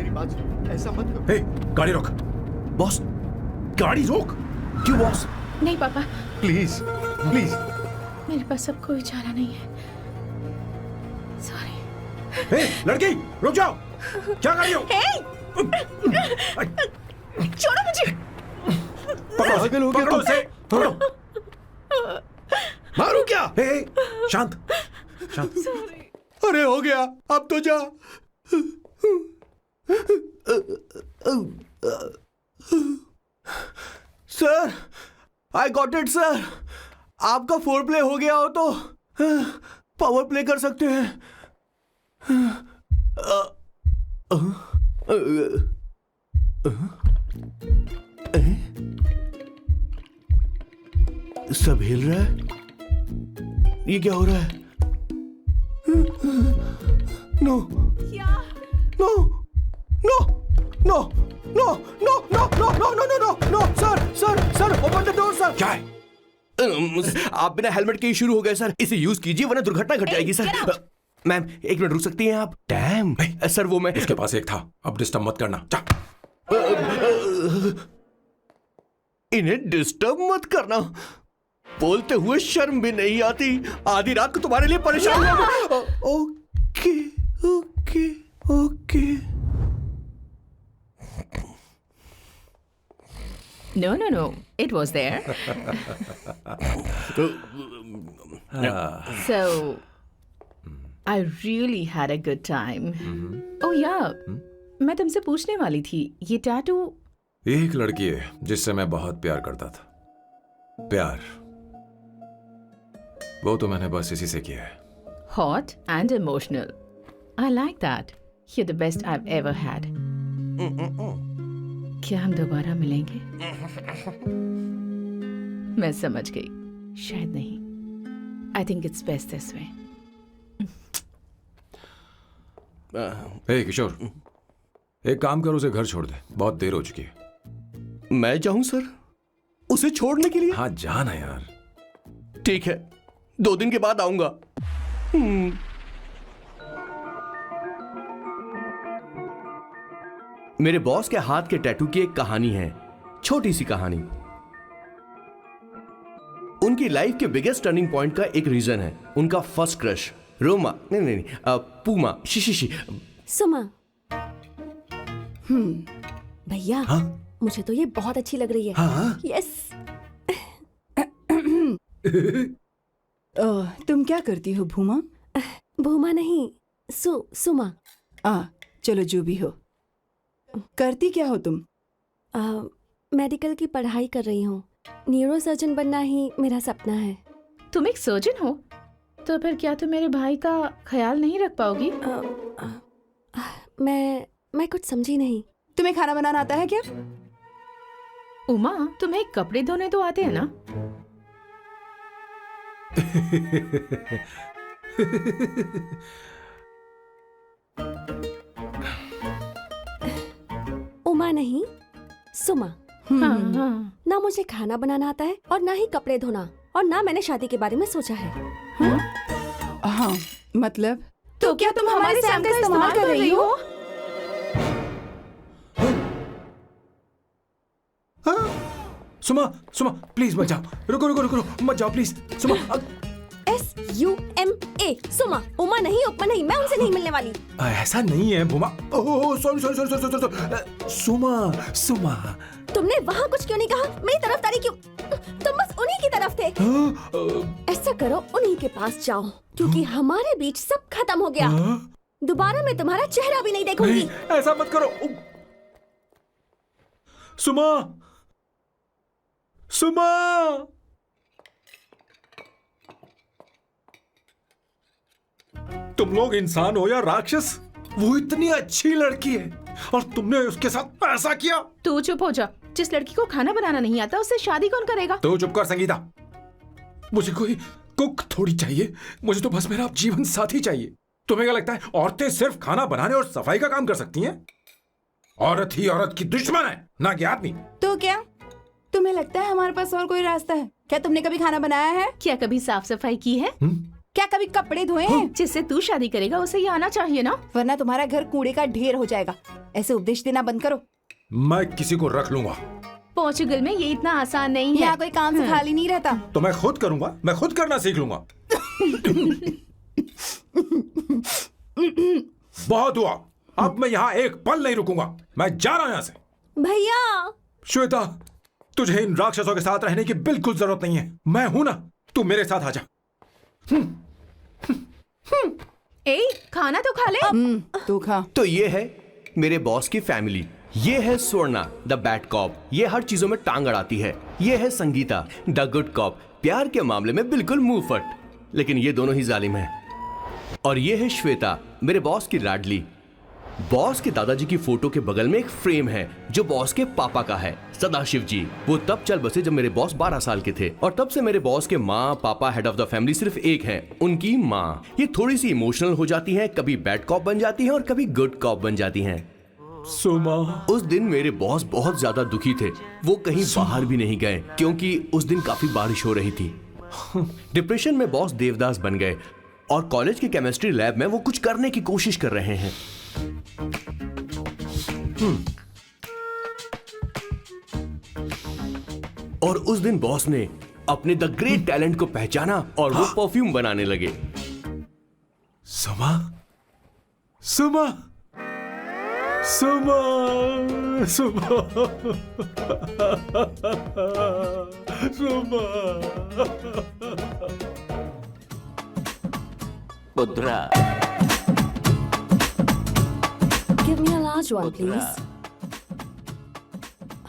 मेरी बात सुनो, ऐसा मत करो। हे, गाड़ी रोक। बॉस, गाड़ी रोक। क्यों बॉस? नहीं पापा, प्लीज प्लीज। मेरे पास अब कोई चारा नहीं है। सॉरी। हे, लड़की, रुक जाओ। क्या कर रही हो? छोड़ो मुझे। पकड़ो उसे, पकड़ो। मारू क्या? हे, शांत, शांत। अरे हो गया, अब तो जा। Sir, I got it sir. आपका फोर प्ले हो गया हो तो पावर प्ले कर सकते हैं। सब हिल रहा है, ये क्या हो रहा है? No no no no no no no no no no no no no sir open the door sir. क्या है? आप बिना हेलमेट के ही शुरू हो गए सर। इसे यूज कीजिए वरना दुर्घटना घट जाएगी सर। मैम एक मिनट रुक सकती हैं आप? डैम सर, वो मैं उसके पास एक था, अब डिस्टर्ब मत करना। जा। इन्हें डिस्टर्ब मत करना। बोलते हुए शर्म भी नहीं आती। आधी रात को तुम्हारे लिए परेशान हुआ। Okay okay okay. No. It was there. So, I really had a good time. Oh yeah, मैं तुमसे पूछने वाली थी, ये टैटू। एक लड़की है जिससे मैं बहुत प्यार करता था। प्यार, वो तो मैंने बस इसी से किया है। Hot and emotional. I like that. You're the best I've ever had. क्या हम दोबारा मिलेंगे? मैं समझ गई, शायद नहीं। I think it's best this way. हे किशोर, एक काम कर, उसे घर छोड़ दे, बहुत देर हो चुकी है। मैं जाऊं सर उसे छोड़ने के लिए? हाँ जाना यार। ठीक है, 2 दिन के बाद आऊंगा। मेरे बॉस के हाथ के टैटू की एक कहानी है, छोटी सी कहानी। उनकी लाइफ के बिगेस्ट टर्निंग पॉइंट का एक रीजन है उनका फर्स्ट क्रश रोमा, नहीं, पूमा, शिशिशी। सुमा। भैया, हाँ? मुझे तो ये बहुत अच्छी लग रही है। हाँ? यस। तुम क्या करती हो भूमा? भूमा नहीं, सुमा। चलो जो भी हो। करती क्या हो तुम? मेडिकल की पढ़ाई कर रही हूँ। न्यूरो सर्जन बनना ही मेरा सपना है। तुम एक सर्जन हो, तो फिर क्या तुम मेरे भाई का ख्याल नहीं रख पाओगी? मैं कुछ समझी नहीं। तुम्हें खाना बनाना आता है क्या? उमा, तुम्हें कपड़े धोने तो आते हैं ना? उमा नहीं, सुमा। हाँ। ना मुझे खाना बनाना आता है और ना ही कपड़े धोना, और ना मैंने शादी के बारे में सोचा है। हाँ, मतलब? तो क्या तुम हमारे सैम का इस्तेमाल कर रही हो? सुमा, प्लीज मत जाओ। रुको, मत जाओ प्लीज। सुमा, SUMA, सुमा। उमा नहीं, उपमा नहीं, मैं उनसे नहीं मिलने वाली। ऐसा नहीं है भूमा। Oh sorry. सुमा। तुमने वहाँ कुछ क्यों नहीं कहा? मेरी तरफदारी क्यों? तुम बस उन्हीं की तरफ थे। ऐसा करो, उन्हीं के पास जाओ, क्योंकि हमारे बीच सब खत्म हो गया। दोबारा मैं तुम्हारा चेहरा भी नहीं देखूंगी। ऐसा मत करो। सुमा। तुम लोग इंसान हो या राक्षस? वो इतनी अच्छी लड़की है और तुमने उसके साथ ऐसा किया। तू चुप हो जा। जिस लड़की को खाना बनाना नहीं आता उससे शादी कौन करेगा? तो चुप कर संगीता। मुझे कोई कुक थोड़ी चाहिए, मुझे तो बस मेरा जीवन साथी चाहिए। तुम्हें क्या लगता है औरतें सिर्फ खाना बनाने और सफाई का काम कर सकती हैं? औरत ही औरत की दुश्मन है, ना कि आदमी। तो क्या तुम्हें लगता है हमारे पास और कोई रास्ता है? क्या तुमने कभी खाना बनाया है? क्या कभी साफ सफाई की है? क्या कभी कपड़े धोए हैं? जिससे तू शादी करेगा उसे ये आना चाहिए ना, वरना तुम्हारा घर कूड़े का ढेर हो जाएगा। ऐसे उपदेश देना बंद करो। मैं किसी को रख लूंगा। पोर्चुगल में ये इतना आसान नहीं है। यहाँ कोई काम से खाली नहीं रहता। तो मैं खुद करूंगा, मैं खुद करना सीख लूंगा। बहुत हुआ, अब मैं यहाँ एक पल नहीं रुकूंगा। मैं जा रहा हूं यहाँ से। भैया श्वेता, तुझे इन राक्षसों के साथ रहने की बिल्कुल जरूरत नहीं है। मैं हूं ना, तू मेरे साथ आ जा। ए, खाना तो खा ले। तू खा। तो ये है मेरे बॉस की फैमिली। ये है स्वर्णा द बैड कॉप, ये हर चीजों में टांग अड़ाती है। ये है संगीता द गुड कॉप, प्यार के मामले में बिल्कुल मुंह फट, लेकिन ये दोनों ही जालिम हैं। और ये है श्वेता, मेरे बॉस की लाडली। बॉस के दादाजी की फोटो के बगल में एक फ्रेम है जो बॉस के पापा का है, सदाशिव जी। वो तब चल बसे जब मेरे बॉस 12 साल के थे, और तब से मेरे बॉस के माँ पापा हेड ऑफ द फैमिली सिर्फ एक है, उनकी माँ। ये थोड़ी सी इमोशनल हो जाती हैं, कभी बैड कॉप बन जाती हैं और कभी गुड कॉप बन जाती हैं। सुमा, उस दिन मेरे बॉस बहुत ज्यादा दुखी थे। वो कहीं बाहर भी नहीं गए क्योंकि उस दिन काफी बारिश हो रही थी। डिप्रेशन में बॉस देवदास बन गए और कॉलेज की केमिस्ट्री लैब में वो कुछ करने की कोशिश कर रहे हैं। और उस दिन बॉस ने अपने द ग्रेट टैलेंट को पहचाना और वो परफ्यूम बनाने लगे। सुमा, सुमा, सुमा, सुमा, सुमा। पुत्रा, give me a large one please.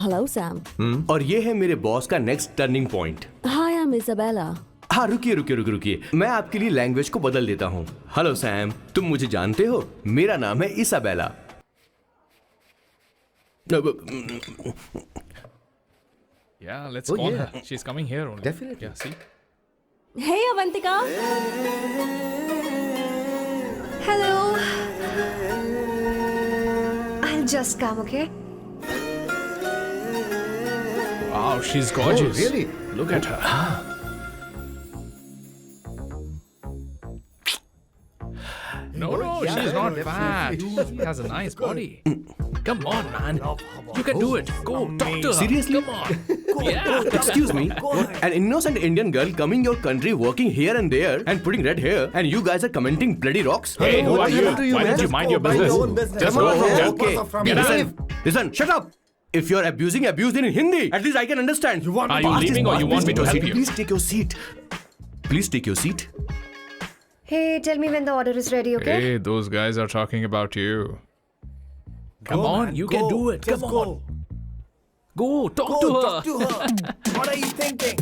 Hello Sam. और ये है मेरे बॉस का next turning point. Hi, I'm Isabella. हाँ, रुकिए, मैं आपके लिए लैंग्वेज को बदल देता हूँ। हेलो सैम, तुम मुझे जानते हो, मेरा नाम है Isabella. Yeah, let's call her. She's coming here only. Definitely. Yeah, see? Hey Avantika. Hello. I'll just come, okay? Wow, she's gorgeous. Oh, really? Look at her. No, she's not fat. She has a nice body. Come on, man. You can do it. Go, talk to her. Seriously? Come on. Yeah. Excuse me, an innocent Indian girl coming your country, working here and there, and putting red hair, and you guys are commenting bloody rocks? Hey, who are you? happened to you, Why man? don't you mind your business? Just go from here. okay. Get out. Listen, shut up. If you're abuse it in Hindi. At least I can understand. Are you leaving or you want me to help you? Please take your seat. Please take your seat. Hey, tell me when the order is ready, okay? Hey, those guys are talking about you. Come on, you can do it. Come on. Go, talk to her. What are you thinking?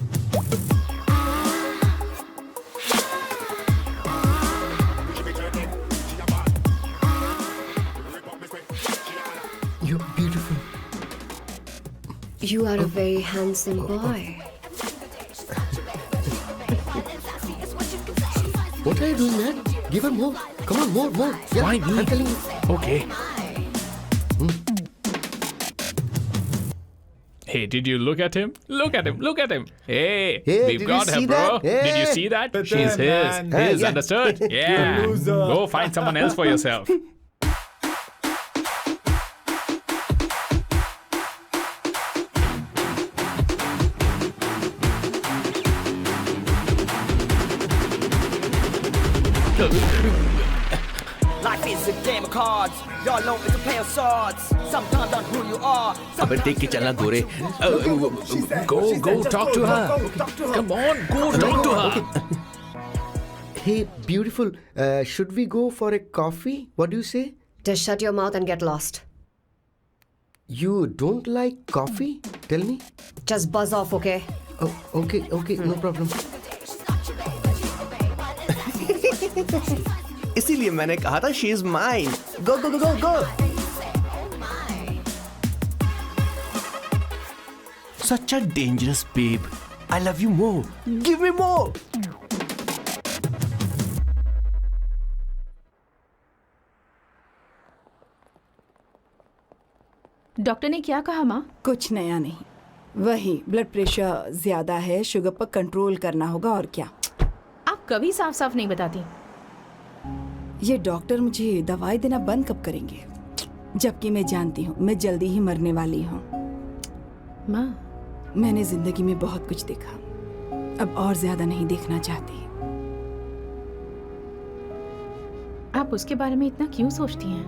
You're beautiful. You are a very handsome boy. What are you doing, man? Give her more. Come on, more. Yeah, Why me? I'm telling you. Okay. Hey, did you look at him? Look at him. Hey, Hey, we've did got you her, see bro. that? Hey. Did you see that? Better She's man. his. Yeah. Understood? Yeah. Go find someone else for yourself. Life is a game of cards. Y'all know it's a play of swords. Sometimes on who you are. अबे देख के चलना गोरे। Go, talk to her. Come on, go talk to her. Hey, beautiful. Should we go for a coffee? What do you say? Just shut your mouth and get lost. You don't like coffee? Tell me. Just buzz off, okay? Oh, okay, no problem. इसीलिए मैंने कहा था she is mine. Go go go go go. Such a dangerous babe. I love you more. Give me more. Doctor ने क्या कहा माँ? कुछ नया नहीं, वही ब्लड प्रेशर ज्यादा है, शुगर पर कंट्रोल करना होगा और क्या। आप कभी साफ नहीं बताती। ये डॉक्टर मुझे दवाई देना बंद कब करेंगे? जबकि मैं जानती हूँ मैं जल्दी ही मरने वाली हूँ। माँ, मैंने जिंदगी में बहुत कुछ देखा, अब और ज्यादा नहीं देखना चाहती। आप उसके बारे में इतना क्यों सोचती हैं?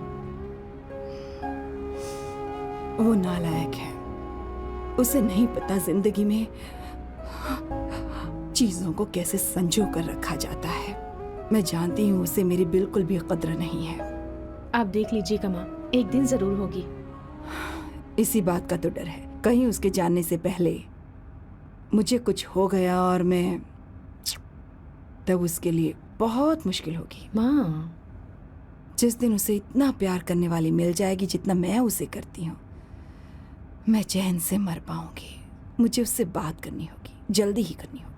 वो नालायक है, उसे नहीं पता जिंदगी में चीजों को कैसे संजो कर रखा जाता है। मैं जानती हूँ उसे मेरी बिल्कुल भी कद्र नहीं है। आप देख लीजिएगा माँ, एक दिन जरूर होगी। इसी बात का तो डर है, कहीं उसके जानने से पहले मुझे कुछ हो गया और मैं, तब उसके लिए बहुत मुश्किल होगी। माँ, जिस दिन उसे इतना प्यार करने वाली मिल जाएगी जितना मैं उसे करती हूँ, मैं चैन से मर पाऊंगी। मुझे उससे बात करनी होगी, जल्दी ही करनी होगी।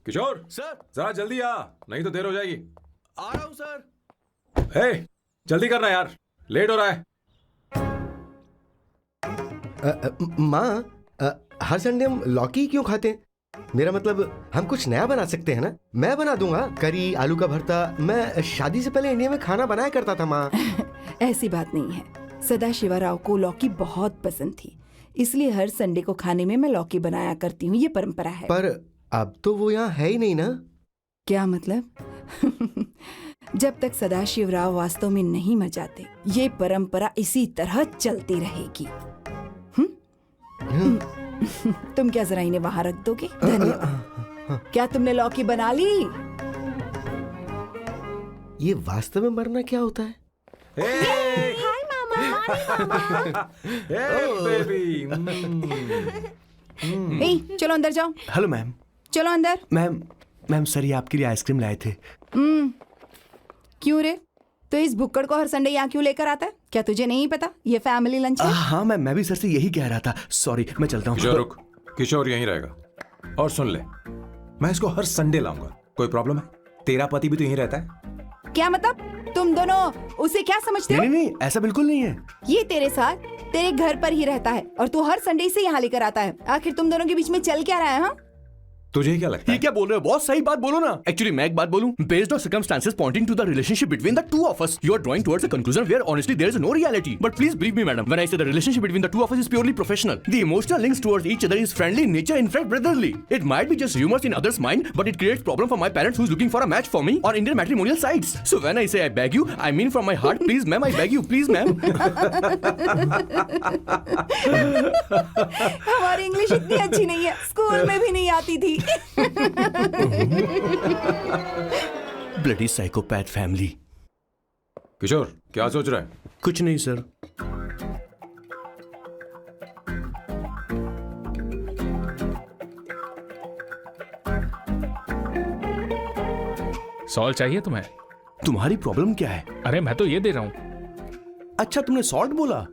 किशोर सर, जरा जल्दी आ, नहीं तो देर हो जाएगी। आ रहा हूँ सर। हे, जल्दी करना यार, लेट हो रहा है। माँ, हर संडे हम लौकी क्यों खाते हैं? मेरा मतलब हम कुछ नया बना सकते हैं ना? मैं बना दूंगा करी, आलू का भरता। मैं शादी से पहले इंडिया में खाना बनाया करता था माँ। ऐसी बात नहीं है, सदाशिवराव को लौकी बहुत पसंद थी, इसलिए हर संडे को खाने में मैं लौकी बनाया करती हूँ। ये परंपरा है। पर अब तो वो यहाँ है ही नहीं ना। क्या मतलब? जब तक सदाशिवराव वास्तव में नहीं मर जाते, ये परंपरा इसी तरह चलती रहेगी। तुम क्या जरा इन्हें वहां रख दोगे? धन्यवाद। क्या तुमने लौकी बना ली? ये वास्तव में मरना क्या होता है? हाय मामा। बेबी। ए, चलो अंदर जाओ। Hello ma'am. चलो अंदर। मैम सर, ये आपके लिए आइसक्रीम लाए थे। क्यों रे? तो इस बुक्कड़ को हर संडे यहाँ क्यों लेकर आता है? क्या तुझे नहीं पता ये फैमिली लंच है? हाँ मैम, मैं भी सर से यही कह रहा था। सॉरी, मैं चलता हूँ। किशोर रुक, किशोर यहीं रहेगा। और सुन ले, मैं इसको हर संडे लाऊंगा। कोई प्रॉब्लम है? तेरा पति भी तो यहीं रहता है। क्या मतलब? तुम दोनों उसे क्या समझते हो? नहीं, ऐसा बिल्कुल नहीं है। ये तेरे साथ तेरे घर पर ही रहता है और तू हर संडे से यहाँ लेकर आता है। आखिर तुम दोनों के बीच में चल क्या रहा है? हाँ, तुझे क्या लगता ये है? क्या बोल रहे हो? बहुत सही बात बोलो ना। एक्चुअली मैं एक बात बोलूं, based on circumstances pointing to the relationship between the two of us, you are drawing towards a conclusion where honestly there is no reality. But please believe me madam, when I say the relationship between the two of us is purely professional. The emotional links towards each other is friendly in nature, in fact brotherly. It might be just rumors in others' mind, but it creates problem for my parents who's looking for a match for me on Indian matrimonial sites. So when I say I beg you, I mean from my heart. Please ma'am, I beg you, please ma'am. हमारी English इतनी अच्छी नहीं है, school में भी नहीं आती थी। Bloody psychopath family. किशोर क्या सोच रहा है? कुछ नहीं सर. सॉल्ट चाहिए तुम्हें? तुम्हारी प्रॉब्लम क्या है? अरे मैं तो ये दे रहा हूं। अच्छा, तुमने सॉल्ट बोला?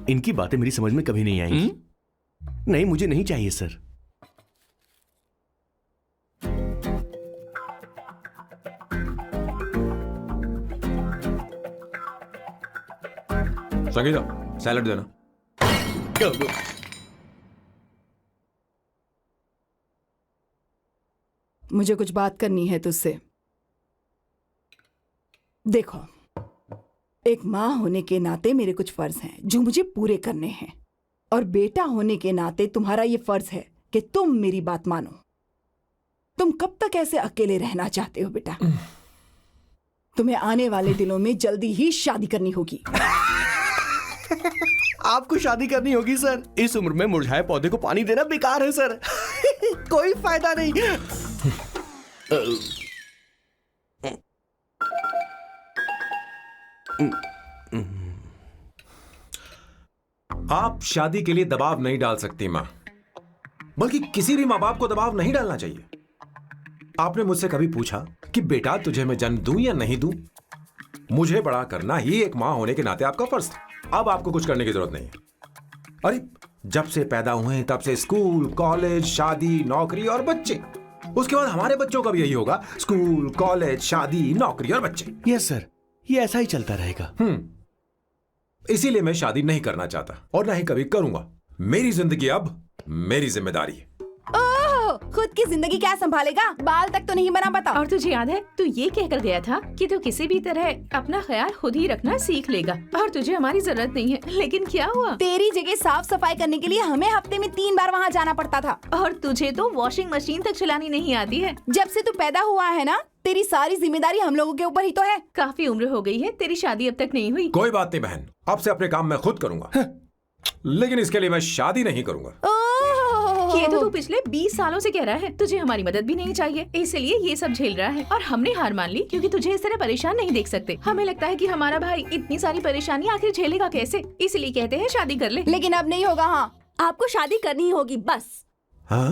इनकी बातें मेरी समझ में कभी नहीं आएंगी. नहीं, मुझे नहीं चाहिए सर. संगीता, सैलड देना। मुझे कुछ बात करनी है तुझसे। देखो, एक माँ होने के नाते मेरे कुछ फर्ज हैं जो मुझे पूरे करने हैं, और बेटा होने के नाते तुम्हारा ये फर्ज है कि तुम मेरी बात मानो। तुम कब तक ऐसे अकेले रहना चाहते हो बेटा? तुम्हें आने वाले दिनों में जल्दी ही शादी करनी होगी। आपको शादी करनी होगी सर? इस उम्र में मुरझाए पौधे को पानी देना बेकार है सर. कोई फायदा नहीं. आप शादी के लिए दबाव नहीं डाल सकती मां, बल्कि किसी भी मां बाप को दबाव नहीं डालना चाहिए. आपने मुझसे कभी पूछा कि बेटा तुझे मैं जन्म दूं या नहीं दूं? मुझे बड़ा करना ही एक मां होने के नाते आपका फर्ज था. अब आपको कुछ करने की जरूरत नहीं है. अरे जब से पैदा हुए तब से स्कूल, कॉलेज, शादी, नौकरी और बच्चे. उसके बाद हमारे बच्चों का भी यही होगा, स्कूल, कॉलेज, शादी, नौकरी और बच्चे. यस सर, ये ऐसा ही चलता रहेगा. इसीलिए मैं शादी नहीं करना चाहता और ना ही कभी करूंगा. मेरी जिंदगी अब मेरी जिम्मेदारी है. खुद की जिंदगी क्या संभालेगा? बाल तक तो नहीं बना बता। और तुझे याद है तू ये कहकर गया था कि तू किसी भी तरह अपना ख्याल खुद ही रखना सीख लेगा और तुझे हमारी जरूरत नहीं है, लेकिन क्या हुआ? तेरी जगह साफ सफाई करने के लिए हमें हफ्ते में 3 बार वहाँ जाना पड़ता था। और तुझे तो वॉशिंग मशीन तक चलानी नहीं आती है। जब से तू पैदा हुआ है ना, तेरी सारी जिम्मेदारी हम लोगों के ऊपर ही तो है। काफी उम्र हो गई है, तेरी शादी अब तक नहीं हुई। कोई बात नहीं बहन, अब से अपने काम मैं खुद करूंगा, लेकिन इसके लिए मैं शादी नहीं करूंगा। ये तो तू पिछले 20 सालों से कह रहा है। तुझे हमारी मदद भी नहीं चाहिए, इसलिए ये सब झेल रहा है और हमने हार मान ली क्योंकि तुझे इस तरह परेशान नहीं देख सकते। हमें लगता है कि हमारा भाई इतनी सारी परेशानी आखिर झेलेगा कैसे, इसलिए कहते हैं शादी कर ले। लेकिन अब नहीं होगा। हाँ, आपको शादी करनी होगी बस। हाँ?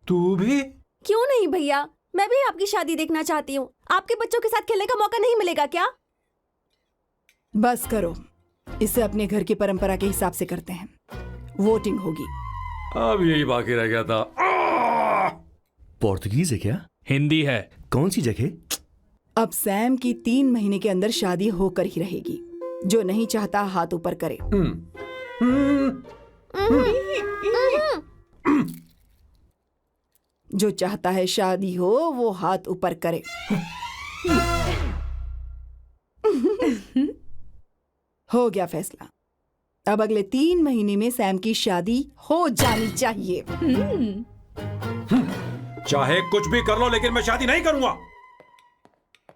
तू भी? क्यों नहीं भैया, मैं भी आपकी शादी देखना चाहती हूँ। आपके बच्चों के साथ खेलने का मौका नहीं मिलेगा क्या? बस करो, इसे अपने घर की परंपरा के हिसाब से करते हैं। वोटिंग होगी। अब यही बाकी रह गया था। पोर्तुगीज है क्या? हिंदी है। कौन सी जगह? अब सैम की 3 महीने के अंदर शादी होकर ही रहेगी। जो नहीं चाहता हाथ ऊपर करे। जो चाहता है शादी हो वो हाथ ऊपर करे। हो गया फैसला। अब अगले 3 महीने में सैम की शादी हो जानी चाहिए। चाहे कुछ भी कर लो, लेकिन मैं शादी नहीं करूंगा।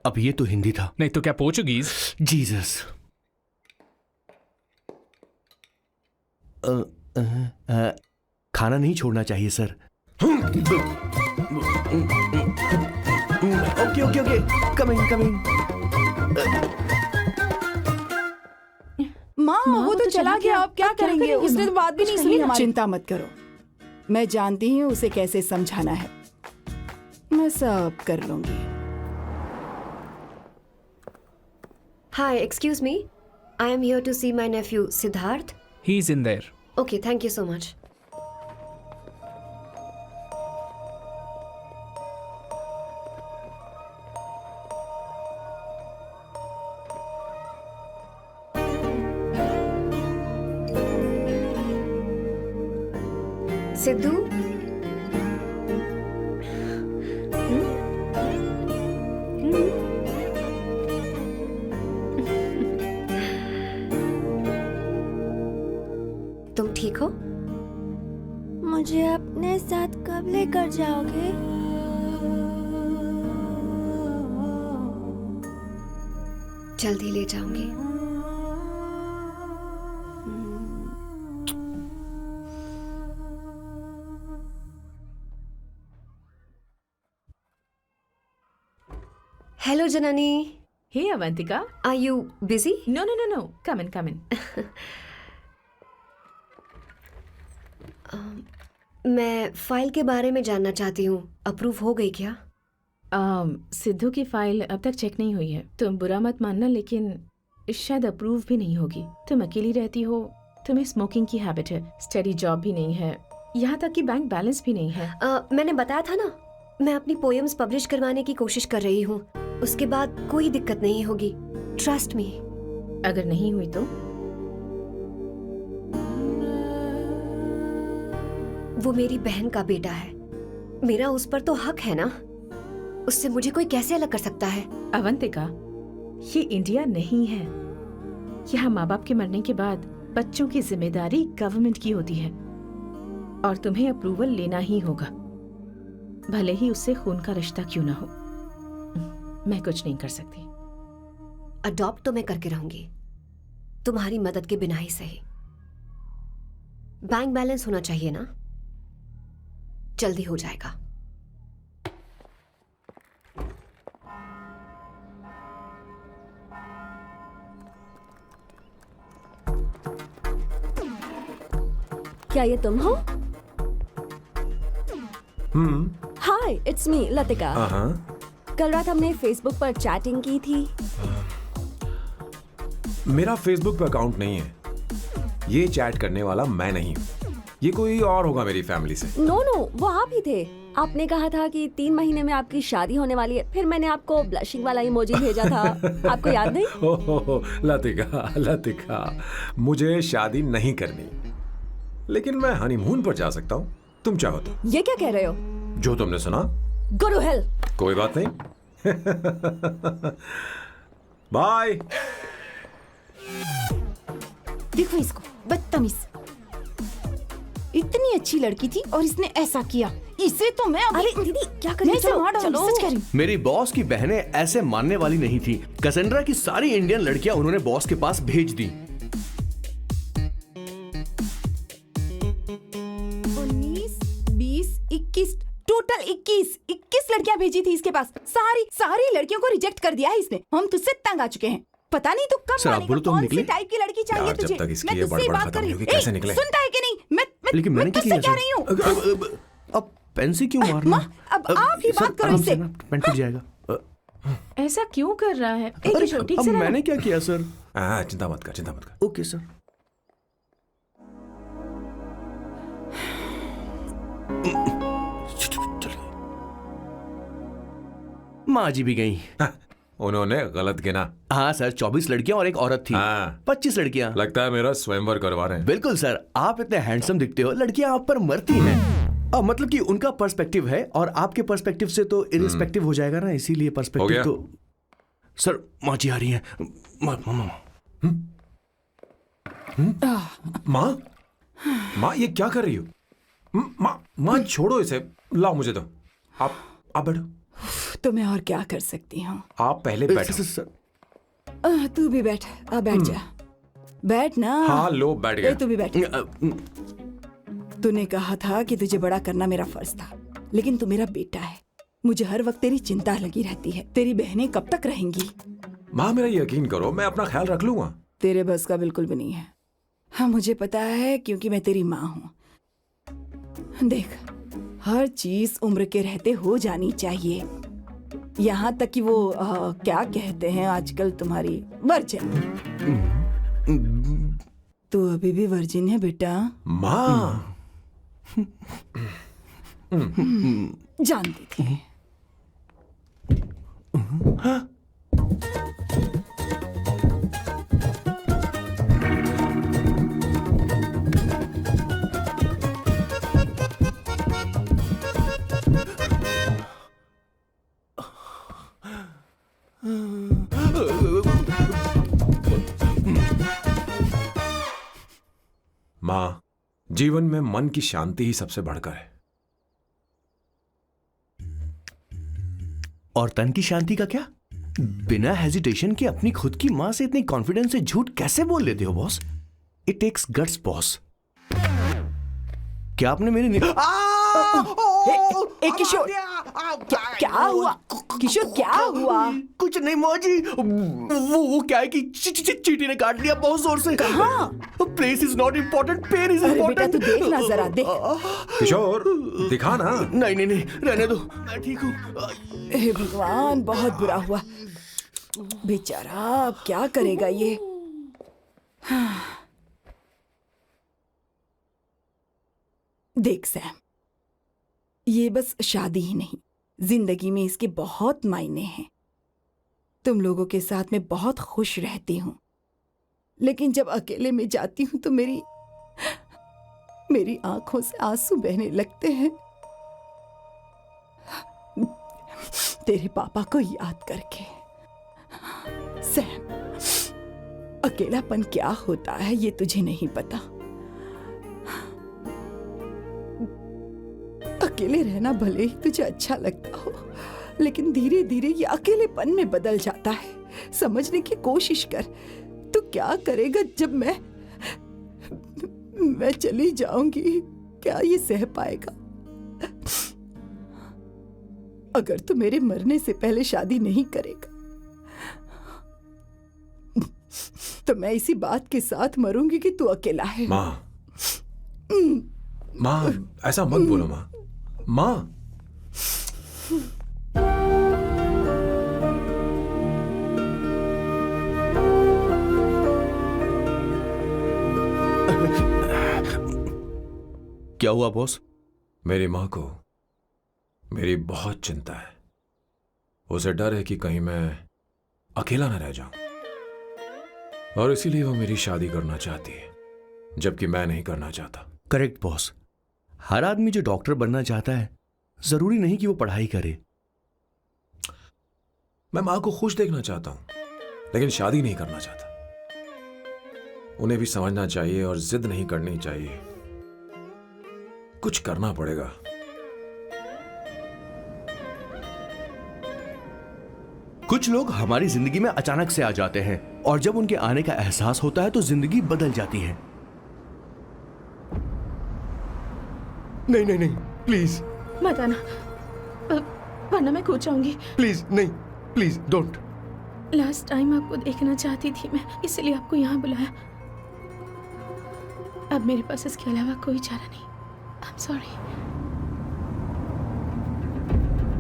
अब ये तो हिंदी था। नहीं तो क्या पोर्चुगीज? जीसस। खाना नहीं छोड़ना चाहिए sir. Okay okay okay, coming coming. माँ वो तो चला गया, अब क्या करेंगे? उसने तो बात भी नहीं सुनी हमारी। चिंता मत करो, मैं जानती हूँ उसे कैसे समझाना है। मैं सब कर लूंगी। Hi, excuse me. I am here to see my nephew Siddharth. He's in there. Okay, thank you so much. Sidhu, तुम ठीक हो? मुझे अपने साथ कब लेकर जाओगे? जल्दी ले जाऊंगी। Hello, Janani. Hey Avantika. Are you busy? No no no no. Come in come in. मैं फाइल के बारे में जानना चाहती हूँ। अप्रूव हो गई क्या? सिद्धू की फाइल अब तक चेक नहीं हुई है। तुम बुरा मत मानना, लेकिन शायद अप्रूव भी नहीं होगी। तुम अकेली रहती हो, तुम्हें स्मोकिंग की हैबिट है, स्टडी जॉब भी नहीं है, यहाँ तक कि बैंक बैलेंस भी नहीं है। मैंने बताया था ना, मैं अपनी पोएम्स पब्लिश करवाने की कोशिश कर रही हूँ। उसके बाद कोई दिक्कत नहीं होगी, ट्रस्ट मी। अगर नहीं हुई तो? वो मेरी बहन का बेटा है, मेरा उस पर तो हक है ना। उससे मुझे कोई कैसे अलग कर सकता है? अवंतिका, ये इंडिया नहीं है। यहाँ माँ बाप के मरने के बाद बच्चों की जिम्मेदारी गवर्नमेंट की होती है और तुम्हें अप्रूवल लेना ही होगा, भले ही उससे खून का रिश्ता क्यों ना हो। मैं कुछ नहीं कर सकती। अडॉप्ट तो मैं करके रहूंगी, तुम्हारी मदद के बिना ही सही। बैंक बैलेंस होना चाहिए ना, जल्दी हो जाएगा। क्या ये तुम हो? हाय, इट्स मी लतिका। कल रात हमने फेसबुक पर चैटिंग की थी। मेरा फेसबुक पे अकाउंट नहीं है। ये चैट करने वाला मैं नहीं हूँ, ये कोई और होगा मेरी फैमिली से। नो नो, वो आप ही थे। आपने कहा था कि 3 महीने में आपकी शादी होने वाली है, फिर मैंने आपको ब्लशिंग वाला इमोजी भेजा था। आपको याद नहीं? ओहो लतिका, लतिका, मुझे शादी नहीं करनी, लेकिन मैं हनीमून पर जा सकता हूँ, तुम चाहो तो। ये क्या कह रहे हो? जो तुमने सुना। Go to hell. कोई बात नहीं। बाय। देखो इसको, बदतमीज। इतनी अच्छी लड़की थी और इसने ऐसा किया। इसे तो मैं अरे दीदी क्या कर मैं रही इसे मार हो? डालूंगी, सच कह रही हूँ। मेरी बॉस की बहनें ऐसे मानने वाली नहीं थी। कैसेंड्रा की सारी इंडियन लड़कियां उन्होंने बॉस के पास भेज दी। 19, 20, 21, टोटल 21 लड़कियां भेजी थी इसके पास। सारी लड़कियों को रिजेक्ट कर दिया है इसने। हम तुझसे तंग आ चुके हैं। पता नहीं तू कब सर, आप मानेगा, बोलो तो हम कौन निकले? सी टाइप की लड़की चाहिए यार, जब तुझे? तक इसकी मैं ये तुझसे ही बड़बड़ बात खत्म कर रही नहीं हूँ। होगी, कैसे ए, निकले? सुनता है कि नहीं? लेकिन मैंने मैं क्या तुझसे किया कह रही हूँ। सर? अब पेन से क्यों मारना? अब आप ही सर, बात करो आराम इससे। से ना, पेन टूट जाएगा। ऐसा क्यों कर रहा है? एक अरे, किशोर, ठीक अब से रहना। मैंने क्या किया सर? चिंता मत कर, चिंता मत कर। Okay sir. चलिए। माँ जी भी गई। उन्होंने गलत गिना। हाँ सर, 24 लड़कियां और एक औरत थी। हाँ। 25 लड़कियां। लगता है मेरा स्वयंवर करवा रहे हैं। बिल्कुल सर, आप इतने हैंडसम दिखते हो, लड़कियां आप पर मरती हैं। मतलब कि उनका पर्सपेक्टिव है और आपके पर्सपेक्टिव से तो इरिस्पेक्टिव हो जाएगा ना, इसीलिए हो पर्सपेक्टिव गया? तो। सर, माँ जी आ रही हैं। माँ, माँ ये क्या कर रही हो? माँ छोड़ो इसे, लाओ मुझे दो। आप बैठो। तो मैं और क्या कर सकती हूँ? आप पहले बैठो। सर, तू भी बैठ। बैठ जा। बैठ ना। हाँ लो, बैठ गया। तू भी बैठ। तूने कहा था कि तुझे बड़ा करना मेरा फर्ज था, लेकिन तू मेरा बेटा है। मुझे हर वक्त तेरी चिंता लगी रहती है। तेरी बहनें कब तक रहेंगी? माँ मेरा यकीन करो, मैं अपना ख्याल रख लूंगा। तेरे बस का बिल्कुल भी नहीं है। हाँ मुझे पता है, क्योंकि मैं तेरी माँ हूँ। देख, हर चीज उम्र के रहते हो जानी चाहिए, यहाँ तक कि वो क्या कहते हैं आजकल तुम्हारी वर्जिन। तू अभी भी वर्जिन है बेटा? माँ जानती थी। माँ, जीवन में मन की शांति ही सबसे बढ़कर है। और तन की शांति का क्या? बिना हेजिटेशन के अपनी खुद की माँ से इतनी कॉन्फिडेंस से झूठ कैसे बोल लेते हो boss? It takes guts boss. क्या आपने मेरी किशोर, क्या हुआ? किशोर क्या हुआ? कुछ नहीं माँ जी, वो क्या है कि चींटी ने काट लिया बहुत जोर से। कहाँ? Place is not important, pen is अरे बेटा इम्पोर्टेंट। तू देख ना जरा, देख। किशोर दिखा ना। नहीं, रहने दो, मैं ठीक हूँ। हे भगवान, बहुत बुरा हुआ बेचारा। अब क्या करेगा ये? देख सैम, ये बस शादी ही नहीं, जिंदगी में इसके बहुत मायने हैं। तुम लोगों के साथ मैं बहुत खुश रहती हूँ, लेकिन जब अकेले में जाती हूँ तो मेरी आंखों से आंसू बहने लगते हैं, तेरे पापा को याद करके। सैम, अकेलापन क्या होता है ये तुझे नहीं पता। अकेले रहना भले ही तुझे अच्छा लगता हो, लेकिन धीरे धीरे ये अकेलेपन में बदल जाता है। समझने की कोशिश कर। तू क्या करेगा जब मैं चली जाऊंगी? क्या ये सह पाएगा? अगर तू मेरे मरने से पहले शादी नहीं करेगा तो मैं इसी बात के साथ मरूंगी कि तू अकेला है। माँ ऐसा मत बोलो माँ। माँ क्या हुआ बॉस? मेरी माँ को मेरी बहुत चिंता है। उसे डर है कि कहीं मैं अकेला न रह जाऊं, और इसीलिए वो मेरी शादी करना चाहती है, जबकि मैं नहीं करना चाहता। Correct boss. हर आदमी जो डॉक्टर बनना चाहता है जरूरी नहीं कि वो पढ़ाई करे। मैं माँ को खुश देखना चाहता हूं, लेकिन शादी नहीं करना चाहता। उन्हें भी समझना चाहिए और जिद नहीं करनी चाहिए। कुछ करना पड़ेगा। कुछ लोग हमारी जिंदगी में अचानक से आ जाते हैं और जब उनके आने का एहसास होता है तो जिंदगी बदल जाती है। नहीं नहीं नहीं, प्लीज मत आना, वरना मैं खो जाऊंगी। प्लीज नहीं, प्लीज डोंट। लास्ट टाइम आपको देखना चाहती थी मैं, इसलिए आपको यहाँ बुलाया। अब मेरे पास इसके अलावा कोई चारा नहीं। आई एम सॉरी।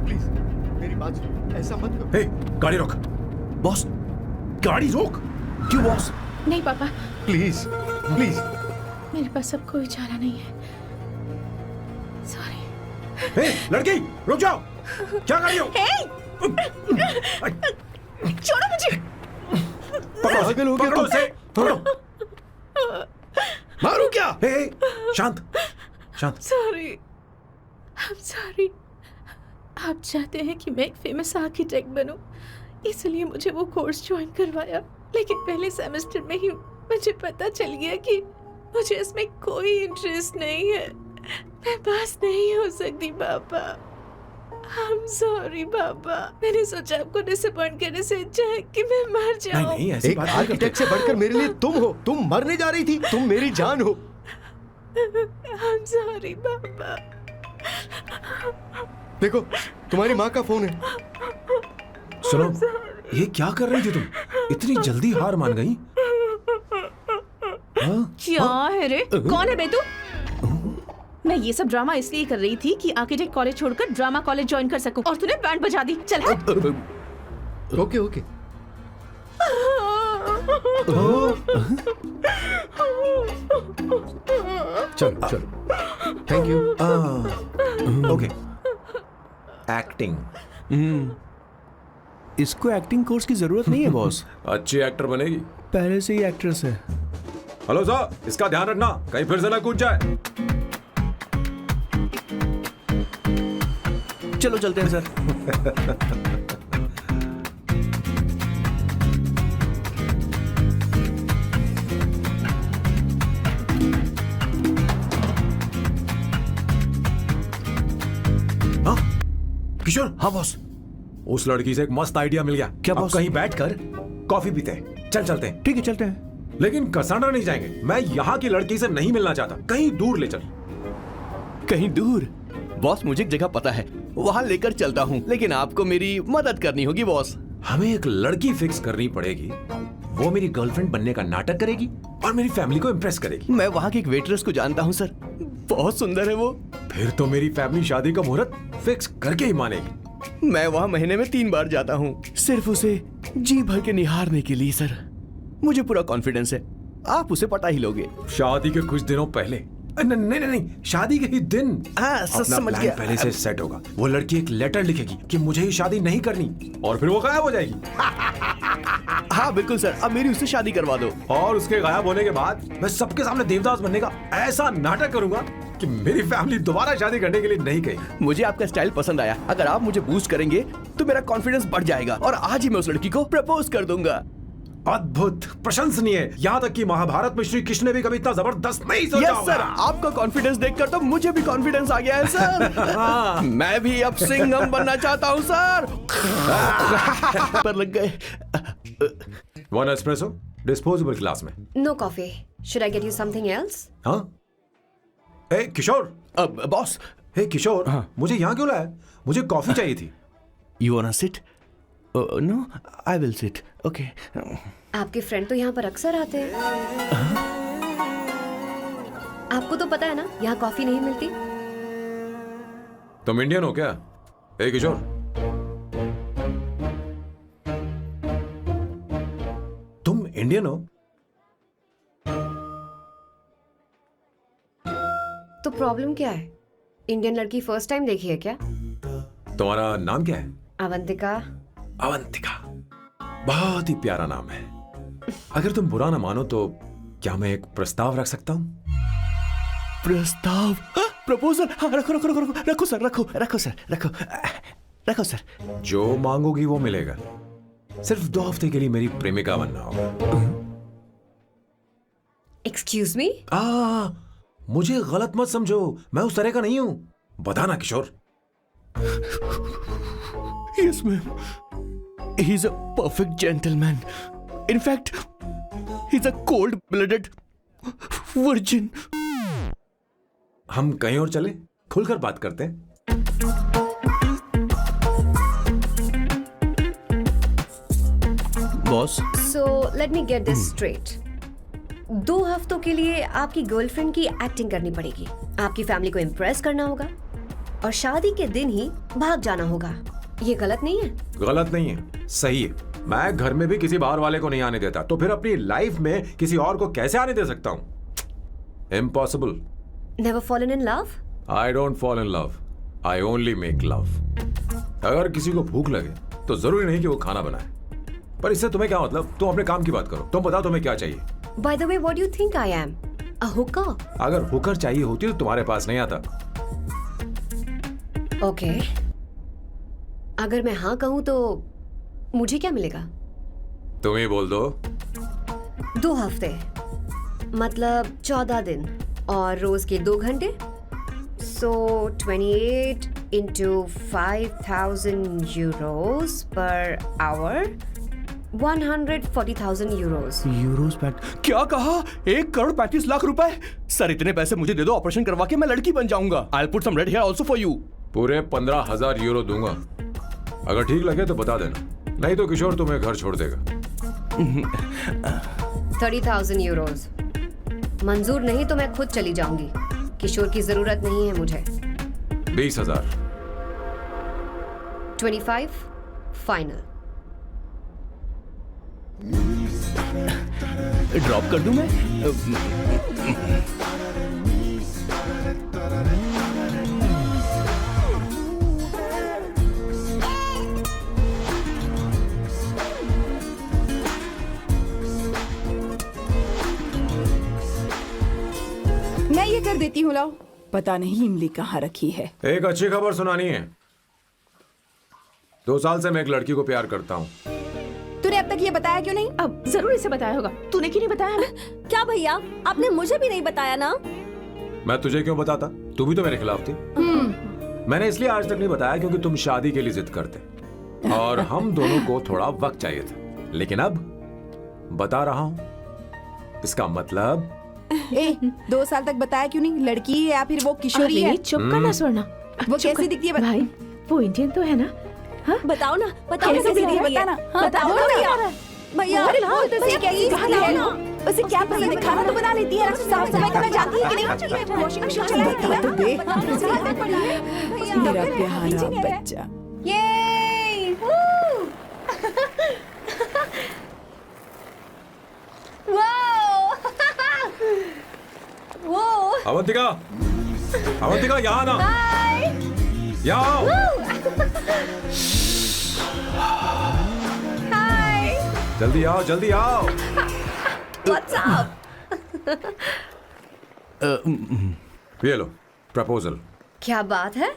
प्लीज मेरी बात सुनो, ऐसा मत करो। हे, गाड़ी रोक। बॉस, गाड़ी रोक। क्यों बॉस? नहीं पापा, प्लीज प्लीज। मेरे पास अब कोई चारा नहीं है। सॉरी। हे, लड़की रुक जाओ। क्या कर रही हो? छोड़ो मुझे। पकड़ो, पकड़ो उसे, पकड़ो। मारू क्या? हे, शांत शांत। Sorry, I am sorry. आप चाहते हैं कि मैं एक फेमस आर्किटेक्ट बनूं, इसलिए मुझे वो कोर्स ज्वाइन करवाया। लेकिन पहले सेमेस्टर में ही मुझे पता चल गया कि मुझे इसमें कोई इंटरेस्ट नहीं है। मैं पास नहीं हो सकती पापा। आई एम सॉरी पापा। मैंने सोचा आपको डिसअपॉइंट करने से अच्छा है कि मैं मर जाऊं। नहीं नहीं, ऐसी एक बात नहीं आर्किटेक्ट से बढ़कर मेरे लिए तुम हो। तुम मरने जा रही थी, तुम मेरी जान हो। आई एम सॉरी पापा। देखो, तुम्हारी माँ का फोन है। सुनो, ये क्या कर रही थी तुम? इतनी जल्दी हार मान गई? हाँ? क्या है रे? कौन है बे तू? मैं ये सब ड्रामा इसलिए कर रही थी कि आर्किटेक्ट कॉलेज छोड़कर ड्रामा कॉलेज ज्वाइन कर सकूं, और तूने बैंड बजा दी। चल हट। Okay okay. चलो चलो, थैंक यू। ओके। एक्टिंग। इसको एक्टिंग कोर्स की जरूरत नहीं है बॉस। अच्छी एक्टर बनेगी। पहले से ही एक्ट्रेस है। हेलो सर, इसका ध्यान रखना कहीं फिर से ना कूद जाए। चलो चलते हैं सर। हाँ? किशोर। हाँ बॉस। उस लड़की से एक मस्त आइडिया मिल गया। क्या अब बॉस? कहीं बैठकर कॉफी पीते हैं। चल चलते हैं। ठीक है, चलते हैं। लेकिन कसांड्रा नहीं जाएंगे। मैं यहाँ की लड़की से नहीं मिलना चाहता। कहीं दूर ले चल। कहीं दूर? बॉस, मुझे एक जगह पता है, वहां लेकर चलता हूँ, लेकिन आपको मेरी मदद करनी होगी बॉस। हमें एक लड़की फिक्स करनी पड़ेगी। वो मेरी गर्लफ्रेंड बनने का नाटक करेगी और मेरी फैमिली को इम्प्रेस करेगी। मैं वहाँ की एक वेट्रेस को जानता हूँ सर, बहुत सुंदर है वो। फिर तो मेरी फैमिली शादी का मुहूर्त फिक्स करके ही मानेगी। मैं वहाँ महीने में 3 बार जाता हूँ, सिर्फ उसे जी भर के निहारने के लिए सर। मुझे पूरा कॉन्फिडेंस है आप उसे पटा ही लोगे। शादी के कुछ दिनों पहले। नहीं नहीं नहीं, शादी के ही दिन। हाँ, अपना समझ प्लान गया। पहले से सेट होगा। वो लड़की एक लेटर लिखेगी कि मुझे ये शादी नहीं करनी, और फिर वो गायब हो जाएगी। हाँ बिल्कुल सर, अब मेरी उससे शादी करवा दो। और उसके गायब होने के बाद मैं सबके सामने देवदास बनने का ऐसा नाटक करूंगा कि मेरी फैमिली दोबारा शादी करने के लिए नहीं कहेगी। मुझे आपका स्टाइल पसंद आया। अगर आप मुझे बूस्ट करेंगे तो मेरा कॉन्फिडेंस बढ़ जाएगा और आज ही मैं उस लड़की को प्रपोज कर दूंगा। अद्भुत, प्रशंसनीय। यहाँ तक कि महाभारत में श्री कृष्ण ने भी कभी इतना जबरदस्त नहीं सोचा यस होगा। सर, आपका कॉन्फिडेंस देखकर तो मुझे भी कॉन्फिडेंस आ गया है सर। मैं भी अब सिंघम बनना चाहता हूँ सर। पर लग गए। 1 एस्प्रेसो, डिस्पोजेबल ग्लास में। No coffee. Should I get you something else? हाँ? ए किशोर। अब बॉस। हे किशोर, मुझे यहाँ क्यों लाया? मुझे कॉफी चाहिए थी। You wanna sit? No, I will sit. Okay. आपके फ्रेंड तो यहाँ पर अक्सर आते हैं। आपको तो पता है ना, यहाँ कॉफी नहीं मिलती। तुम इंडियन हो क्या? ए किशोर, तुम इंडियन हो? तो प्रॉब्लम क्या है? इंडियन लड़की फर्स्ट टाइम देखी है क्या? तुम्हारा नाम क्या है? अवंतिका। अवंतिका, बहुत ही प्यारा नाम है। अगर तुम बुरा ना मानो तो क्या मैं एक प्रस्ताव रख सकता हूँ? प्रस्ताव? प्रपोजल। हाँ रखो रखो रखो रखो रखो सर, रखो रखो सर, रखो रखो सर। जो मांगोगी वो मिलेगा। सिर्फ 2 हफ्ते के लिए मेरी प्रेमिका बनना होगा। Excuse me? मुझे गलत मत समझो, मैं उस तरह का नहीं हूं। बताना किशोर। Yes, ma'am. He's a perfect gentleman. In fact, he's a cold-blooded virgin. हम कहीं और चले, खुलकर बात करते हैं। Boss, so let me get this straight. 2 हफ्तों के लिए आपकी गर्लफ्रेंड की एक्टिंग करनी पड़ेगी, आपकी फैमिली को इम्प्रेस करना होगा और शादी के दिन ही भाग जाना होगा। ये गलत नहीं है? गलत नहीं है, सही है। मैं घर में भी किसी बाहर वाले को नहीं आने देता, तो फिर अपनी लाइफ में किसी और को कैसे आने दे सकता हूं? Impossible. Never fallen in love? I don't fall in love, I only make love. अगर किसी को भूख लगे तो जरूरी नहीं कि वो खाना बनाए, पर इससे तुम्हें क्या मतलब? तुम अपने काम की बात करो। तुम बताओ तुम्हें क्या चाहिए? Bye the way, what do you think I am? A Hooker? अगर हुकर चाहिए होती तो तुम्हारे पास नहीं आता। ओके, अगर मैं हाँ कहूं तो मुझे क्या मिलेगा? तुम ही बोल दो। 2 हफ्ते मतलब 14 दिन और रोज के 2 घंटे। सो 28 into 5,000 euros per hour, 140,000 euros. Euros PAT क्या कहा? 1,35,00,000 रुपए? सर इतने पैसे मुझे दे दो, ऑपरेशन करवा के मैं लड़की बन जाऊंगा। I'll put some red hair also for you. पूरे 15,000 यूरो दूंगा। अगर ठीक लगे तो बता देना, नहीं तो किशोर तुम्हें घर छोड़ देगा। 30,000 euros मंजूर नहीं तो मैं खुद चली जाऊंगी। किशोर की जरूरत नहीं है मुझे। 20,000। 25 फाइनल। ड्रॉप कर दूं मैं? मैं ये कर देती हूँ, लाओ। पता नहीं इमली कहाँ रखी है। एक अच्छी खबर सुनानी है। 2 साल से मैं एक लड़की को प्यार करता हूँ। तूने अब तक ये बताया क्यों नहीं? अब जरूर इसे बताया होगा। तूने क्यों नहीं बताया हमें? क्या भैया, आपने मुझे भी नहीं बताया ना? मैं तुझे क्यों बताता? तू भी तो मेरे खिलाफ थी। मैंने इसलिए आज तक नहीं बताया क्योंकि तुम शादी के लिए जिद करते और हम दोनों को थोड़ा वक्त चाहिए था। लेकिन अब बता रहा हूँ। इसका मतलब 2 साल तक बताया क्यों नहीं? लड़की है या फिर वो किशोरी है? चुप करना स्वर्णा। वो कैसी दिखती है? भाई वो इंडियन तो है ना? हाँ? बताओ ना, बताओ कैसे कैसी दिखती है? दिखती है? बताना। बताओ ना भैया। भैया, उसे कैसी दिखती है? उसे क्या पसंद है? खाना तो बना लेती है, साफ सफाई करना जानती है कि नहीं? वॉशिंग मशीन चलाती है? बता तो दे। मेरा प्यारा बच्चा। ये वो अवंतिका, अवंतिका यहाँ ना, यहाँ आओ। जल्दी आओ, जल्दी आओ। What's up? ये लो प्रपोजल। क्या बात है?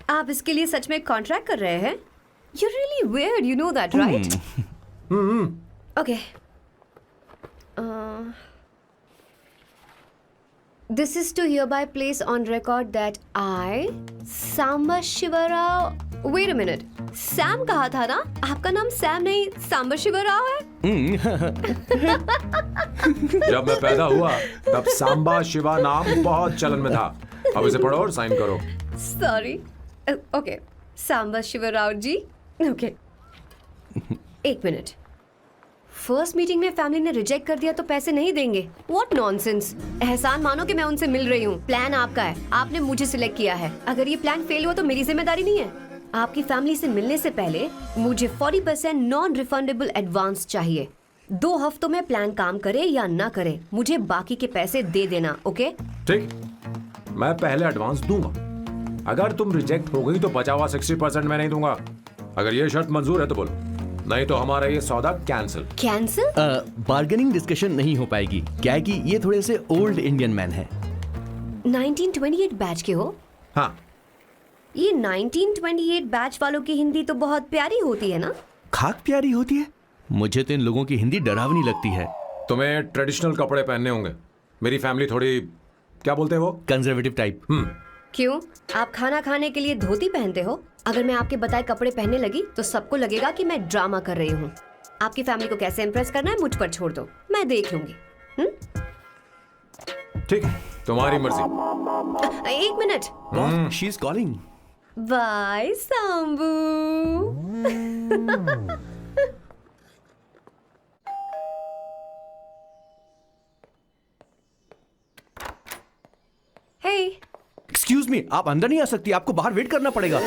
आप इसके लिए सच में कॉन्ट्रैक्ट कर रहे हैं? You're really weird, you know that, right? Okay. This is to hereby place on record that I, Samba Shivarao. Wait a minute. Sam कहा था ना? आपका नाम सैम नहीं सांबा शिवराव है? जब मैं पैदा हुआ तब सांबा शिवा नाम बहुत चलन में था। अब इसे पढ़ो और साइन करो। Sorry. Okay. सांबा शिवराव जी. Okay. 1 मिनट। फर्स्ट मीटिंग में फैमिली ने रिजेक्ट कर दिया तो पैसे नहीं देंगे? What nonsense! एहसान मानो कि मैं उनसे मिल रही हूँ। प्लान आपका है, आपने मुझे सिलेक्ट किया है। अगर ये प्लान फेल हुआ तो मेरी जिम्मेदारी नहीं है। आपकी फैमिली से मिलने से पहले मुझे 40% नॉन रिफंडेबल एडवांस चाहिए। 2 हफ्तों में प्लान काम करे या ना करे, मुझे बाकी के पैसे दे देना। ओके? ठीक, मैं पहले एडवांस दूंगा। अगर तुम रिजेक्ट हो गई तो बचा हुआ 60% मैं नहीं दूंगा। अगर ये शर्त मंजूर है तो बोलो, नहीं तो हमारा ये सौदा कैंसिल। कैंसिल? बार्गेनिंग डिस्कशन नहीं हो पाएगी। क्या है कि ये थोड़े से ओल्ड इंडियन मैन है। 1928 बैच के हो? हाँ। ये 1928 बैच वालों की हिंदी तो बहुत प्यारी होती है ना? खाक प्यारी होती है? मुझे तो इन लोगों की हिंदी डरावनी लगती है। तुम्हें ट्रेडिशनल कपड़े पहनने होंगे। मेरी फैमिली थोड़ी, क्या बोलते हैं वो, कंजर्वेटिव टाइप। क्यों? आप खाना खाने के लिए धोती पहनते हो? अगर मैं आपके बताए कपड़े पहनने लगी तो सबको लगेगा कि मैं ड्रामा कर रही हूँ। आपकी फैमिली को कैसे इम्प्रेस करना है मुझ पर छोड़ दो, मैं देख लूंगी। ठीक है, तुम्हारी मर्जी। एक minute. She is calling. Bye Sambu. Hey, excuse me, आप अंदर नहीं आ सकती, आपको बाहर वेट करना पड़ेगा।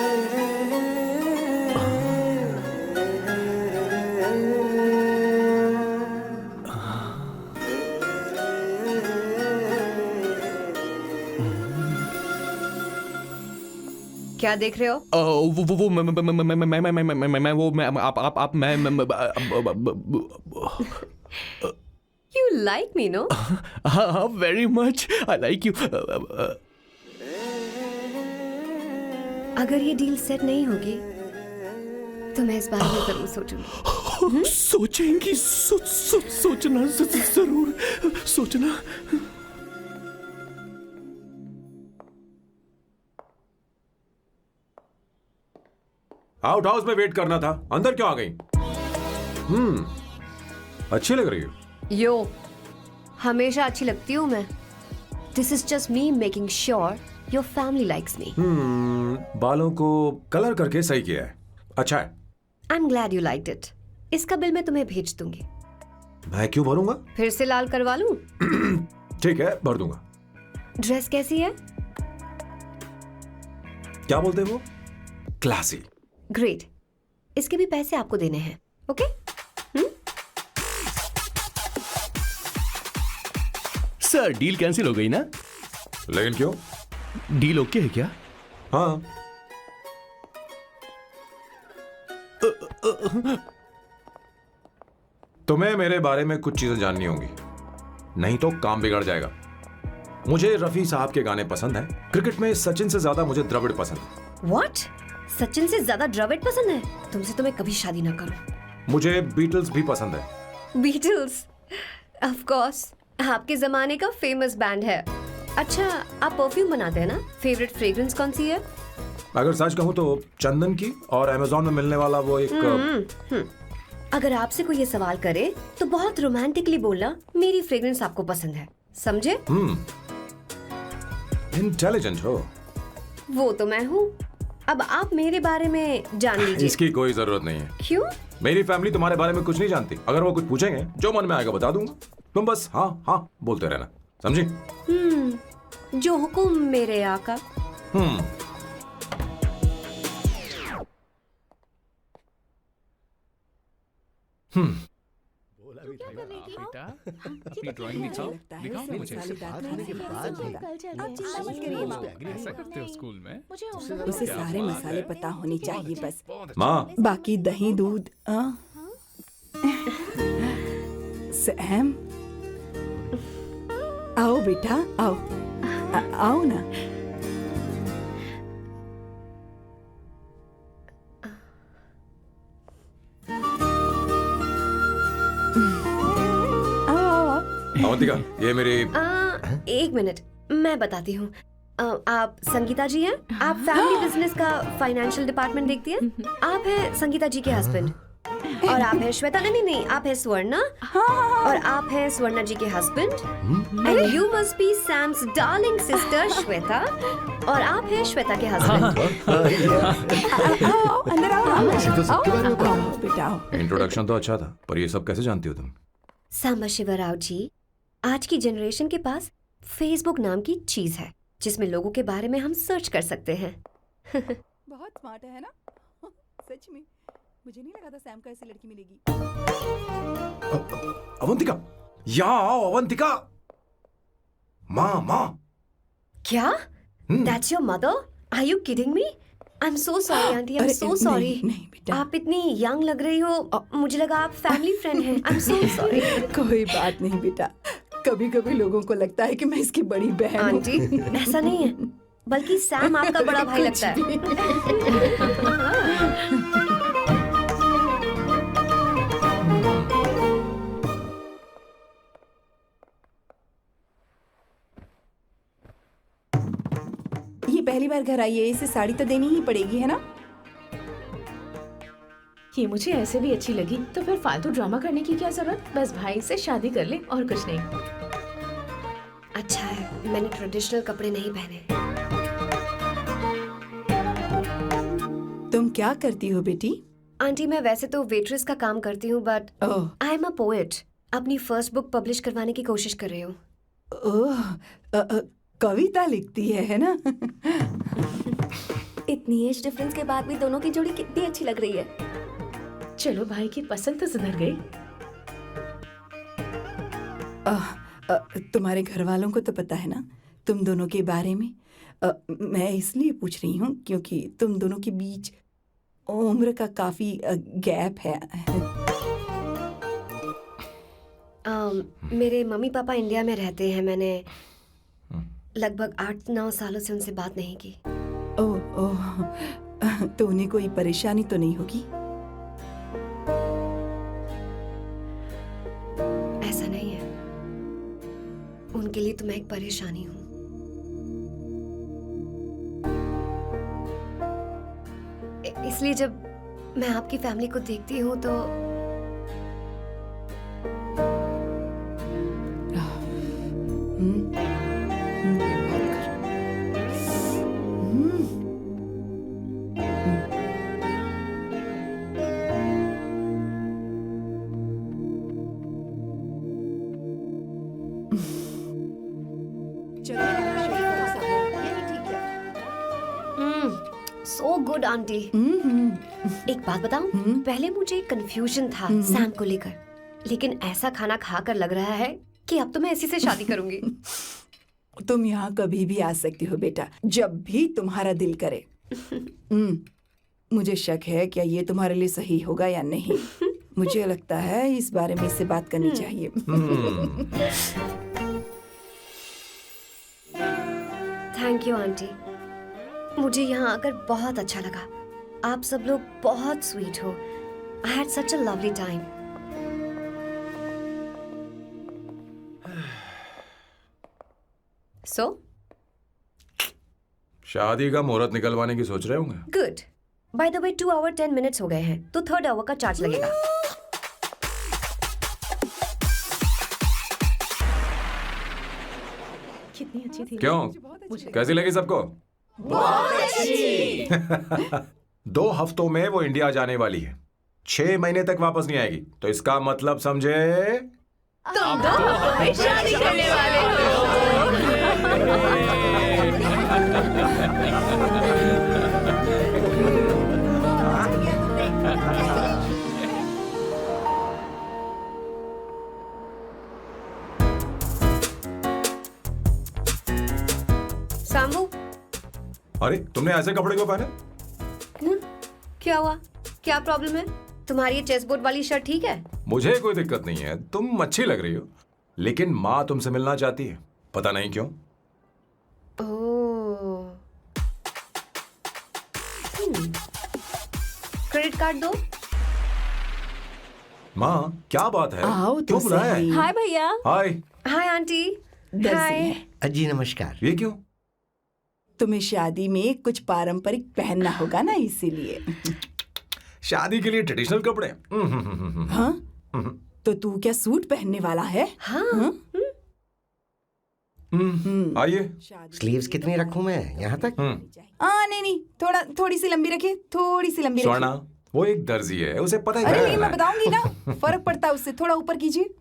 क्या देख रहे हो? वो मैं आप मैं You like me, no? हाँ, very much. I like you. अगर ये डील सेट नहीं होगी तो मैं इस बारे में जरूर सोचूंगी। सोचेंगी, सोचना जरूर सोचना। आउट हाउस में वेट करना था, अंदर क्यों आ गई? अच्छी लग रही हो। यो, हमेशा अच्छी लगती हूँ मैं। This is just me making sure your family likes me. बालों को कलर करके सही किया है, अच्छा है। I am glad you liked it. इसका बिल मैं तुम्हें भेज दूंगी। मैं क्यों भरूंगा? फिर से लाल करवा लूं? ठीक है, भर दूंगा। ड्रेस कैसी है? क्या बोलते हैं वो? क्लासी। ग्रेट। इसके भी पैसे आपको देने हैं, ओके? सर, डील कैंसिल हो गई ना? लेकिन क्यों? डील ओके है क्या? हाँ। तुम्हें मेरे बारे में कुछ चीजें जाननी होंगी, नहीं तो काम बिगड़ जाएगा। मुझे रफी साहब के गाने पसंद हैं। क्रिकेट में सचिन से ज्यादा मुझे द्रविड़ पसंद है। What? सचिन से ज्यादा द्रविड़ पसंद है? तुमसे तो मैं कभी शादी ना करूं। मुझे बीटल्स भी पसंद है। बीटल्स? ऑफ कोर्स, आपके जमाने का फेमस बैंड है। अच्छा, आप परफ्यूम बनाते हैं ना? फेवरेट फ्रेग्रेंस कौन सी है? अगर सच कहूं तो चंदन की, और अमेज़न में मिलने वाला वो एक अगर आपसे कोई ये सवाल करे तो बहुत रोमांटिकली बोलना मेरी फ्रेग्रेंस आपको पसंद है, समझे? इंटेलिजेंट हो। वो तो मैं हूँ। अब आप मेरे बारे में जान लीजिए। इसकी कोई जरूरत नहीं है। क्यों? मेरी फैमिली तुम्हारे बारे में कुछ नहीं जानती। अगर वो कुछ पूछेंगे, जो मन में आएगा बता दूंगा। तुम बस हाँ हाँ बोलते रहना, समझी? जो हुकुम मेरे आका। बेटा, अपनी ड्राइंग दिखाओ, दिखाओ ना मुझे। ऐसा करते हो स्कूल में? उसे सारे मसाले पता होने चाहिए बस। माँ, बाकी दही दूध। सैम, आओ बेटा, आओ। आओ ना। अवंतिका, ये मेरी। एक मिनट, मैं बताती हूँ। आप संगीता जी हैं? आप फैमिली बिजनेस का फाइनेंशियल डिपार्टमेंट देखती हैं? आप हैं संगीता जी के हस्बैंड। और आप हैं श्वेता। नहीं, आप हैं स्वर्णा। और आप हैं स्वर्णा जी के husband. And you must be Sam's darling sister Shweta. और आप हैं श्वेता के हस्बैंड। आओ, अंदर आओ बेटा। इंट्रोडक्शन तो अच्छा था, पर ये सब कैसे जानती हो तुम? सांबा शिवराव जी, आज की जनरेशन के पास फेसबुक नाम की चीज है जिसमें लोगों के बारे में हम सर्च कर सकते हैं। बहुत स्मार्ट है ना? सच में मुझे नहीं लगा था सैम को ऐसी लड़की मिलेगी। अवंतिका, यहाँ आओ अवंतिका। माँ। क्या? That's your mother? Are you kidding me? I'm so sorry, auntie. I'm so sorry. नहीं बेटा। आप इतनी यंग लग रही हो, मुझे लगा आप फैमिली फ्रेंड हैं। I'm so sorry. कोई बात नहीं बेटा, कभी कभी लोगों को लगता है कि मैं इसकी बड़ी बहन हूँ। आंटी ऐसा नहीं है, बल्कि सैम आपका बड़ा भाई लगता है। ये पहली बार घर आई है, इसे साड़ी तो देनी ही पड़ेगी, है ना? ये मुझे ऐसे भी अच्छी लगी, तो फिर फालतू ड्रामा करने की क्या जरूरत? बस भाई से शादी कर ले और कुछ नहीं। अच्छा है मैंने ट्रेडिशनल कपड़े नहीं पहने। तुम क्या करती हो बेटी? आंटी मैं वैसे तो वेट्रेस का काम करती हूँ, but oh I am a poet. अपनी फर्स्ट बुक पब्लिश करवाने की कोशिश कर रही हूँ। ओह, कविता लिखती है ना? इतनी एज डिफरेंस के बाद भी दोनों की जोड़ी कितनी अच्छी लग रही है। चलो भाई की पसंद तो सुधर गई। तुम्हारे घर वालों को तो पता है ना तुम दोनों के बारे में? मैं इसलिए पूछ रही हूँ क्योंकि तुम दोनों के बीच उम्र का काफी गैप है। मेरे मम्मी पापा इंडिया में रहते हैं। मैंने लगभग 8-9 सालों से उनसे बात नहीं की। ओह ओह, तो उन्हें कोई परेशानी तो नहीं होगी? ऐसा नहीं है, उनके लिए तो मैं एक परेशानी हूँ। इसलिए जब मैं आपकी फैमिली को देखती हूँ तो सो गुड आंटी। एक बात बताऊं, पहले मुझे कंफ्यूजन था सैम को लेकर, लेकिन ऐसा खाना खाकर लग रहा है कि अब तो मैं इसी से शादी करूंगी। तुम यहाँ कभी भी आ सकती हो बेटा, जब भी तुम्हारा दिल करे। मुझे शक है क्या ये तुम्हारे लिए सही होगा या नहीं। मुझे लगता है इस बारे में इससे बात करनी चाहिए। थैंक यू आंटी, मुझे यहाँ आकर बहुत अच्छा लगा। आप सब लोग बहुत स्वीट हो। I had such a lovely time. So शादी का मुहूर्त निकलवाने की सोच रहे होंगे। Good. By the way 2 hour 10 minutes हो गए हैं, तो 3rd आवर का चार्ज लगेगा। कितनी अच्छी थी। क्यों, कैसी लगी सबको? बहुत अच्छी। 2 हफ्तों में वो इंडिया जाने वाली है, 6 महीने तक वापस नहीं आएगी। तो इसका मतलब समझे, तुम दो शादी करने वाले सामू, अरे तुमने ऐसे कपड़े क्यों पहने? क्या हुआ? क्या प्रॉब्लम है? तुम्हारी ये चेस्ट वाली शर्ट ठीक है? मुझे कोई दिक्कत नहीं है, तुम अच्छी लग रही हो, लेकिन माँ तुमसे मिलना चाहती है, पता नहीं क्यों। ओह, क्रेडिट कार्ड दो। माँ क्या बात है, आओ तो क्यों बुलाया है? सही। हाय भैया। हाय। हाय आंटी। दर्जी हाय। है। जी नमस्कार। ये क्यों? तुम्हें शादी में कुछ पारंपरिक पहनना होगा ना, इसीलिए। शादी के लिए ट्रेडिशनल कपड़े? हाँ? तो तू क्या सूट पहनने वाला है? हाँ। आइए। स्लीव्स कितनी रखूं मैं, यहाँ तक? नहीं नहीं, थोड़ी सी लंबी रखे, थोड़ी सी लंबी स्वर्णा, रखे। वो एक दर्जी है, उसे पता ही अरे क्या नहीं, मैं करना है। बताऊंगी ना, फर्क पड़ता है उससे। थोड़ा ऊपर कीजिए।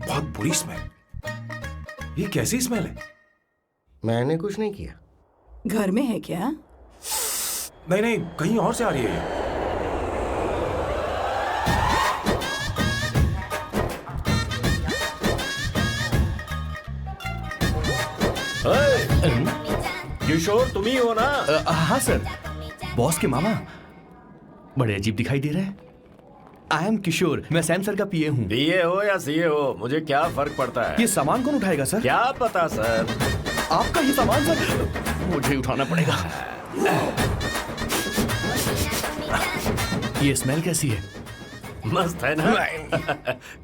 बहुत बुरी स्मेल। ये कैसी स्मेल है? मैंने कुछ नहीं किया। घर में है क्या? नहीं नहीं, कहीं और से आ रही है ये। किशोर तुम ही हो ना? हाँ सर, बॉस के मामा। बड़े अजीब दिखाई दे रहे हैं। आई एम किशोर, मैं सैम सर का पीए हूँ। बीए हो या सीए हो, मुझे क्या फर्क पड़ता है? ये सामान कौन उठाएगा सर? क्या पता सर। आपका ही सामान सर, मुझे उठाना पड़ेगा। ये स्मेल कैसी है? मस्त है ना?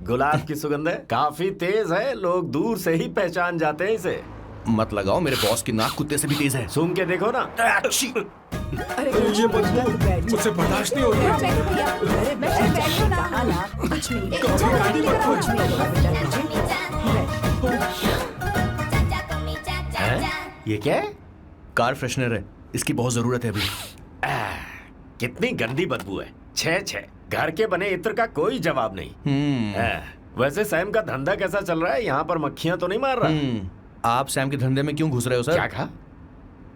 गुलाब की सुगंध है, काफी तेज है, लोग दूर से ही पहचान जाते हैं इसे। मत लगाओ, मेरे बॉस की नाक कुत्ते से भी तेज है। सूंघ के देखो ना। अरे ये बदबू मुझसे बर्दाश्त नहीं हो रही है। अरे बैठो ना। कहा ना कुछ नहीं, कुछ नहीं। ये क्या है? कार फ्रेशनर है, इसकी बहुत जरूरत है अभी। कितनी गंदी बदबू है। छे घर के बने इत्र का कोई जवाब नहीं। वैसे सैम का धंधा कैसा चल रहा है? यहाँ पर मक्खियां तो नहीं मार रहा? आप सैम के धंधे में क्यों घुस रहे हो सर? क्या कहा?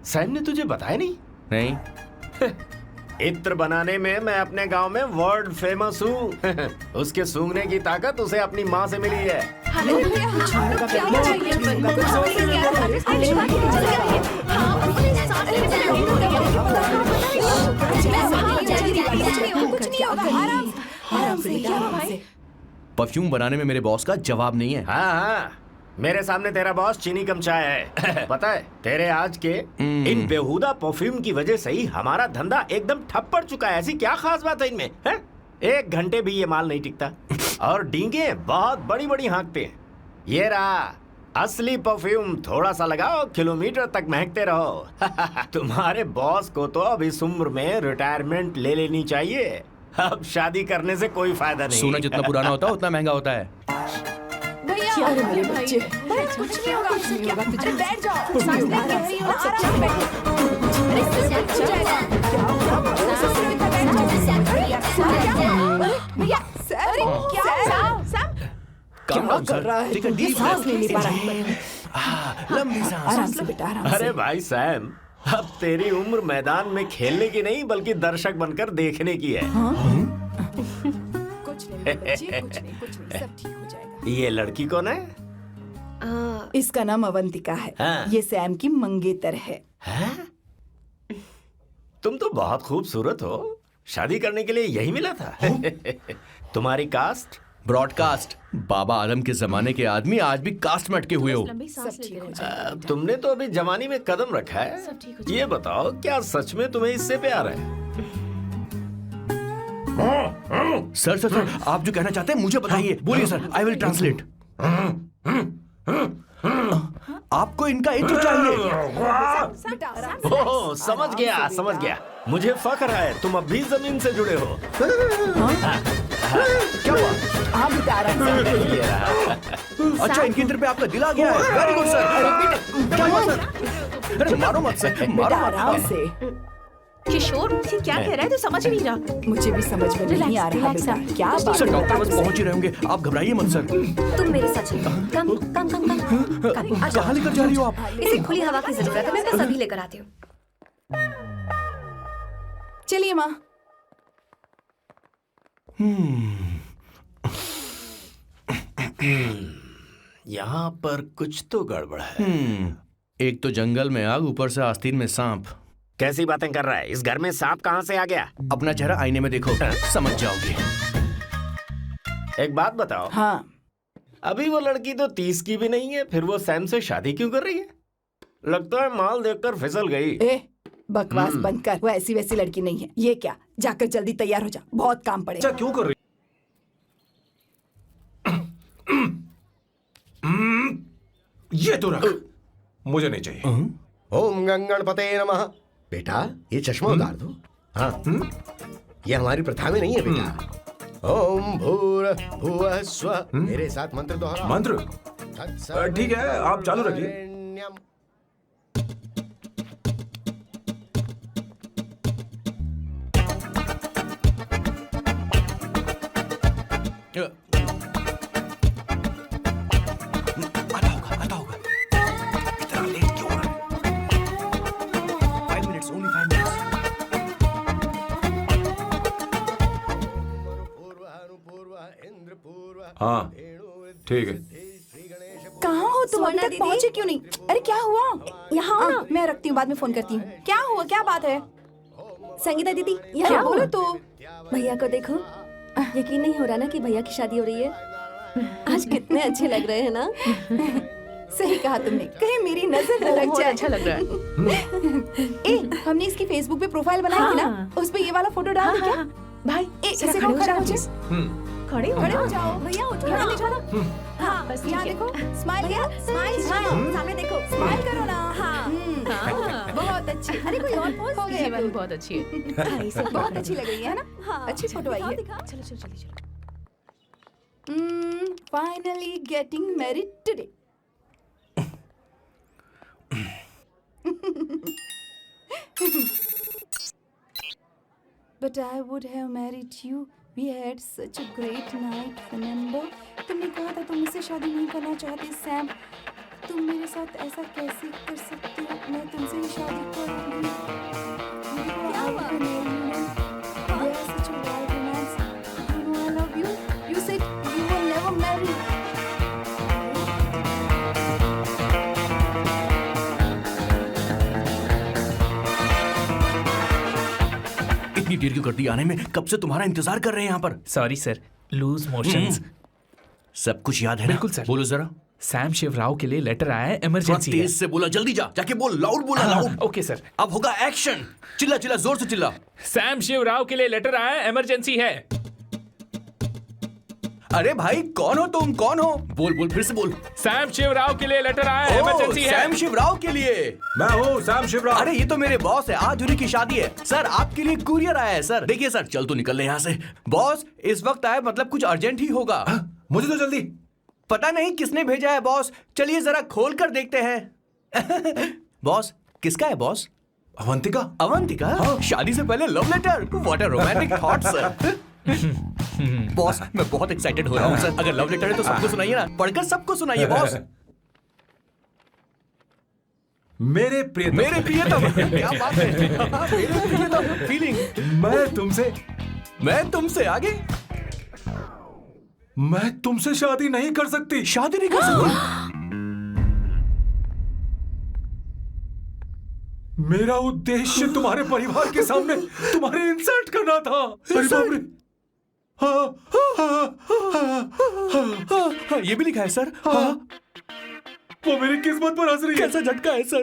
सैम ने तुझे बताया नहीं? नहीं। इत्र बनाने में मैं अपने गांव में वर्ल्ड फेमस हूँ। उसके सूंघने की ताकत उसे अपनी माँ से मिली है। परफ्यूम बनाने में मेरे बॉस का जवाब नहीं है। हाँ, मेरे सामने तेरा बॉस चीनी कम चाय है। पता है, तेरे आज के इन बेहुदा परफ्यूम की वजह से ही हमारा धंधा एकदम ठप पड़ चुका है। ऐसी क्या खास बात है इनमें? है? 1 घंटे भी ये माल नहीं टिकता और डींगे बहुत बड़ी बड़ी हाँकते हैं। ये रहा असली परफ्यूम, थोड़ा सा लगाओ, किलोमीटर तक महकते रहो। तुम्हारे बॉस को तो अब इस उम्र में रिटायरमेंट ले लेनी चाहिए। अब शादी करने से कोई फायदा नहीं। सोना जितना पुराना होता है उतना महंगा होता है। क्या रे मेरे बच्चे? कुछ नहीं होगा, कुछ नहीं होगा। तुझे बैठ जाओ। कुछ नहीं होगा, आराम से बैठो। अरे भैया, क्या कर रहा है? Take a deep सांस breath. नहीं ले पा रहा। लंबी सांस। आराम से बेटा, आराम से। अरे भाई सैम, अब तेरी उम्र मैदान में खेलने की नहीं बल्कि दर्शक बनकर देखने की है। कुछ नहीं बच्चे, कुछ नहीं, सब ठीक हो जाएगा। ये लड़की कौन है? इसका नाम अवंतिका है। हाँ। ये सैम की मंगेतर है। तुम तो बहुत खूबसूरत हो, शादी करने के लिए यही मिला था। तुम्हारी कास्ट? ब्रॉडकास्ट। बाबा आदम के जमाने के आदमी आज भी कास्ट में अटके हुए हो। सब ठीक हो जाएगा। तुमने तो अभी जवानी में कदम रखा है। ये बताओ, क्या सच में तुम्हें इससे प्यार है? सर सर सर, आप जो कहना चाहते हैं मुझे बताइए। बोलिए सर, आई विल ट्रांसलेट। आपको इनका इत्र चाहिए। ओह, समझ गया। मुझे फख्र है, तुम अब भी जमीन से जुड़े हो। क्या हुआ? हाँ बेटा, आराम से। अच्छा, इनके इत्र पे आपका दिल आ गया है। Very good sir. क्या हुआ सर? अरे मारो मत सर, बेटा मारो मत। आराम से। किशोर, ये क्या कह रहा है? तो समझ ही नहीं रहा। मुझे भी समझ में नहीं आ रहा बेटा। क्या बात सर, है? डॉक्टर बस पहुंच ही रहे होंगे, आप घबराइए मत सर। तुम मेरे साथ चलो। कम कम कम कम कम। कहाँ लेकर जा रही हो आप? इसे खुली हवा की जरूरत है, मैं बस अभी लेकर आती हूँ। चलिए माँ। यहाँ पर कुछ तो गड़बड़ है। एक तो जंगल में आग, ऊपर से आस्तीन में सांप। कैसी बातें कर रहा है? इस घर में सांप कहाँ से आ गया? अपना चेहरा आईने में देखो, समझ जाओगे। एक बात बताओ। हाँ, अभी वो लड़की तो 30 की भी नहीं है, फिर वो सैम से शादी क्यों कर रही है? लगता है माल देखकर फिसल गई। ए बकवास बंद कर। वो ऐसी वैसी लड़की नहीं है। ये क्या, जाकर जल्दी तैयार हो जा, बहुत काम पड़ेगा। अच्छा, क्यों कर रही? ये तो रख, मुझे नहीं चाहिए। ओम गंगणपते नमः। बेटा, ये चश्मा उतार दो। हाँ, ये हमारी प्रथा में नहीं है बेटा। ओम भूर भुवः स्वः। मेरे साथ मंत्र दोहराओ। मंत्र? ठीक है, आप चालू रखिए। आता होगा। इतना लेट क्यों हो रहा है? 5 minutes, only 5 minutes। हाँ, ठीक है। कहाँ हो तुम? अभी सुवर्णा तक दीदी? पहुँचे क्यों नहीं? अरे क्या हुआ? यहाँ आओ ना। मैं रखती हूँ, बाद में फोन करती हूँ। क्या हुआ, क्या बात है? संगीता दीदी, क्या यहाँ बोलो बोलो तो। भैया को देखो। यकीन नहीं हो रहा ना कि भैया की शादी हो रही है। आज कितने अच्छे लग रहे हैं ना। सही कहा तुमने, कहीं मेरी नजर न लग बहुत जाए। अच्छा लग रहा है। ए, हमने इसकी फेसबुक पे प्रोफाइल बनाई थी हाँ। ना, उस पे ये वाला फोटो डाल दे क्या? भाई ए, जरा इसे खड़े हो खड़ा जाओ हो please। खड़े हो खड़े हो जाओ। जाओ भैया, उठो ना, उठो ना। हाँ, बस यहाँ ठीक है। देखो, स्माइल भैया स्माइल सामने देखो। स्माइल करो ना। हाँ। बहुत अच्छी। अरे कोई और पोज हो ये गया। वाली बहुत अच्छी है। बहुत अच्छी लग रही है ना? हाँ, अच्छी फोटो आई है। चलो चलो चलो चलो। Finally getting married today. But I would have married you. We had such a great night. Remember? तुमने कहा था तुम मुझसे शादी नहीं करना चाहते सैम। तुम मेरे साथ ऐसा कैसे कर सकते हो? मैं तुमसे ही शादी करूंगी। क्या हुआ? We are such a wild romance. You know I love you. You said you will never marry. इतनी देर क्यों कर दी आने में? कब से तुम्हारा इंतजार कर रहे हैं यहाँ पर। Sorry sir, loose motions. सब कुछ याद है ना? बिल्कुल सर। बोलो जरा। सैम शिवराव के लिए लेटर आया है, थोड़ा इमरजेंसी है। तेज से बोला, जल्दी जा, जाके बोल, लाउड बोला, लाउड। Okay sir. अब होगा एक्शन। चिल्ला चिल्ला, जोर से चिल्ला। सैम शिवराव के लिए लेटर आया है, इमरजेंसी है। अरे भाई, कौन हो तुम? कौन हो? बोल बोल, फिर से बोल। सैम शिवराव के लिए लेटर आया है, इमरजेंसी है। सैम शिवराव के लिए। मैं हूँ सैम शिवराव। अरे ये तो मेरे बॉस है, आज उन्हीं की शादी है। सर आपके लिए कुरियर आया है सर। देखिए सर, चल तो निकल ले यहाँ से। बॉस इस वक्त आए, मतलब कुछ अर्जेंट ही होगा। मुझे तो जल्दी। पता नहीं किसने भेजा है बॉस, चलिए जरा खोल कर देखते हैं। बॉस किसका है बॉस? अवंतिका। अवंतिका? शादी से पहले love letter? What a romantic thought sir. Boss मैं बहुत एक्साइटेड हो रहा हूँ सर। अगर लव लेटर है तो सबको सुनाइए ना, पढ़कर सबको सुनाइए बॉस। मेरे प्रियतम। मेरे प्रियतम, क्या बात है। मेरे प्रियतम, फीलिंग। मैं तुमसे आगे। मैं तुमसे शादी नहीं कर सकती। शादी नहीं कर सकती? मेरा उद्देश्य तुम्हारे परिवार के सामने तुम्हारे इंसल्ट करना था। अरे बाप रे। हाँ, ये भी लिखा है सर। हाँ। वो मेरी किस्मत पर हंस रही है। कैसा झटका है सर।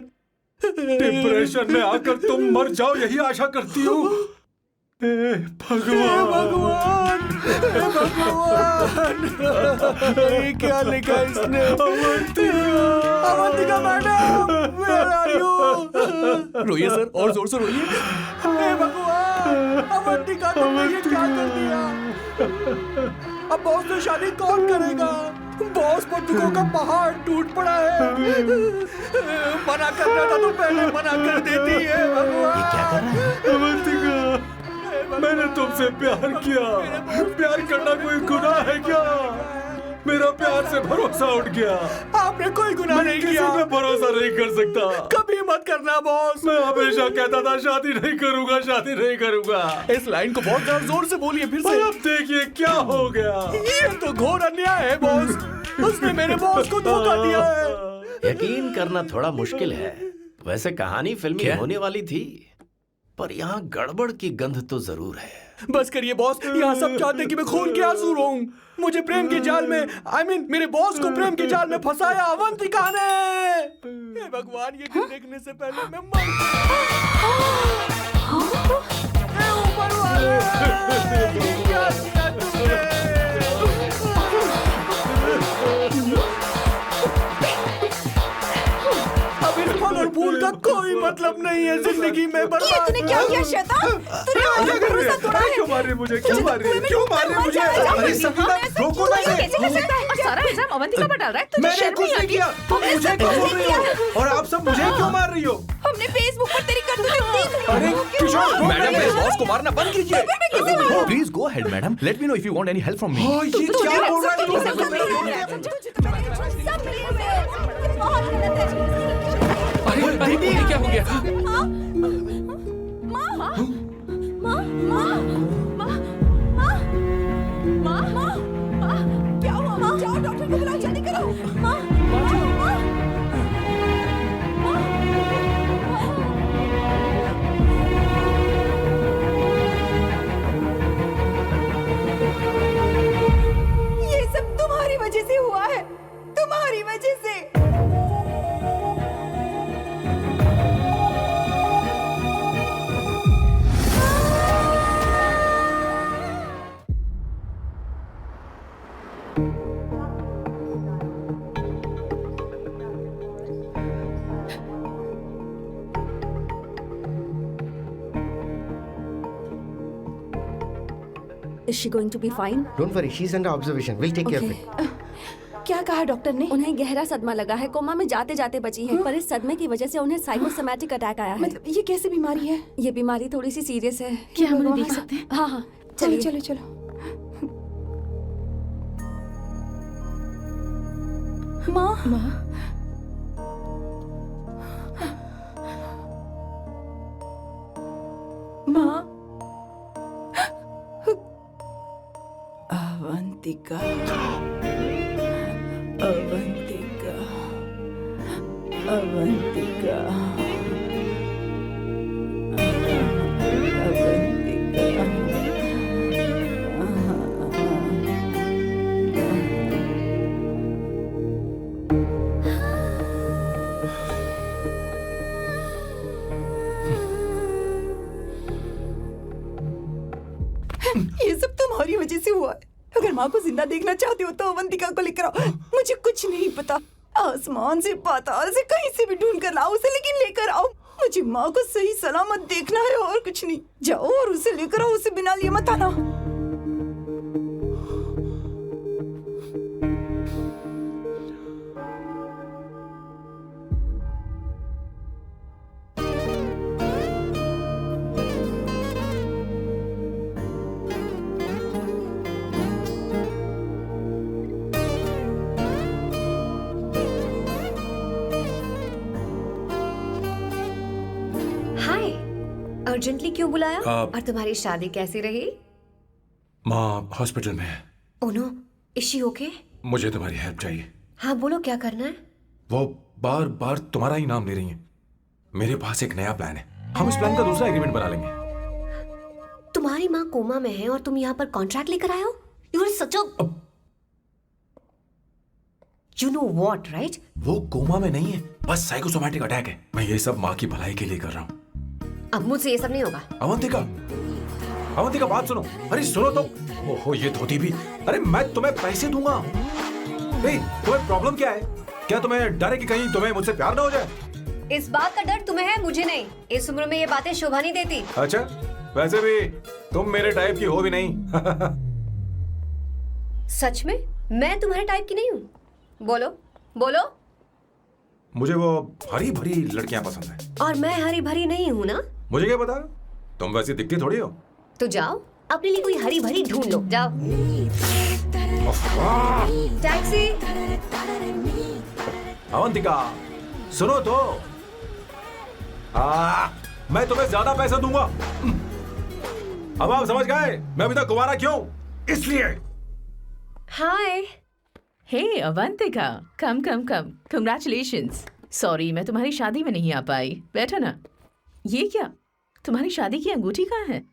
डिप्रेशन में आकर तुम मर जाओ, यही आशा करती हूँ। भगवान भगवान, भगवान, ये क्या लिखा इसने? Avantika madam, where are you? रोइए सर, और जोर से रोइए। हे भगवान, अवंतिका तुमने ये क्या कर दिया? अब बॉस से शादी कौन करेगा? बॉस पर दुखों का पहाड़ टूट पड़ा है। मना करना था तो पहले मना कर देती है। भगवान, ये क्या कर रहा है? अवंतिका, मैंने तुमसे प्यार किया। प्यार करना कोई गुनाह है क्या? मेरा प्यार से भरोसा उठ गया। आपने कोई गुनाह नहीं किया। किसी पे भरोसा नहीं कर सकता। कभी मत करना बॉस। मैं हमेशा कहता था शादी नहीं करूंगा, शादी नहीं करूंगा। इस लाइन को बहुत ज्यादा जोर से बोलिए फिर से। अब देखिए क्या हो गया। ये तो घोर अन्याय है बॉस। उसने मेरे बॉस को धोखा दिया है। यकीन करना थोड़ा मुश्किल है। वैसे कहानी फिल्मी होने वाली थी, पर यहाँ गड़बड़ की गंध तो जरूर है। बस करिए बॉस, यहाँ सब चाहते हैं कि मैं खून के आंसू रोऊं। मुझे प्रेम के जाल में, मेरे बॉस को प्रेम के जाल में फंसाया अवंतिका ने। हे भगवान, ये दिन देखने से पहले मैं मर हे ऊपर वाले, ये क्या किया तुमने? अब इस फल और फूल का कोई मतलब नहीं है जिंदगी में। ये तूने क्या किया शैतान? तूने हमारा भरोसा तोड़ा है। क्यों मार रही मुझे? क्यों मार रही? क्यों मार रही मुझे? अरे संगीता, रोको ना इसे। कैसे कर सकता है? और सारा इल्जाम अवंतिका पर डाल रहा है। तुझे मैंने शर्म कुछ नहीं नहीं आती? किया। तुम तुमने मुझे सब क्यों कुछ बोल रही किया है। हो? और आप सब मुझे क्यों मार रही हो? हमने फेसबुक पर तेरी करतूतें देख ली। अरे किशोर, मैडम, मेरे बॉस को मारना बंद कीजिए। Please go ahead madam, let me know if you want any help from me. हाँ, ये क्या बोल रहा है? सब मिले हुए हैं। बहुत गलत है। अरे ये क्या हो गया? माँ, माँ, माँ, माँ, माँ, माँ, माँ, माँ, माँ, क्या हुआ? माँ, जाओ डॉक्टर को बुलाओ, जल्दी करो। माँ, माँ, माँ, माँ। Is she going to be fine? Don't worry, she's under observation. We'll take care of it. क्या कहा डॉक्टर ने? उन्हें गहरा सदमा लगा है, कोमा में जाते जाते बची है, पर इस सदमे की वजह से उन्हें साइकोसोमैटिक अटैक आया है। मतलब ये कैसी बीमारी है? ये बीमारी थोड़ी सी सीरियस है। क्या हम उन्हें देख सकते हैं? हाँ हाँ, चलो चलिए। चलो चलो। माँ माँ, माँ, अवंतिका, अवंतिका, अवंतिका, ये सब तुम्हारी वजह से हुआ है। अगर माँ को जिंदा देखना चाहते हो तो अवंतिका को लेकर आओ। मुझे कुछ नहीं पता, आसमान से पाताल से कहीं से भी ढूंढ कर लाओ उसे, लेकिन लेकर आओ। मुझे माँ को सही सलामत देखना है और कुछ नहीं। जाओ और उसे लेकर आओ, उसे बिना लिए मत आना। हाय, अर्जेंटली क्यों बुलाया? आप- और तुम्हारी शादी कैसी रही? माँ हॉस्पिटल में है। Oh no, is she okay? मुझे तुम्हारी हेल्प चाहिए। हाँ बोलो, क्या करना है? वो बार बार तुम्हारा ही नाम ले रही हैं। मेरे पास एक नया प्लान है, हम इस प्लान का दूसरा एग्रीमेंट बना लेंगे। तुम्हारी माँ कोमा में है और तुम यहाँ पर कॉन्ट्रैक्ट लेकर आए हो? You are such a you know what, right? वो कोमा में नहीं है, बस साइकोसोमैटिक अटैक है। मैं ये सब माँ की भलाई के लिए कर रहा हूँ। अब मुझसे ये सब नहीं होगा। अवंतिका, अवंतिका बात सुनो। अरे सुनो तो। ओहो ये धोती भी। अरे मैं तुम्हें पैसे दूंगा। नहीं, तुम्हें प्रॉब्लम क्या है? क्या तुम्हें डर है कि कहीं तुम्हें मुझसे प्यार ना हो जाए? इस बात का डर तुम्हें है, मुझे नहीं। इस उम्र में ये बातें शोभा नहीं देती। अच्छा, वैसे भी तुम मेरे टाइप की हो भी नहीं। सच में मैं तुम्हारे टाइप की नहीं हूँ? बोलो बोलो। मुझे वो हरी भरी लड़कियां पसंद है। और मैं हरी भरी नहीं हूँ ना? मुझे क्या पता, तुम वैसी दिखती थोड़ी हो। तो जाओ अपने लिए कोई हरी भरी ढूंढ लो, जाओ। टैक्सी। अवंतिका सुनो तो। मैं तुम्हें ज्यादा पैसा दूंगा। अब आप समझ गए मैं अभी तक कुंवारा क्यों? इसलिए। हाय। हे अवंतिका, कम कम कम, कंग्रेचुलेशंस। सॉरी मैं तुम्हारी शादी में नहीं आ पाई। बैठो ना। ये क्या, तुम्हारी शादी की अंगूठी कहाँ है?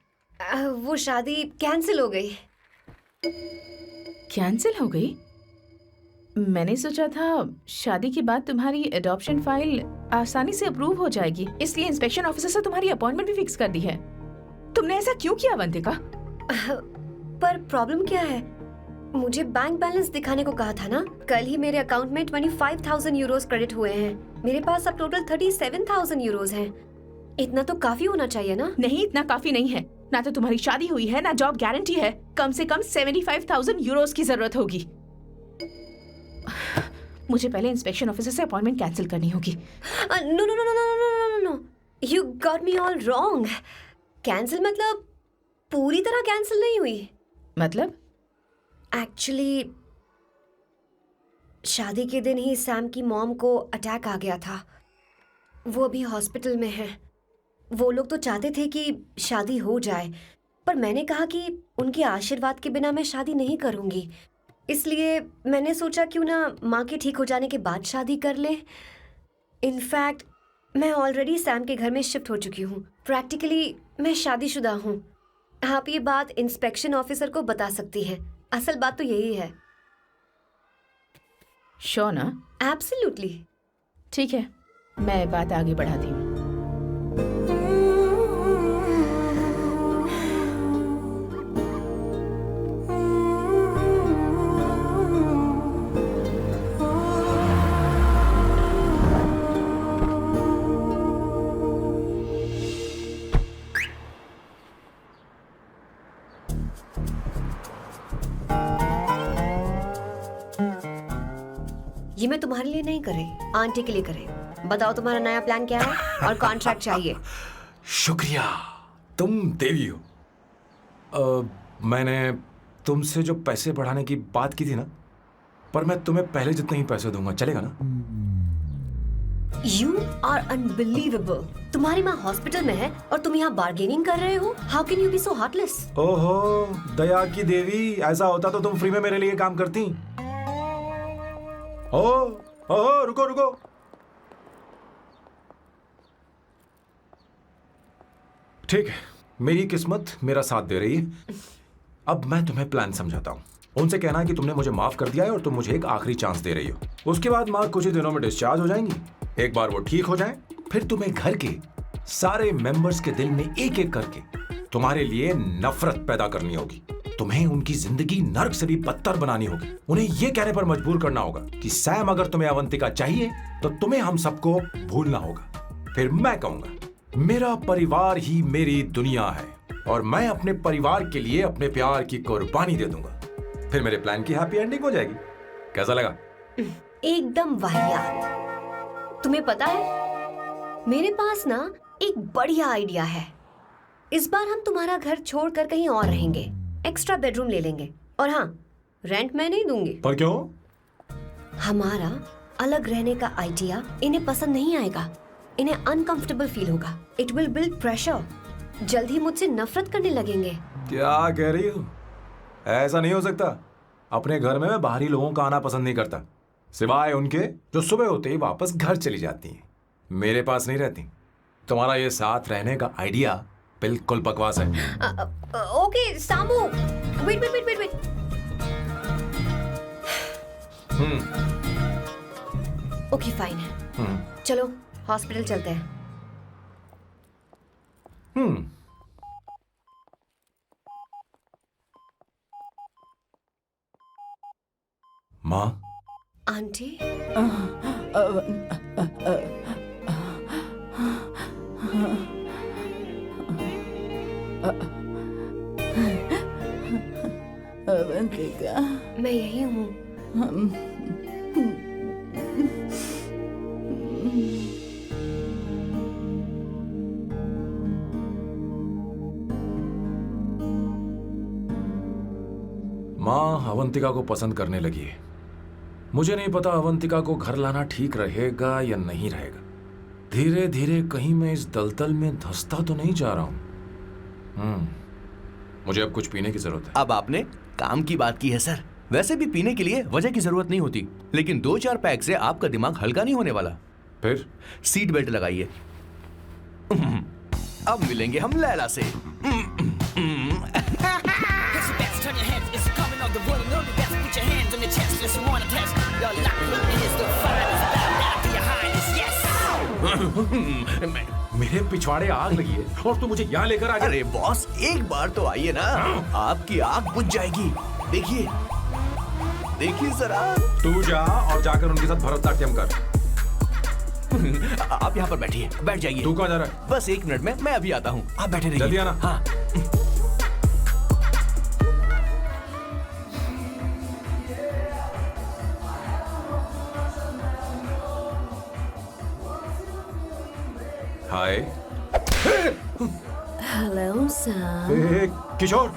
वो शादी कैंसिल हो गई। कैंसिल हो गई? मैंने सोचा था शादी के बाद तुम्हारी एडॉप्शन फाइल आसानी से अप्रूव हो जाएगी, इसलिए इंस्पेक्शन ऑफिसर से तुम्हारी अपॉइंटमेंट भी फिक्स कर दी है। तुमने ऐसा क्यों किया अवंतिका? पर प्रॉब्लम क्या है? मुझे बैंक बैलेंस दिखाने को कहा था ना। कल ही मेरे अकाउंट में 25,000 यूरोस क्रेडिट हुए हैं। मेरे पास अब टोटल 37,000 यूरोस हैं। इतना तो काफी होना चाहिए ना? नहीं, इतना काफी नहीं है। ना तो तुम्हारी शादी हुई है, ना जॉब गारंटी है। कम से कम 75,000 यूरोस की जरूरत होगी। मुझे पहले इंस्पेक्शन ऑफिसर से अपॉइंटमेंट कैंसिल करनी होगी। No no no no no no no no, you got me all wrong. Cancel मतलब पूरी तरह कैंसिल नहीं हुई। मतलब? एक्चुअली शादी के दिन ही सैम की मॉम को अटैक आ गया था। वो अभी हॉस्पिटल में है। वो लोग तो चाहते थे कि शादी हो जाए, पर मैंने कहा कि उनके आशीर्वाद के बिना मैं शादी नहीं करूंगी। इसलिए मैंने सोचा क्यों ना माँ के ठीक हो जाने के बाद शादी कर ले। इनफैक्ट मैं ऑलरेडी सैम के घर में शिफ्ट हो चुकी हूँ। प्रैक्टिकली मैं शादीशुदा हूँ। आप ये बात इंस्पेक्शन ऑफिसर को बता सकती हैं। असल बात तो यही है। श्योर ना? एब्सोल्युटली। ठीक है, मैं बात आगे बढ़ाती हूँ। ये मैं तुम्हारे लिए नहीं करे, आंटी के लिए करे। बताओ तुम्हारा नया प्लान क्या है और कॉन्ट्रैक्ट चाहिए। शुक्रिया, तुम देवी हो। मैंने तुमसे जो पैसे बढ़ाने की बात की थी ना, पर मैं तुम्हें पहले जितने ही पैसे दूंगा, चलेगा ना? You are unbelievable. तुम्हारी माँ हॉस्पिटल में है और तुम यहाँ बार्गेनिंग कर रहे हो? How can you be so heartless? ओहो, दया की देवी, ऐसा होता तो तुम फ्री में मेरे लिए काम करती। ओहो, रुको रुको। ठीक है, मेरी किस्मत मेरा साथ दे रही है। अब मैं तुम्हें प्लान समझाता हूँ। उनसे कहना कि तुमने मुझे माफ कर दिया है और तुम मुझे एक आखिरी चांस दे रही हो। उसके बाद माँ कुछ ही दिनों में डिस्चार्ज हो जाएंगी। एक बार वो ठीक हो जाए, फिर तुम्हें घर के सारे मेंबर्स के दिल में एक एक करके तुम्हारे लिए नफरत पैदा करनी होगी। तुम्हें उनकी जिंदगी नर्क से भी बदतर बनानी होगी। उन्हें यह कहने पर मजबूर करना होगा कि सैम, अगर तुम्हें अवंतिका चाहिए तो तुम्हें हम सबको भूलना होगा। फिर मैं कहूंगा, मेरा परिवार ही मेरी दुनिया है और मैं अपने परिवार के लिए अपने प्यार की कुर्बानी दे दूंगा। फिर मेरे प्लान की हैप्पी एंडिंग हो जाएगी। कैसा लगा? एकदम वाहियात। तुम्हें पता है, मेरे पास ना एक बढ़िया आइडिया है। इस बार हम तुम्हारा घर छोड़कर कहीं और रहेंगे, एक्स्ट्रा बेडरूम ले लेंगे। और हाँ, रेंट मैं नहीं दूंगी। पर क्यों? हमारा अलग रहने का आइडिया इन्हें पसंद नहीं आएगा। इन्हें अनकंफर्टेबल फील होगा। It will build pressure. जल्द ही मुझसे नफरत करने लगेंगे। क्या कह रही हो? ऐसा नहीं हो सकता। अपने घर में मैं बाहरी लोगों का आना पसंद नहीं करता, सिवाय उनके जो सुबह होते ही वापस घर चली जाती हैं। मेरे पास नहीं रहती। तुम्हारा ये साथ रहने का आइडिया बिल्कुल बकवास है। Okay Samu, wait wait wait wait wait. Okay fine है। चलो हॉस्पिटल चलते हैं। माँ, आंटी, अवंतिका, मैं यही हूँ। माँ अवंतिका को पसंद करने लगी है। मुझे नहीं पता अवंतिका को घर लाना ठीक रहेगा या नहीं रहेगा। धीरे धीरे कहीं मैं इस दलदल में धंसता तो नहीं जा रहा हूँ। मुझे अब कुछ पीने की जरूरत है। अब आपने काम की बात की है सर। वैसे भी पीने के लिए वजह की जरूरत नहीं होती, लेकिन 2-4 पैक से आपका दिमाग हल्का नहीं होने वाला। फिर सीट बेल्ट लगाइए। अब मिलेंगे हम लैला से। Turn your heads, it's coming of the world. Know the best, put your hands on your chest, unless you wanna test. Your luck is the finest, bow down to your highness, yes. मेरे पिछवाड़े आग लगी है और तू मुझे यहाँ लेकर आ गया। अरे बॉस, एक बार तो आइए ना, आपकी आग बुझ जाएगी। देखिए देखिए जरा। तू जा और जाकर उनके साथ भरतनाट्यम कर। आप यहाँ पर बैठिए, बैठ जाइए। तू कहाँ जा रहा है? बस 1 मिनट में मैं अभी आता हूँ, आप बैठे रहिए। जल्दी आना। हाँ। हाय। Hello sir. किशोर,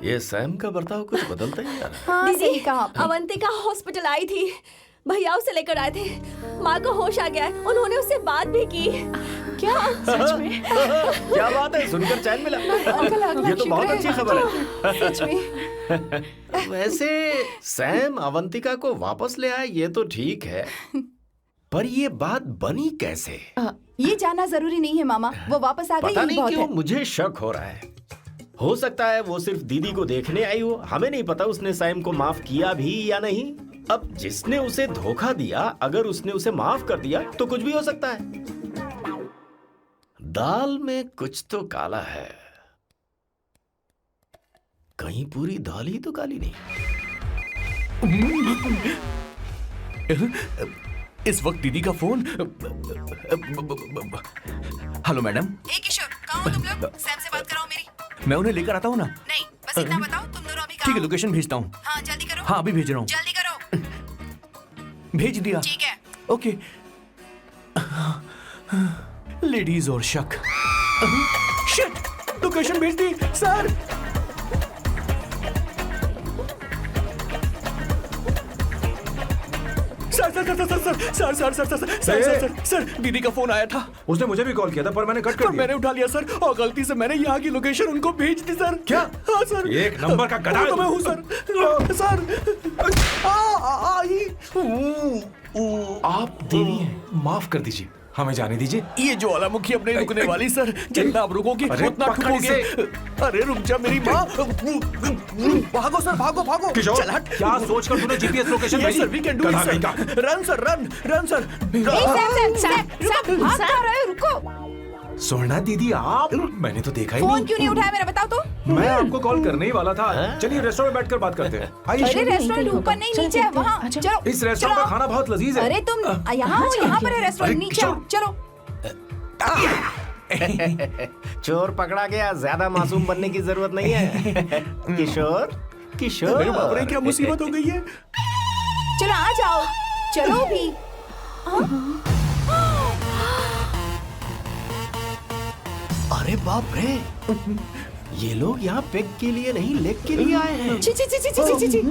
ये सैम का बर्ताव कुछ बदलता ही जा रहा है। हाँ, दीदी, सही कहा। अवंतिका हॉस्पिटल आई थी, भैया उसे लेकर आए थे। माँ को होश आ गया है, उन्होंने उससे बात भी की। क्या सच में? क्या बात है, सुनकर चैन मिला। ये तो बहुत अच्छी खबर है। सच में। वैसे सैम अवंतिका को वापस ले आए ये तो ठीक है, पर ये बात बनी कैसे? ये जानना जरूरी नहीं है मामा, वो वापस आ गई, पता यही नहीं बहुत क्यों है। मुझे शक हो रहा है। हो सकता है वो सिर्फ दीदी को देखने आई हो, हमें नहीं पता उसने सैम को माफ किया भी या नहीं। अब जिसने उसे धोखा दिया, अगर उसने उसे माफ कर दिया तो कुछ भी हो सकता है। दाल में कुछ तो काला है, कहीं पूरी दाल ही तो काली नहीं। इस वक्त दीदी का फोन। Hello madam. ए किशोर, कहाँ हो तुम लोग? सैम से बात कराओ मेरी। मैं उन्हें लेकर आता हूँ ना। नहीं, बस इतना बताओ, तुम दोनों अभी ठीक है, लोकेशन भेजता हूँ। हाँ, जल्दी करो। हाँ, अभी भेज रहा हूँ। जल्दी करो। भेज दिया। ठीक है। ओके। लेडीज और शक। शिट, लोकेशन भेज दी सर। सर, दीदी का फोन आया था। उसने मुझे भी कॉल किया था पर मैंने कट कर पर दिया। मैंने उठा लिया सर, और गलती से मैंने यहाँ की लोकेशन उनको भेज दी सर। क्या? हाँ सर। एक नंबर का गधा है तो मैं तू। हूँ सर। आप देवी हैं, माफ कर दीजिए, हमें जाने दीजिए। ये ज्वालामुखी अपने रुकने वाली सर, जितना आप रुकोगे अरे उतना पकड़ ठुकोगे। इसे। अरे रुक जा मेरी माँ। भागो सर, भागो भागो। किशोर, चल हट। क्या सोचकर तूने जीपीएस लोकेशन Yes, भेजी? sir, we can do it, गधा sir. नहीं का। Run, sir, run, sir. Sam, भाग कहाँ रहे हो? रुको। स्वर्णा दीदी आप, मैंने तो देखा ही फोन नहीं। क्यों नहीं उठाया मेरा, बताओ तो। मैं आपको कॉल करने ही वाला था। चलिए रेस्टोरेंट में बैठकर बात करते हैं। आइए। अरे रेस्टोरेंट ऊपर नहीं, नीचे है, वहाँ। चलो। इस रेस्टोरेंट का खाना बहुत लजीज है। अरे तुम यहाँ हो, यहाँ पर है रेस्टोरेंट, अरे नीचे आओ, चलो। चोर पकड़ा गया, ज्यादा मासूम बनने की जरूरत नहीं है। किशोर, किशोर। अरे बाप रे, क्या मुसीबत हो गई है। चलो आ जाओ, चलो भी। अरे बाप रे, ये लोग यहाँ पेग के लिए नहीं लेग के लिए आए हैं। ची ची ची ची ची ची।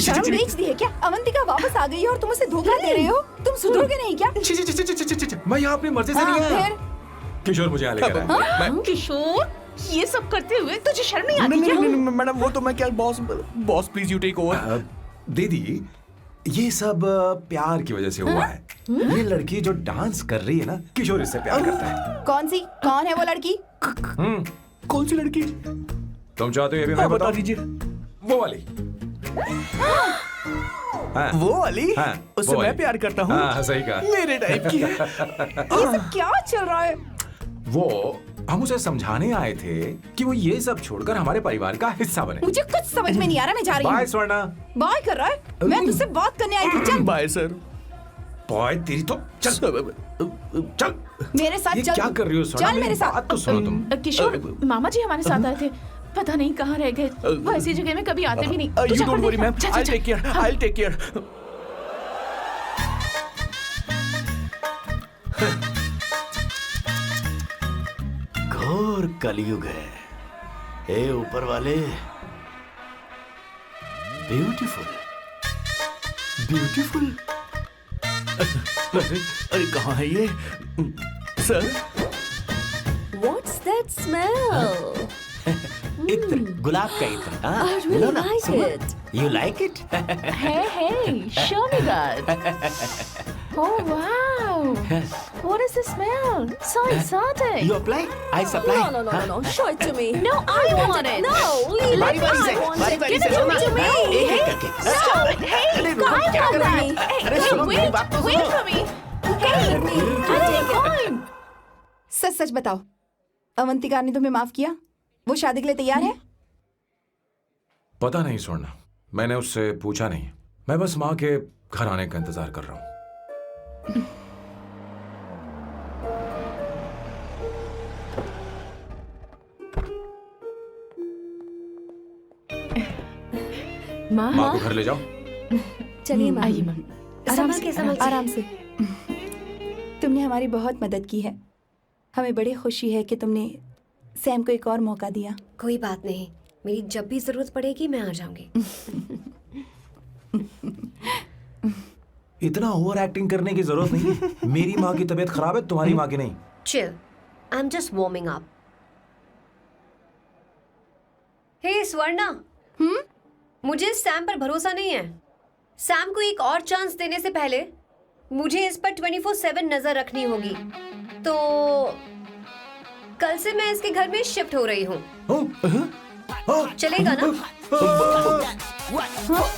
शर्म बेच दी है क्या? अवंतिका वापस आ गई है और तुम उसे धोखा दे रहे हो। तुम सुधरोगे नहीं क्या? मैं यहाँ अपनी मर्जी से नहीं आया। फिर किशोर मुझे यहाँ लेकर आया। किशोर, ये सब करते हुए तुझे शर्म नहीं आती नहीं, क्या? नहीं, नहीं, मैडम, वो तो मैं क्या, boss please you take over. दीदी, ये सब प्यार की वजह से हुआ है। ये लड़की जो डांस कर रही है ना, किशोर इससे प्यार करता है। कौन है वो लड़की? कौन सी लड़की? तुम चाहते हो ये भी मैं हाँ, बता बताऊं? दीजिए। वो वाली। हाँ, वो वाली? हाँ, उससे वो मैं वाली। प्यार करता हूँ। हाँ, सही कहा। मेरे टाइप की है। ये सब क्या चल रहा है? वो हम उसे समझाने आए थे कि वो ये सब छोड़कर हमारे परिवार का हिस्सा बने। मुझे कुछ समझ में नहीं आ रहा, मैं जा रही बाय हूँ। स्वर्णा। बाय कर रहा है? मैं तुझसे बात करने आई थी, चल। Bye sir. बॉय तेरी तो चल चल। मेरे साथ ये चल। क्या कर रही हो स्वर्णा? चल मेरे साथ। बात तो सुनो तुम। किशोर, मामा जी हमारे साथ आए थे, पता नहीं कहाँ रह गए। वो ऐसी जगह में कभी आते भी नहीं। तू यू जाकर डोंट वरी देखना। मैम, चल, आई चल, टेक केयर, हाँ। I take care. घोर कलयुग है। हे ऊपर वाले, ब्यूटीफुल, ब्यूटीफुल। अरे कहाँ है ये सर? What's that smell? इत्र, गुलाब का इत्र। हाँ, I really लो ना, like सुनो। it. You like it? Hey, show me that. Oh wow! What is the smell? So exotic. You apply, I supply। No. Show it to me. No, I want it. No, leave बारी it. बारी I से, want बारी it. बारी Give से, it to me. एक एक करके। Stop it. Hey, अरे रुको, I क्या want कर रही that. है? Hey, अरे hey, सुनो, मेरी बात तो wait सुनो। for me. Hey, I take mine. सच सच बताओ, अवंतिका ने तुम्हें माफ किया? वो शादी के लिए तैयार है? पता नहीं स्वर्णा, मैंने उससे पूछा नहीं। मैं बस माँ के घर आने का इंतजार कर रहा हूँ। माँ, माँ को घर ले जाओ। चलिए माँ। आइए माँ। संभल के, संभल के। आराम से। तुमने हमारी बहुत मदद की है। हमें बड़ी खुशी है कि तुमने सैम को एक और मौका दिया। कोई बात नहीं, मेरी जब भी जरूरत पड़ेगी मैं आ जाऊंगी। इतना ओवर एक्टिंग करने की जरूरत नहीं है। मेरी माँ की तबीयत खराब है, तुम्हारी माँ की नहीं। Chill. I'm just warming up. Hey Swarna, मुझे सैम पर भरोसा नहीं है। सैम को एक और चांस देने से पहले मुझे इस पर 24/7 नजर रखनी होगी। तो कल से मैं इसके घर में शिफ्ट हो रही हूँ। चलेगा ना? What?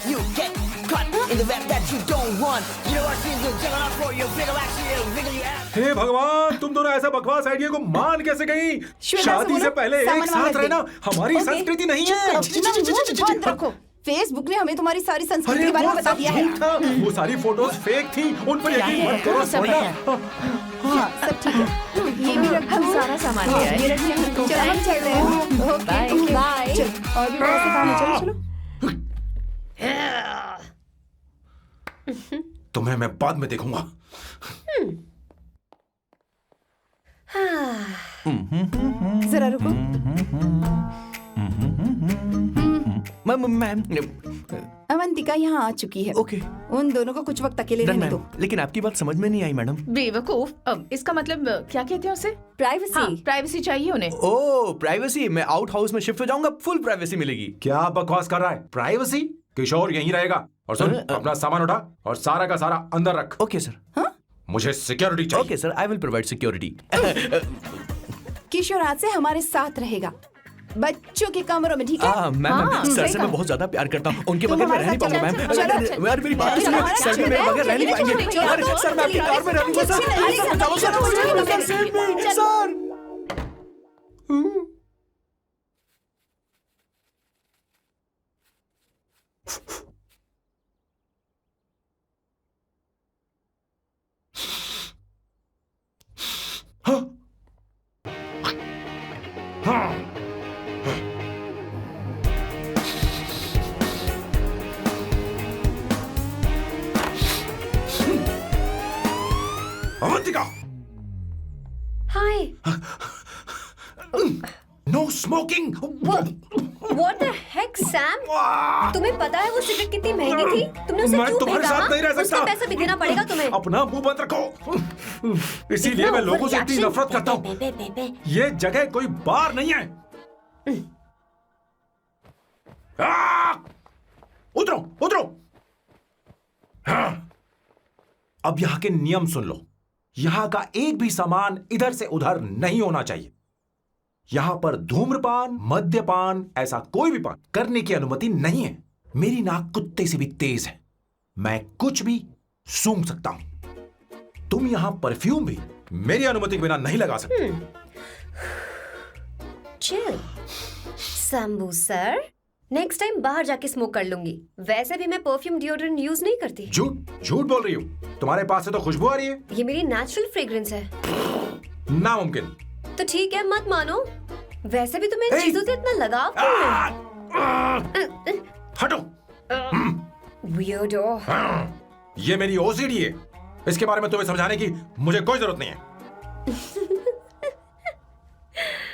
You get caught in the web that you don't want. You know what she's doing? Juggling out for you. Wiggle actually, wiggle your ass. हे भगवान, तुम दोनों ऐसा बकवास आइडिया को मान कैसे गई? श्वेता शादी बोलो, से पहले सामान एक वहाँ साथ रख दे। रहना हमारी ओके, संस्कृति नहीं चुप है। करो, बंद रखो। फेसबुक ने हमें तुम्हारी सारी संस्कृति के बारे वो में बता सब दिया है। झूठ था। वो सारी फोटोज फेक थी, उन पर यकीन मत करो स्वर्णा। हाँ, सब ठीक है। ये भी रख, हम सारा सामान ले आए। ये रखिए। चलो हम चल रहे हैं। Okay, bye. चलो, और भी बहुत से काम है, चलो चलो। तुम्हें मैं बाद में देखूंगा। जरा रुको। मैम अवंतिका यहाँ आ चुकी है। ओके उन दोनों को कुछ वक्त अकेले रहने दो। लेकिन आपकी बात समझ में नहीं आई मैडम। बेवकूफ, अब इसका मतलब क्या कहते हैं उसे? प्राइवेसी। हाँ, प्राइवेसी चाहिए उन्हें। ओह प्राइवेसी, मैं आउट हाउस में शिफ्ट हो जाऊंगा, फुल प्राइवेसी मिलेगी। क्या बकवास कर रहा है? प्राइवेसी? किशोर यहीं रहेगा। और सुन, अपना सामान उठा और सारा का सारा अंदर रख। Okay sir. मुझे सिक्योरिटी चाहिए। Okay sir, I will provide security. Kishore आज से हमारे साथ रहेगा, बच्चों के कमरों में, ठीक है? मैम सर सही से कहा। मैं बहुत ज्यादा प्यार करता हूँ, उनके तुम बगैर मैं हमारे रह नहीं साथ पाऊंगा चलो, मैम। चलो, चलो। यार मेरी बात तो सुनिए, सर भी मेरे बगैर रह नहीं पाएंगे। सर मैं आपकी कार में रह लूंगा सर। सर बचाओ sir. Sir Avantika, hi. No smoking. What the heck Sam? तुम्हें पता है वो सिगरेट कितनी महंगी थी? तुमने उसे मैं क्यों तुम्हारे फेंका? साथ नहीं रह सकता। उसका पैसा भी देना पड़ेगा तुम्हें। अपना मुंह बंद रखो। इसीलिए मैं लोगों से इतनी नफरत करता हूँ। ये जगह कोई बार नहीं है। उतरो उतरो। अब यहाँ के नियम सुन लो। यहाँ का एक भी सामान इधर से उधर नहीं होना चाहिए। यहाँ पर धूम्रपान, मद्यपान, ऐसा कोई भी पान करने की अनुमति नहीं है। मेरी नाक कुत्ते से भी तेज है, मैं कुछ भी सूंघ सकता हूं। तुम यहाँ परफ्यूम भी मेरी अनुमति के बिना नहीं लगा सकते। Chill Shambhu sir, next time बाहर जाके स्मोक कर लूंगी। वैसे भी मैं परफ्यूम डिओड्रेंट यूज नहीं करती। झूठ झूठ बोल रही हो। तुम्हारे पास से तो खुशबू आ रही है। ये मेरी नेचुरल फ्रेग्रेंस है। नामुमकिन। तो ठीक है, मत मानो। वैसे भी तुम्हें इन चीजों से इतना लगाव क्यों है? हटो। वियर्डो। ये मेरी ओसीडी है। इसके बारे में तुम्हें समझाने की मुझे कोई जरूरत नहीं है।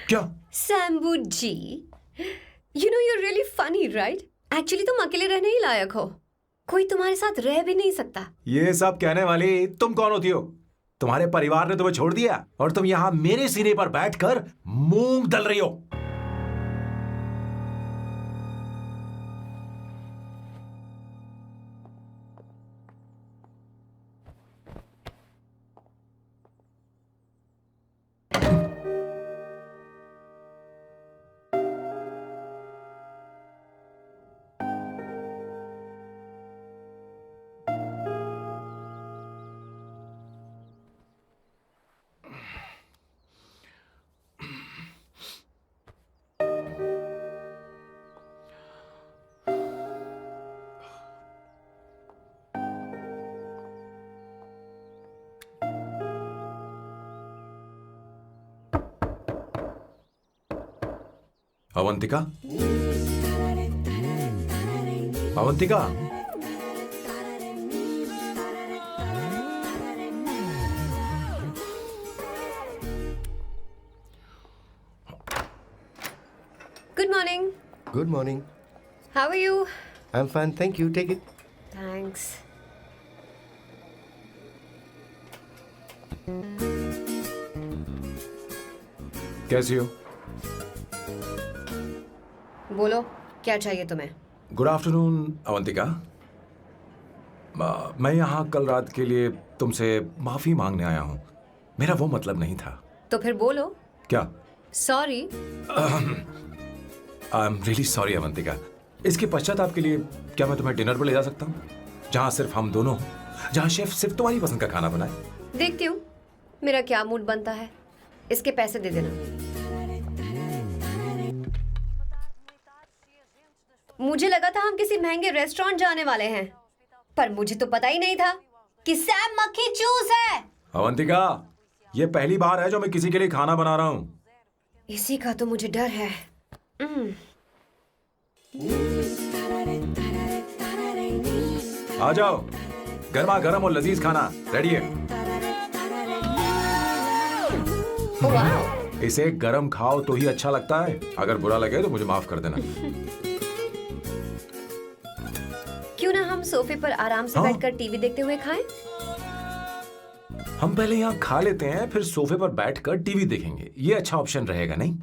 क्या? शंभू जी, you know you're really funny, right? Actually तुम अकेले रहने ही लायक हो। कोई तुम्हारे साथ रह भी नहीं सकता। ये सब कहने वाली तुम कौन होती हो? तुम्हारे परिवार ने तुम्हें छोड़ दिया और तुम यहाँ मेरे सीने पर बैठकर मूंग दल रही हो। Avantika, Avantika, Good morning. Good morning. How are you? I am fine, thank you, take it. Thanks. कैसी हो? बोलो, क्या चाहिए तुम्हें? Good afternoon Avantika. मैं यहाँ कल रात के लिए तुमसे माफी मांगने आया हूँ। मेरा वो मतलब नहीं था। तो फिर बोलो। क्या? Sorry. I am really sorry Avantika. इसके पश्चाताप के लिए क्या मैं तुम्हें डिनर पर ले जा सकता हूँ, जहाँ सिर्फ हम दोनों, जहाँ शेफ सिर्फ तुम्हारी पसंद का खाना बनाए? देखती हूँ मेरा क्या मूड बनता है। इसके पैसे दे देना। मुझे लगा था हम किसी महंगे रेस्टोरेंट जाने वाले हैं, पर मुझे तो पता ही नहीं था कि सैम मक्खी चूस है। अवंतिका, ये पहली बार है जो मैं किसी के लिए खाना बना रहा हूँ। इसी का तो मुझे डर है। आ जाओ, गर्मा गर्म और लजीज खाना रेडी है। वाह, इसे गरम खाओ तो ही अच्छा लगता है। अगर बुरा लगे तो मुझे माफ कर देना। क्यों ना हम सोफे पर आराम से हाँ? बैठकर टीवी देखते हुए खाएं? हम पहले यहाँ खा लेते हैं, फिर सोफे पर बैठकर टीवी देखेंगे। ये अच्छा ऑप्शन रहेगा नहीं?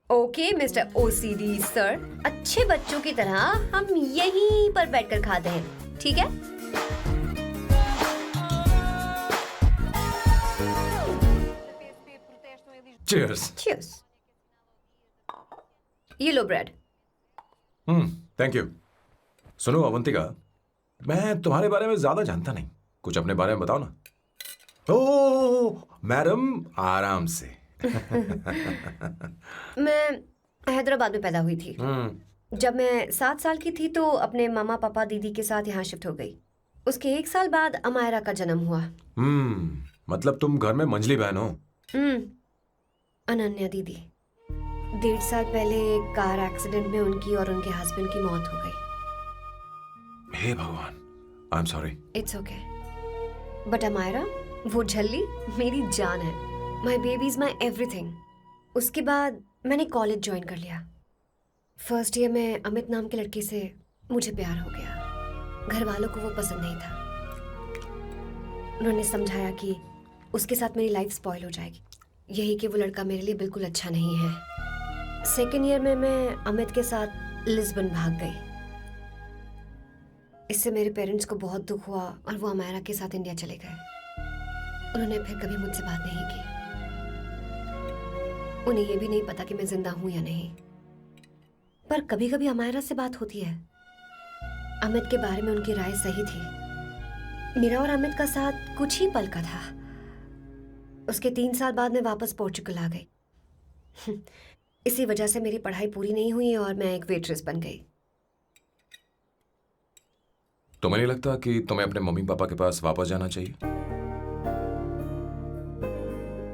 ओके मिस्टर ओसीडी सर, अच्छे बच्चों की तरह हम यहीं पर बैठकर खाते हैं, ठीक है? Cheers. Cheers. ये लो ब्रेड। Thank you. सुनो अवंतिका, मैं तुम्हारे बारे में ज्यादा जानता नहीं, कुछ अपने बारे में बताओ ना। ओ मैडम, आराम से। मैं हैदराबाद में पैदा हुई थी। जब मैं 7 साल की थी तो अपने मामा पापा दीदी के साथ यहाँ शिफ्ट हो गई। उसके 1 साल बाद अमायरा का जन्म हुआ। मतलब तुम घर में मंझली बहन हो? अनन्या दीदी। 1.5 साल पहले एक कार एक्सीडेंट में उनकी और उनके हस्बैंड की मौत हो गई। हे भगवान, I am sorry. It's okay. But Amaira, वो झल्ली मेरी जान है। My baby is my everything. उसके बाद मैंने कॉलेज ज्वाइन कर लिया। फर्स्ट ईयर में अमित नाम के लड़के से मुझे प्यार हो गया। घर वालों को वो पसंद नहीं था। उन्होंने समझाया कि उसके साथ मेरी लाइफ स्पॉइल हो जाएगी, यही कि वो लड़का मेरे लिए बिल्कुल अच्छा नहीं है। सेकेंड ईयर में मैं अमित के साथ लिस्बन भाग गई। इससे मेरे पेरेंट्स को बहुत दुख हुआ और वो अमायरा के साथ इंडिया चले गए। उन्होंने फिर कभी मुझसे बात नहीं की। उन्हें ये भी नहीं पता कि मैं जिंदा हूं या नहीं। पर कभी कभी अमायरा से बात होती है। अमित के बारे में उनकी राय सही थी। मेरा और अमित का साथ कुछ ही पल का था। उसके 3 साल बाद मैं वापस पोर्चुगल आ गई। इसी वजह से मेरी पढ़ाई पूरी नहीं हुई और मैं एक वेट्रेस बन गई। तुम्हें नहीं लगता कि तुम्हें अपने मम्मी पापा के पास वापस जाना चाहिए?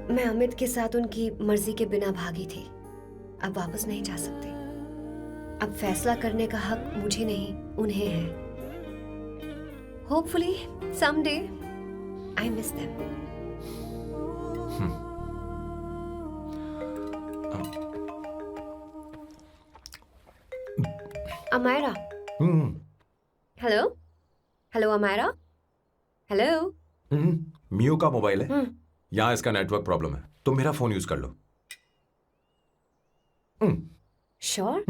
मैं अमित के साथ उनकी मर्जी के बिना भागी थी। अब वापस नहीं जा सकती। अब फैसला करने का हक मुझे नहीं, उन्हें है। Hopefully someday I miss them. Amayra. Hello hello Amayra. Hello. मियो का मोबाइल है। यहाँ इसका नेटवर्क प्रॉब्लम है, तुम मेरा फोन यूज कर लो। श्योर?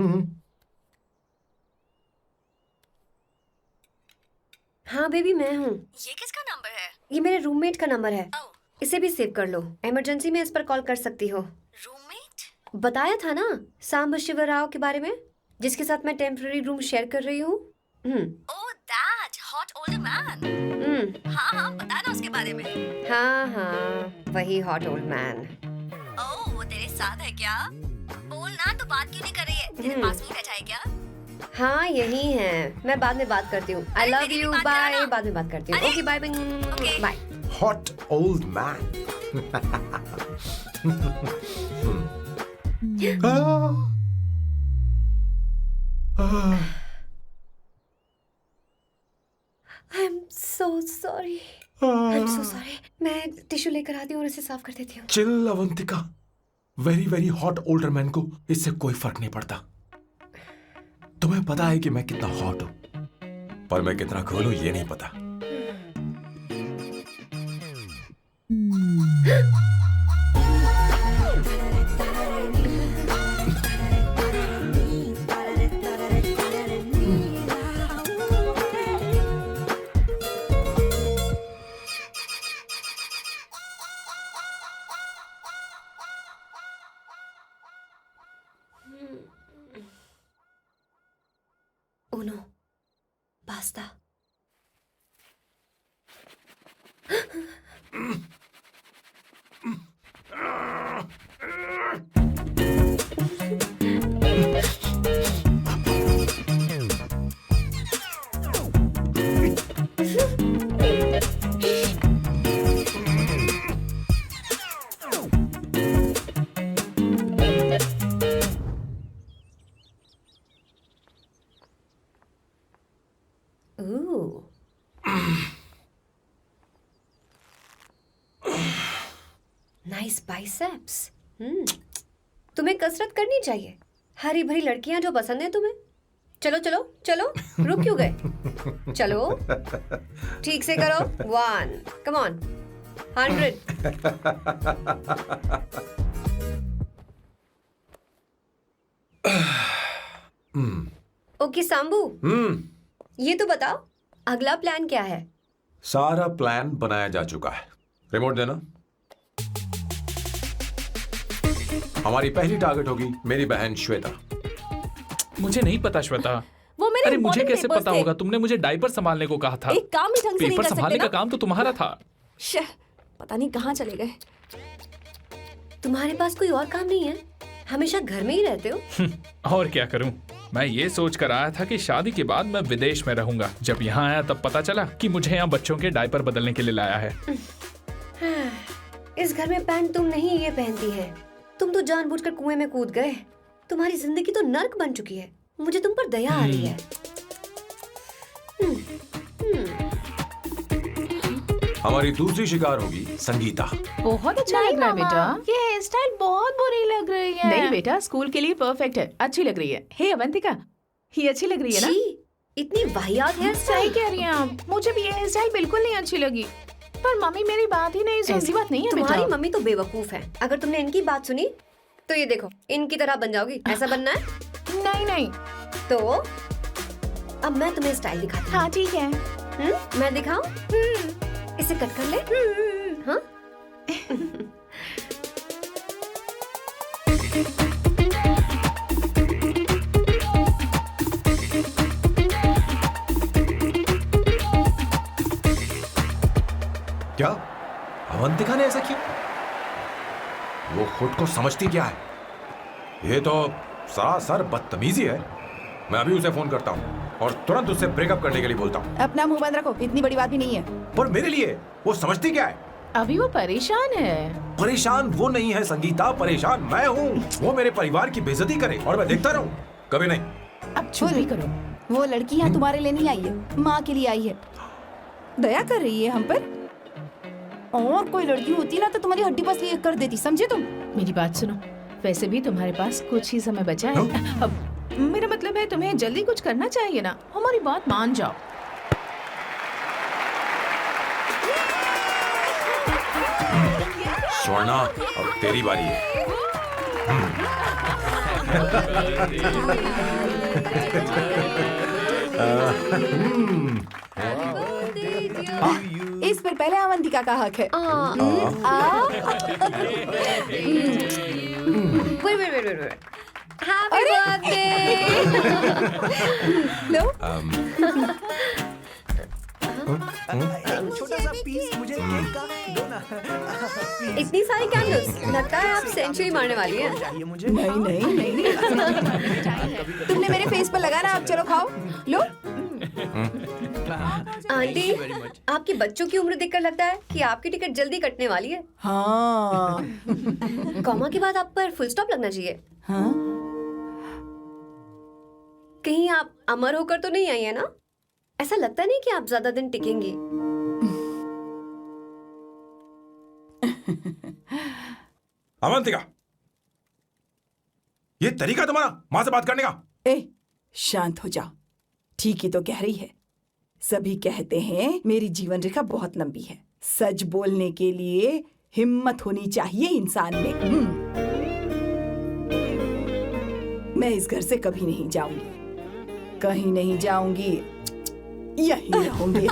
हाँ बेबी, मैं हूँ। ये किसका नंबर है? ये मेरे रूममेट का नंबर है। इसे भी सेव कर लो। इमरजेंसी में इस पर कॉल कर सकती हो। रूममेट? बताया था ना सांब शिव राव के बारे में, जिसके साथ मैं टेम्पररी रूम शेयर कर रही हूँ। Oh that hot old man. हाँ हाँ, बता ना उसके बारे में। हाँ, वही हॉट ओल्ड मैन। ओह, वो तेरे साथ है क्या? बोल ना, तो बात क्यों नहीं कर रही है? तेरे पास में बैठा है क्या? हाँ यही है। मैं बाद में बात करती हूँ। I love you, bye. बाद में बात करती हूँ। Okay bye bye. Hot old man. I am so sorry. मैं टिश्यू लेकर आती हूँ और इसे साफ कर देती हूँ। Chill Avantika, very very hot older man को इससे कोई फर्क नहीं पड़ता। तुम्हें पता है कि मैं कितना हॉट हूं, पर मैं कितना कूल हूं ये नहीं पता। Uno, basta. Ooh. Nice biceps. तुम्हें कसरत करनी चाहिए। हरी भरी लड़कियां जो पसंद है तुम्हें। चलो चलो चलो, रुक क्यों गए? चलो ठीक से करो। 1 कम ऑन 100। ओके सांबू, ये तो बताओ अगला प्लान क्या है? सारा प्लान बनाया जा चुका है। रिमोट देना। हमारी पहली टारगेट होगी मेरी बहन श्वेता। मुझे नहीं पता श्वेता। वो मेरे अरे मुझे important कैसे papers पता थे। होगा? तुमने मुझे डायपर संभालने को कहा था। एक काम भी ढंग से नहीं पेपर कर सकते संभालने ना? का काम तो तुम्हारा था। शे, पता नहीं कहाँ चले गए। तुम्हारे पास कोई और काम नहीं है? हमेशा घर में ही रहते हो। और क्या करूं? मैं ये सोच कर आया था कि शादी के बाद मैं विदेश में रहूंगा। जब यहाँ आया तब पता चला कि मुझे यहाँ बच्चों के डायपर बदलने के लिए लाया है। इस घर में पैंट तुम नहीं ये पहनती है। तुम तो जानबूझकर कुएं में कूद गए। तुम्हारी जिंदगी तो नर्क बन चुकी है। मुझे तुम पर दया आ रही है। हमारी दूसरी शिकार होगी संगीता। बहुत अच्छा लग रहा है बेटा। ये हेयर स्टाइल बहुत बुरी लग रही है। नहीं बेटा, स्कूल के लिए परफेक्ट है। अच्छी लग रही है। हे अवंतिका, ये अच्छी लग रही है ना? छी, इतनी वाहियात हेयर सही स्टाइल। कह रही हैं आप। मुझे भी ये हेयर स्टाइल बिल्कुल नहीं अच्छी लगी। पर मम्मी मेरी बात ही नहीं ऐसी सुनती। बात नहीं है तुम्हारी बेटा। मम्मी तो बेवकूफ है। अगर तुमने इनकी बात सुनी तो ये देखो इनकी तरह बन जाओगी। ऐसा बनना है नहीं नहीं। तो अब मैं तुम्हें स्टाइल दिखाती हूँ। हाँ ठीक है। मैं दिखाऊं? इसे कट कर ले। हाँ क्या अवंतिका ने ऐसा किया? वो खुद को समझती क्या है? ये तो सरासर बदतमीजी है। मैं अभी उसे फोन करता हूँ और तुरंत उससे ब्रेकअप करने के लिए बोलता हूँ। अपना मुंह बंद रखो, इतनी बड़ी बात भी नहीं है। पर मेरे लिए वो समझती क्या है? अभी वो परेशान है। परेशान वो नहीं है संगीता, परेशान मैं हूँ। वो मेरे परिवार की बेइज्जती करे और मैं देखता रहूँ? कभी नहीं। अब चुप भी करो। वो लड़की यहाँ तुम्हारे लिए नहीं आई है, माँ के लिए आई है। दया कर रही है हम पर। और कोई लड़की होती ना तो तुम्हारी हड्डी पसली कर देती, समझे तुम? मेरी बात सुनो, वैसे भी तुम्हारे पास कुछ ही समय बचा है। अब मेरा मतलब है तुम्हें जल्दी कुछ करना चाहिए ना। हमारी बात मान जाओ। स्वर्णा, अब तेरी बारी है। इस पर पहले अवंतिका का हक है। wait. Happy birthday! लो, छोटा सा पीस मुझे केक का दो ना। इतनी सारी कैंडल्स, लगता है आप सेंचुरी मारने वाली है। चाहिए मुझे। नहीं। तुमने मेरे फेस पर लगाना, अब चलो खाओ। लो। आंटी, आपके बच्चों की उम्र देखकर लगता है कि आपकी टिकट जल्दी कटने वाली है। हाँ। कॉमा के बाद आप पर फुल स्टॉप लगना चाहिए। हाँ? कहीं आप अमर होकर तो नहीं आई है ना? ऐसा लगता नहीं कि आप ज्यादा दिन टिकेंगी। अवंतिका, ये तरीका तुम्हारा माँ से बात करने का? ए, शांत हो जाओ। ठीक ही तो कह रही है। सभी कहते हैं मेरी जीवन रेखा बहुत लंबी है। सच बोलने के लिए हिम्मत होनी चाहिए इंसान में। मैं इस घर से कभी नहीं जाऊंगी, कहीं नहीं जाऊंगी, यहीं रहूंगी।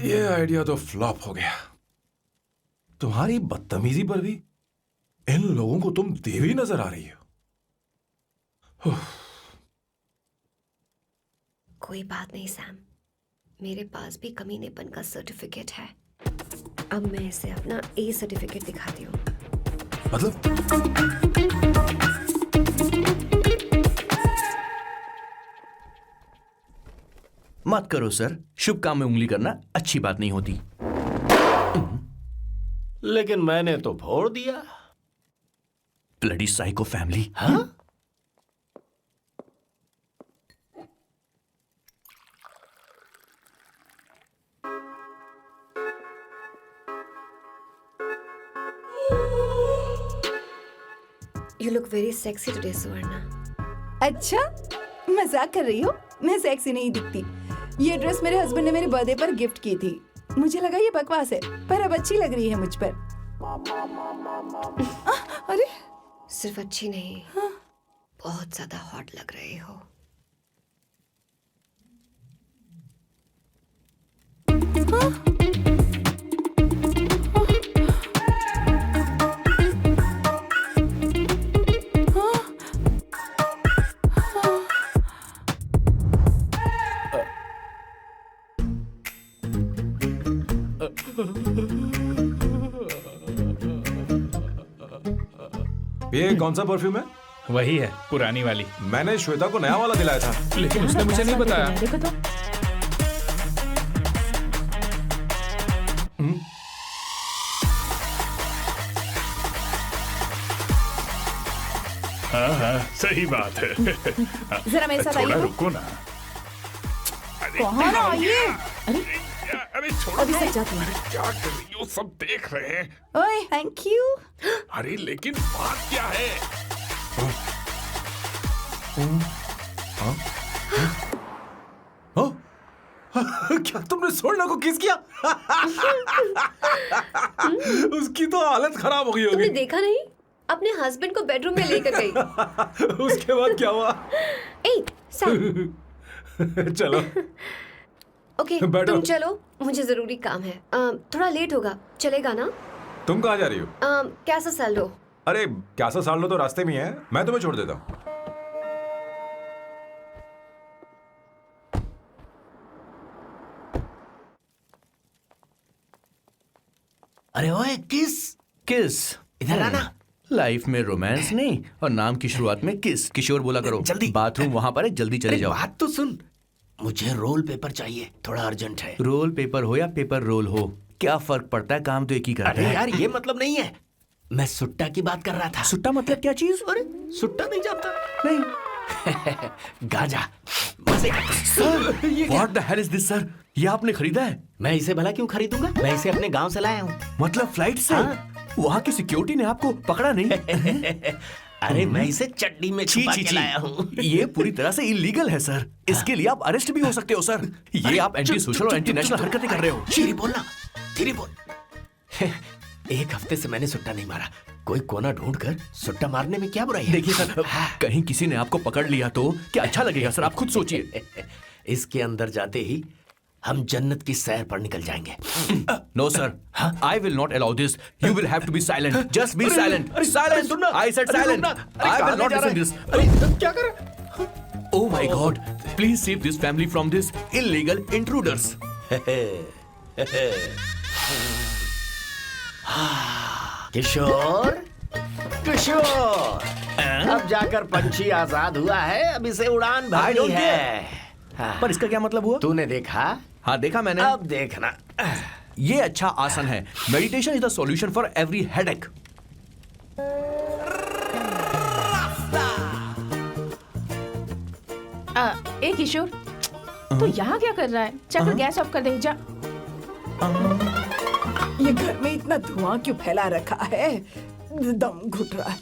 ये आइडिया तो फ्लॉप हो गया। तुम्हारी बदतमीजी पर भी इन लोगों को तुम देवी नजर आ रही हो। कोई बात नहीं सैम, मेरे पास भी कमीनेपन का सर्टिफिकेट है। अब मैं इसे अपना ए सर्टिफिकेट दिखाती हूँ। मतलब मत करो सर, शुभ काम में उंगली करना अच्छी बात नहीं होती। लेकिन मैंने तो फोड़ दिया। Bloody psycho family. हाँ? You look very sexy today, Suvarna. अच्छा, मजाक कर रही हो? मैं सेक्सी नहीं दिखती। ये ड्रेस मेरे हस्बैंड ने मेरे बर्थडे पर गिफ्ट की थी। मुझे लगा ये बकवास है, पर अब अच्छी लग रही है मुझ पर। अरे सिर्फ अच्छी नहीं, बहुत ज्यादा हॉट लग रही हो। ये कौन सा परफ्यूम है? वही है, पुरानी वाली। मैंने श्वेता को नया वाला दिलाया था। लेकिन उसने मुझे नहीं बताया। देखो तो। हाँ हाँ, सही बात है। जरा मेरे साथ थोड़ा आइए। रुको ना। कहाँ ना आइए? अरे छोड़ो अभी ना। सच जाती हूँ। अरे क्या कर रही हो, सब देख रहे हैं। ओए, थैंक यू। अरे लेकिन बात क्या है? क्या तुमने सोना को किस किया? उसकी तो हालत खराब हो गई तुमने होगी। देखा नहीं? अपने हस्बैंड को बेडरूम में लेकर गई। उसके बाद क्या हुआ? ए, सैम। चलो ओके, बैठो। तुम चलो, मुझे जरूरी काम है। थोड़ा लेट होगा, चलेगा ना? तुम कहाँ जा रही हो? कैसा सैल्डो? अरे कैसा साल लो तो रास्ते में ही है, मैं तुम्हें छोड़ देता हूँ। अरे ओए किस किस इधर आना। लाइफ में रोमांस नहीं और नाम की शुरुआत में किस। किशोर बोला करो। जल्दी। बाथरूम वहां पर है, जल्दी चले अरे जाओ। बात तो सुन, मुझे रोल पेपर चाहिए, थोड़ा अर्जेंट है। रोल पेपर हो या पेपर रोल हो, क्या फर्क पड़ता है, काम तो एक ही करता अरे है। यार ये मतलब नहीं है, मैं सुट्टा की बात कर रहा था। सुट्टा मतलब क्या चीज? अरे सुट्टा नहीं जानता? नहीं। गांजा मजे। What the hell is this, sir? ये आपने खरीदा है? मैं इसे भला क्यों खरीदूंगा? मैं इसे अपने गांव से लाया हूँ। मतलब फ्लाइट से? हाँ। वहाँ की सिक्योरिटी ने आपको पकड़ा नहीं? अरे मैं इसे चड्डी में छुपा के लाया हूँ। ये पूरी तरह से इलीगल है सर। इसके लिए आप अरेस्ट भी हो सकते हो सर। ये आप एंटी सोशल और एंटी नेशनल हरकतें कर रहे हो। धीरे बोलना, धीरे बोल। एक हफ्ते से मैंने सुट्टा नहीं मारा। कोई कोना ढूंढकर सुट्टा मारने में क्या बुराई है? देखिए सर, कहीं किसी ने आपको पकड़ लिया तो क्या अच्छा लगेगा सर? आप खुद सोचिए। इसके अंदर जाते ही हम जन्नत की सैर पर निकल जाएंगे। No sir, I will not allow this. You will have to be silent. Just be silent. Silent. I said silent. I will not listen this. क्या कर रहा है? Oh my God! Please save this family from this illegal intruders. किशोर, किशोर, अब जाकर पंछी आजाद हुआ है, अब इसे उड़ान I भरनी don't है। पर इसका क्या मतलब हुआ? तूने देखा? हाँ देखा मैंने। अब देखना। ये अच्छा आसन है। Meditation is the solution for every headache. ए किशोर, तू यहाँ क्या कर रहा है? जाकर गैस ऑफ कर दे जा। ये घर में इतना धुआं क्यों फैला रखा है? दम घुट रहा है।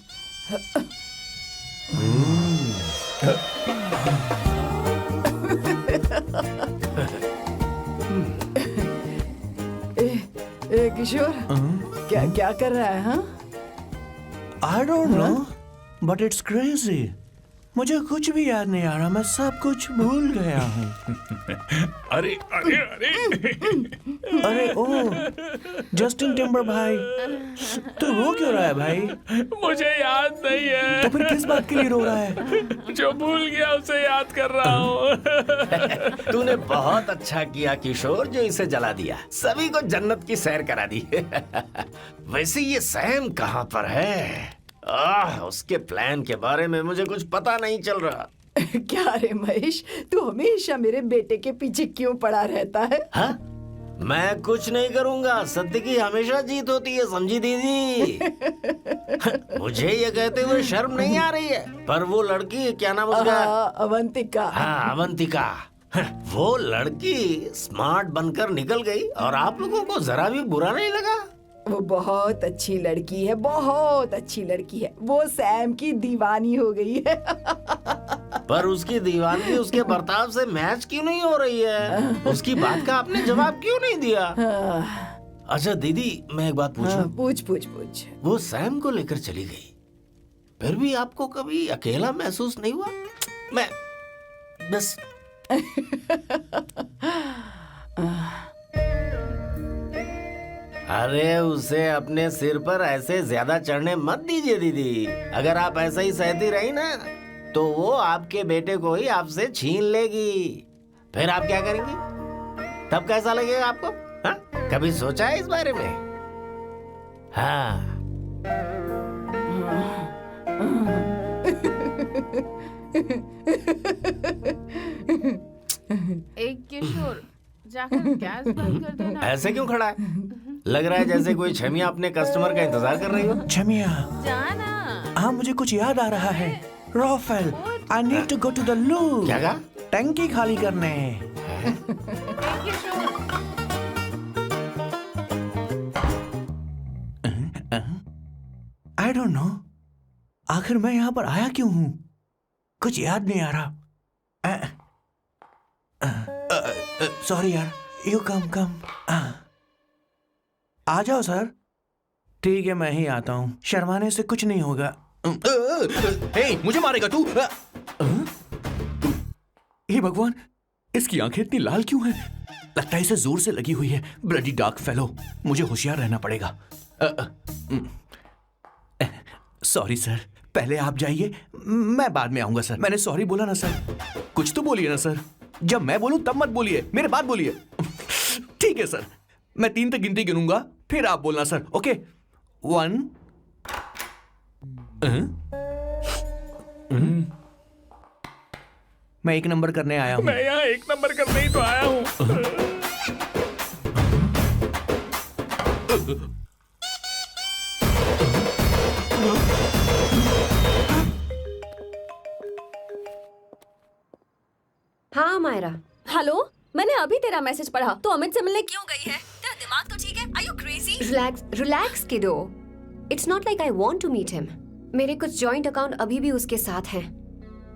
ए किशोर, क्या क्या कर रहा है? हाँ, I don't know, but it's crazy. मुझे कुछ भी याद नहीं आ रहा। मैं सब कुछ भूल गया हूँ। अरे अरे अरे अरे ओ, जस्टिन टिम्बर भाई, तू रो क्यों रहा है भाई? मुझे याद नहीं है। तो फिर किस बात के लिए रो रहा है? जो भूल गया उसे याद कर रहा हूँ। तूने बहुत अच्छा किया किशोर, जो इसे जला दिया। सभी को जन्नत की सैर करा दी। वैसे ये सैम कहाँ पर है? उसके प्लान के बारे में मुझे कुछ पता नहीं चल रहा। क्या रे महेश, तू हमेशा मेरे बेटे के पीछे क्यों पड़ा रहता है? हाँ? मैं कुछ नहीं करूंगा। सत्य की हमेशा जीत होती है, समझी दीदी? मुझे ये कहते हुए शर्म नहीं आ रही है, पर वो लड़की, क्या नाम उसका? अवंतिका। हाँ, अवंतिका। वो लड़की स्मार्ट बनकर निकल गई और आप लोगों को जरा भी बुरा नहीं लगा? वो बहुत अच्छी लड़की है, बहुत अच्छी लड़की है। वो सैम की दीवानी हो गई है। पर उसकी दीवानगी उसके बर्ताव से मैच क्यों नहीं हो रही है? उसकी बात का आपने जवाब क्यों नहीं दिया? अच्छा दीदी, मैं एक बात पूछूं? पूछ पूछ पूछ। वो सैम को लेकर चली गई, फिर भी आपको कभी अकेला महसूस नहीं हुआ? मैं बस अरे उसे अपने सिर पर ऐसे ज्यादा चढ़ने मत दीजिए दीदी। अगर आप ऐसा ही सहती रही ना तो वो आपके बेटे को ही आपसे छीन लेगी। फिर आप क्या करेंगी? तब कैसा लगेगा आपको? हाँ? कभी सोचा है इस बारे में? हाँ। एक किशोर जाकर गैस बंद कर देना। ऐसे क्यों खड़ा है? लग रहा है जैसे कोई छमिया अपने कस्टमर का इंतजार कर रही हो। छमिया, जाना। हाँ मुझे कुछ याद आ रहा है। Rafael, I need to go to the loo. क्या कहा? टंकी खाली करने। एक किशोर। आई डोंट नो, आखिर मैं यहाँ पर आया क्यों हूँ? कुछ याद नहीं आ रहा। सॉरी यार, यू कम। आ जाओ सर। ठीक है, मैं ही आता हूँ, शर्माने से कुछ नहीं होगा। हे, मुझे मारेगा तू? हे भगवान, इसकी आंखें इतनी लाल क्यों हैं? लगता है इसे जोर से लगी हुई है। ब्लडी डार्क फेलो, मुझे होशियार रहना पड़ेगा। सॉरी सर, पहले आप जाइए, मैं बाद में आऊंगा सर। मैंने सॉरी बोला ना सर। कुछ तो बोलिए ना सर। जब मैं बोलूं तब मत बोलिए, मेरे बाद बोलिए। ठीक है सर, मैं 3 तक गिनती गिनूंगा, फिर आप बोलना सर। ओके, 1। मैं 1 नंबर करने आया हूँ। मैं यहाँ 1 नंबर करने ही तो आया हूँ। हाँ मायरा। हेलो, मैंने अभी तेरा मैसेज पढ़ा। तो अमित से मिलने क्यों गई है? तेरा दिमाग तो ठीक है? Are you crazy? Relax kiddo. It's not like I want to meet him. मेरे कुछ जॉइंट अकाउंट अभी भी उसके साथ हैं।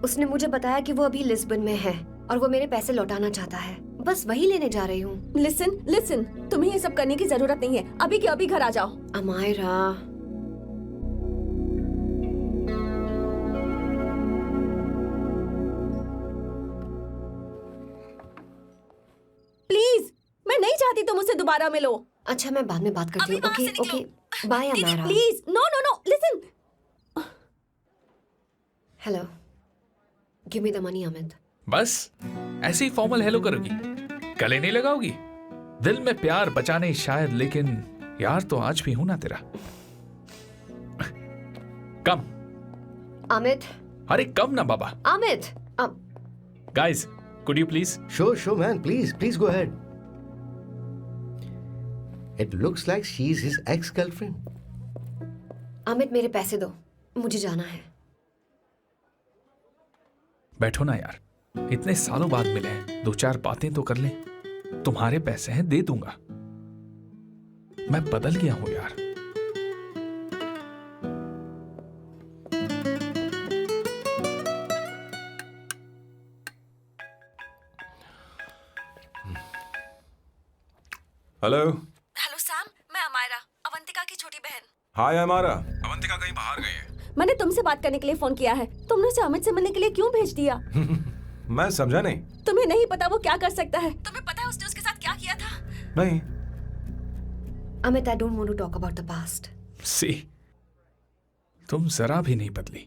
उसने मुझे बताया कि वो अभी लिस्बन में है और वो मेरे पैसे लौटाना चाहता है। बस वही लेने जा रही हूँ। लिसन, तुम्हें ये सब करने की जरूरत नहीं है। अभी के अभी घर आ जाओ। अमायरा, प्लीज, मैं नहीं चाहती तुम मुझसे दोबारा मिलो। अच्छा मैं बाद में बात करती हूँ। Okay, bye Amaira. Please, no, listen. Hello, give me the money Amit. बस ऐसे ही फॉर्मल हेलो करोगी, गले नहीं लगाओगी? दिल में प्यार बचा नहीं शायद, लेकिन यार तो आज भी हूं ना तेरा। कम अमित। अरे कम ना बाबा। Amit, guys, could you please? Sure, man. Please go ahead. It looks like she's his ex-girlfriend. Amit मेरे पैसे दो, मुझे जाना है। बैठो ना यार, इतने सालों बाद मिले हैं, 2-4 बातें तो कर लें। तुम्हारे पैसे हैं, दे दूंगा। मैं बदल गया हूं यार। हेलो सैम, मैं अमायरा, अवंतिका की छोटी बहन। हाय हमारा। अवंतिका कहीं बाहर गई है। मैंने तुमसे बात करने के लिए फोन किया है। तुमने उसे अमित से मिलने के लिए क्यों भेज दिया? मैं समझा नहीं। तुम्हें नहीं पता वो क्या कर सकता है? तुम्हें पता है उसने उसके साथ क्या किया था? नहीं। Amit, I don't want to talk about the past. See, तुम जरा भी नहीं बदली।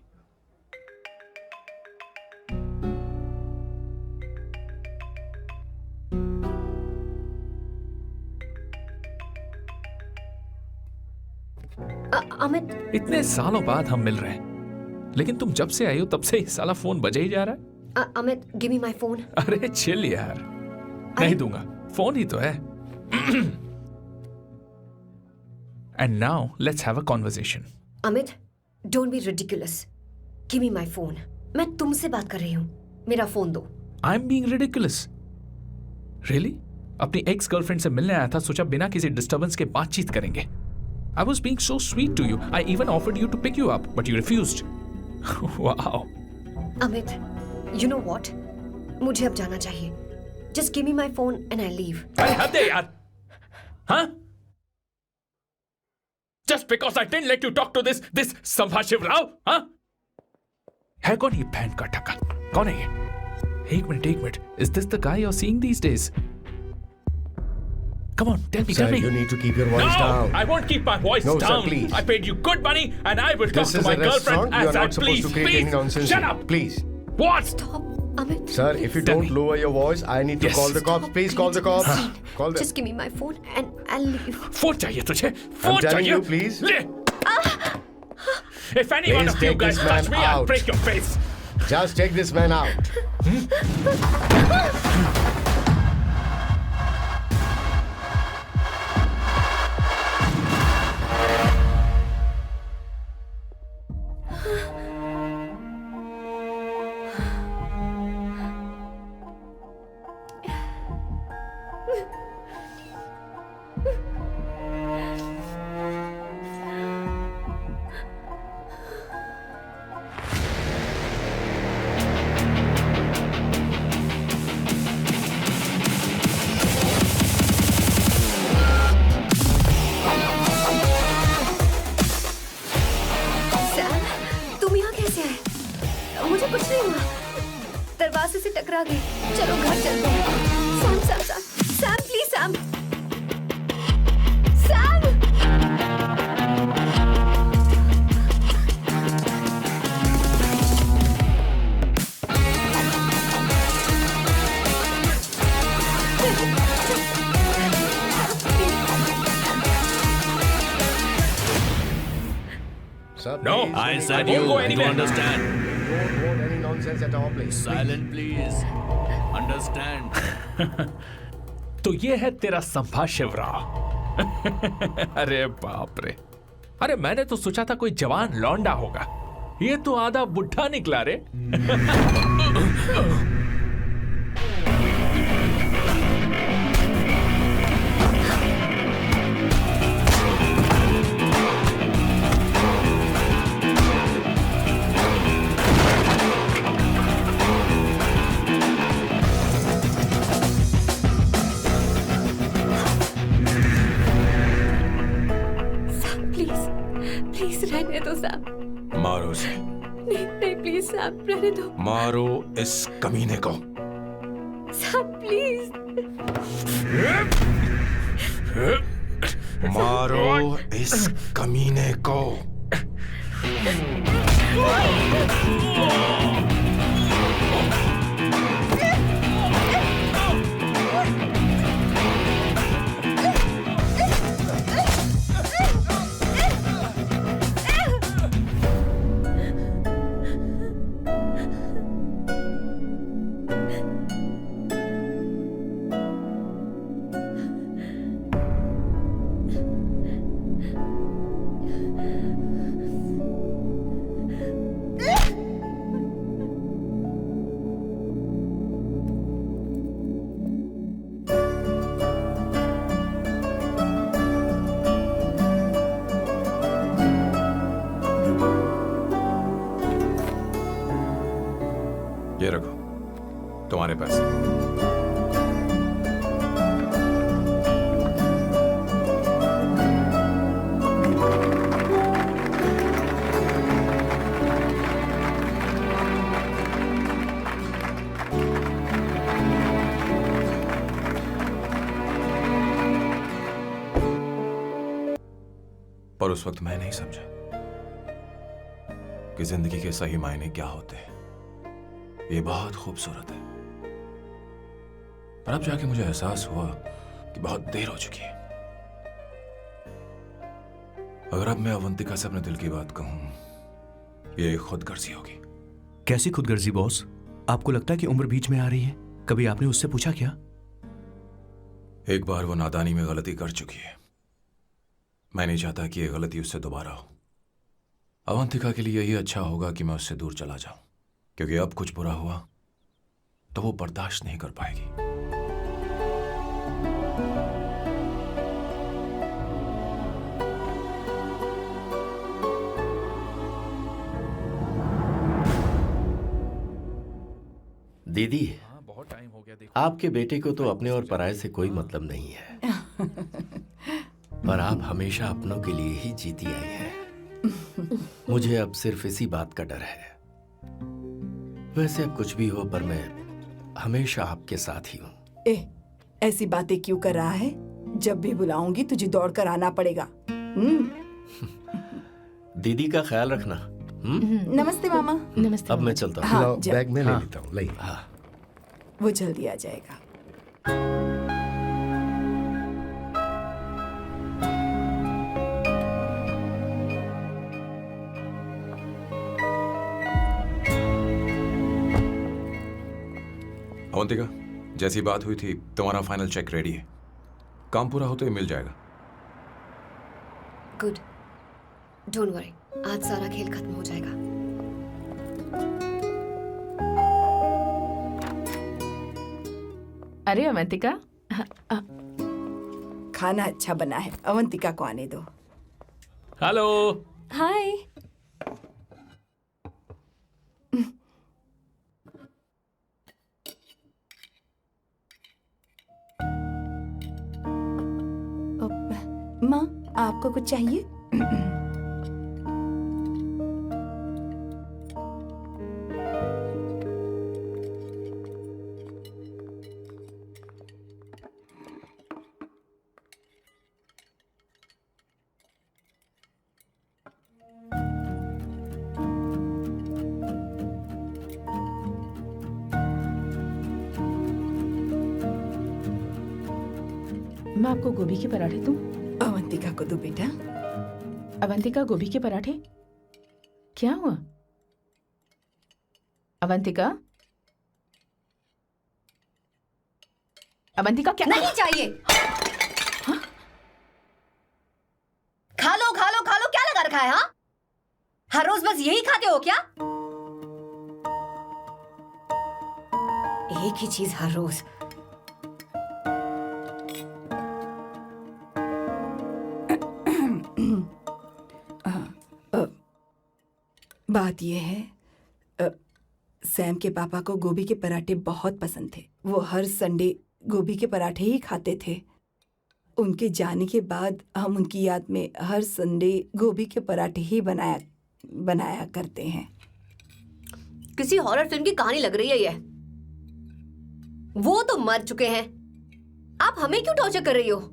अमित, इतने सालों बाद हम मिल रहे हैं, लेकिन तुम जब से आई हो तब से ही साला फोन बजे ही जा रहा है। Amit, give me my phone. अरे चिल यार, नहीं दूंगा, फोन ही तो है। And now let's have a conversation. Amit, don't be ridiculous. Give me my phone. मैं तुमसे बात कर रही हूँ, मेरा फोन दो। I am being ridiculous? Really? अपनी एक्स गर्लफ्रेंड से मिलने आया था, सोचा बिना किसी डिस्टर्बेंस के बातचीत करेंगे। I was being so sweet to you. I even offered you to pick you up, but you refused. Wow. Amit, you know what? मुझे अब जाना चाहिए. Just give me my phone and I'll leave. अरे हद है यार. Huh? Just because I didn't let you talk to this संभाशिव Rao, huh? है कौन ये बहन का टक्का? कौन है ये? एक minute. Is this the guy you're seeing these days? Come on, tell me. Sir, you need to keep your voice down. I won't keep my voice No, down. sir, please. I paid you good money, and I will talk This to is my a restaurant. girlfriend You are as I not supposed please. to create any nonsense. Shut here. up. Please. What? Stop, Amit. Sir, if you Tell don't me. lower your voice, I need to Yes. call the cops. Please call the cops. Call them. Just give me my phone and I'll leave. Phone चाहिए तुझे? I'm phone telling चाहिए? you, please. ले. If any one Please of you take guys this touch man me, I'll out. break your face. Just take this man out. Sam, तुम यहाँ कैसे आए? मुझे कुछ नहीं हुआ. दरवाजे से टकरा गई. चलो घर चलते हैं. Sam, please Sam. Sam. Sir, No, please. I Don't won't go want anywhere. any nonsense at our place. Silent, please. Understand. तो ये है तेरा संभाशिव राव. अरे बाप रे. अरे मैंने तो सोचा था कोई जवान लौंडा होगा. ये तो आधा बुढ़ा निकला रे. प्लीज रहने दो सैम. मारो उसे. नहीं प्लीज सैम, रहने दो. मारो इस कमीने को. Sam please. मारो इस कमीने को. ये रखो तुम्हारे पैसे. पर उस वक्त मैं नहीं समझा कि जिंदगी के सही मायने क्या होते हैं. ये बहुत खूबसूरत है, पर अब जाके मुझे एहसास हुआ कि बहुत देर हो चुकी है. अगर अब मैं अवंतिका से अपने दिल की बात कहूं, ये खुदगर्जी होगी. कैसी खुदगर्जी बॉस? आपको लगता है कि उम्र बीच में आ रही है? कभी आपने उससे पूछा क्या? एक बार वो नादानी में गलती कर चुकी है. मैं नहीं चाहता कि ये गलती उससे दोबारा हो. अवंतिका के लिए यही अच्छा होगा कि मैं उससे दूर चला जाऊं, क्योंकि अब कुछ बुरा हुआ तो वो बर्दाश्त नहीं कर पाएगी. दीदी, बहुत टाइम हो गया देखो। आपके बेटे को तो अपने और पराये से कोई मतलब नहीं है, पर आप हमेशा अपनों के लिए ही जीती आई हैं। मुझे अब सिर्फ इसी बात का डर है। वैसे अब कुछ भी हो, पर मैं हमेशा आपके साथ ही हूँ। ऐसी बातें क्यों कर रहा है? जब भी बुलाऊंगी तुझे दौड़ कर आना पड़ेगा। दीदी का ख्याल रखना। नमस्ते मामा। नमस्ते। अब मैं चलता हूँ। हाँ, लाओ, जा। बैग में ले हाँ। लेता हूँ, लाइए। हाँ। वो जल्दी आ जाएगा। अवंतिका, जैसी बात हुई थी तुम्हारा फाइनल चेक रेडी है। काम पूरा होते ही मिल जाएगा। गुड, डोंट वरी, आज सारा खेल खत्म हो जाएगा। अरे अवंतिका, खाना अच्छा बना है, अवंतिका को आने दो। हेलो। हाय। माँ, आपको कुछ चाहिए? मैं आपको गोभी के पराठे दूं? अवंतिका को दो बेटा। अवंतिका, गोभी के पराठे? क्या हुआ अवंतिका? अवंतिका, क्या? नहीं चाहिए। हाँ? खा लो खा लो खा लो, क्या लगा रखा है? हाँ, हर रोज बस यही खाते हो क्या? एक ही चीज हर रोज। बात यह है, सैम के पापा को गोभी के पराठे बहुत पसंद थे। वो हर संडे गोभी के पराठे ही खाते थे। उनके जाने के बाद हम उनकी याद में हर संडे गोभी के पराठे ही बनाया करते हैं। किसी हॉरर फिल्म की कहानी लग रही है ये। वो तो मर चुके हैं, आप हमें क्यों टॉर्चर कर रही हो?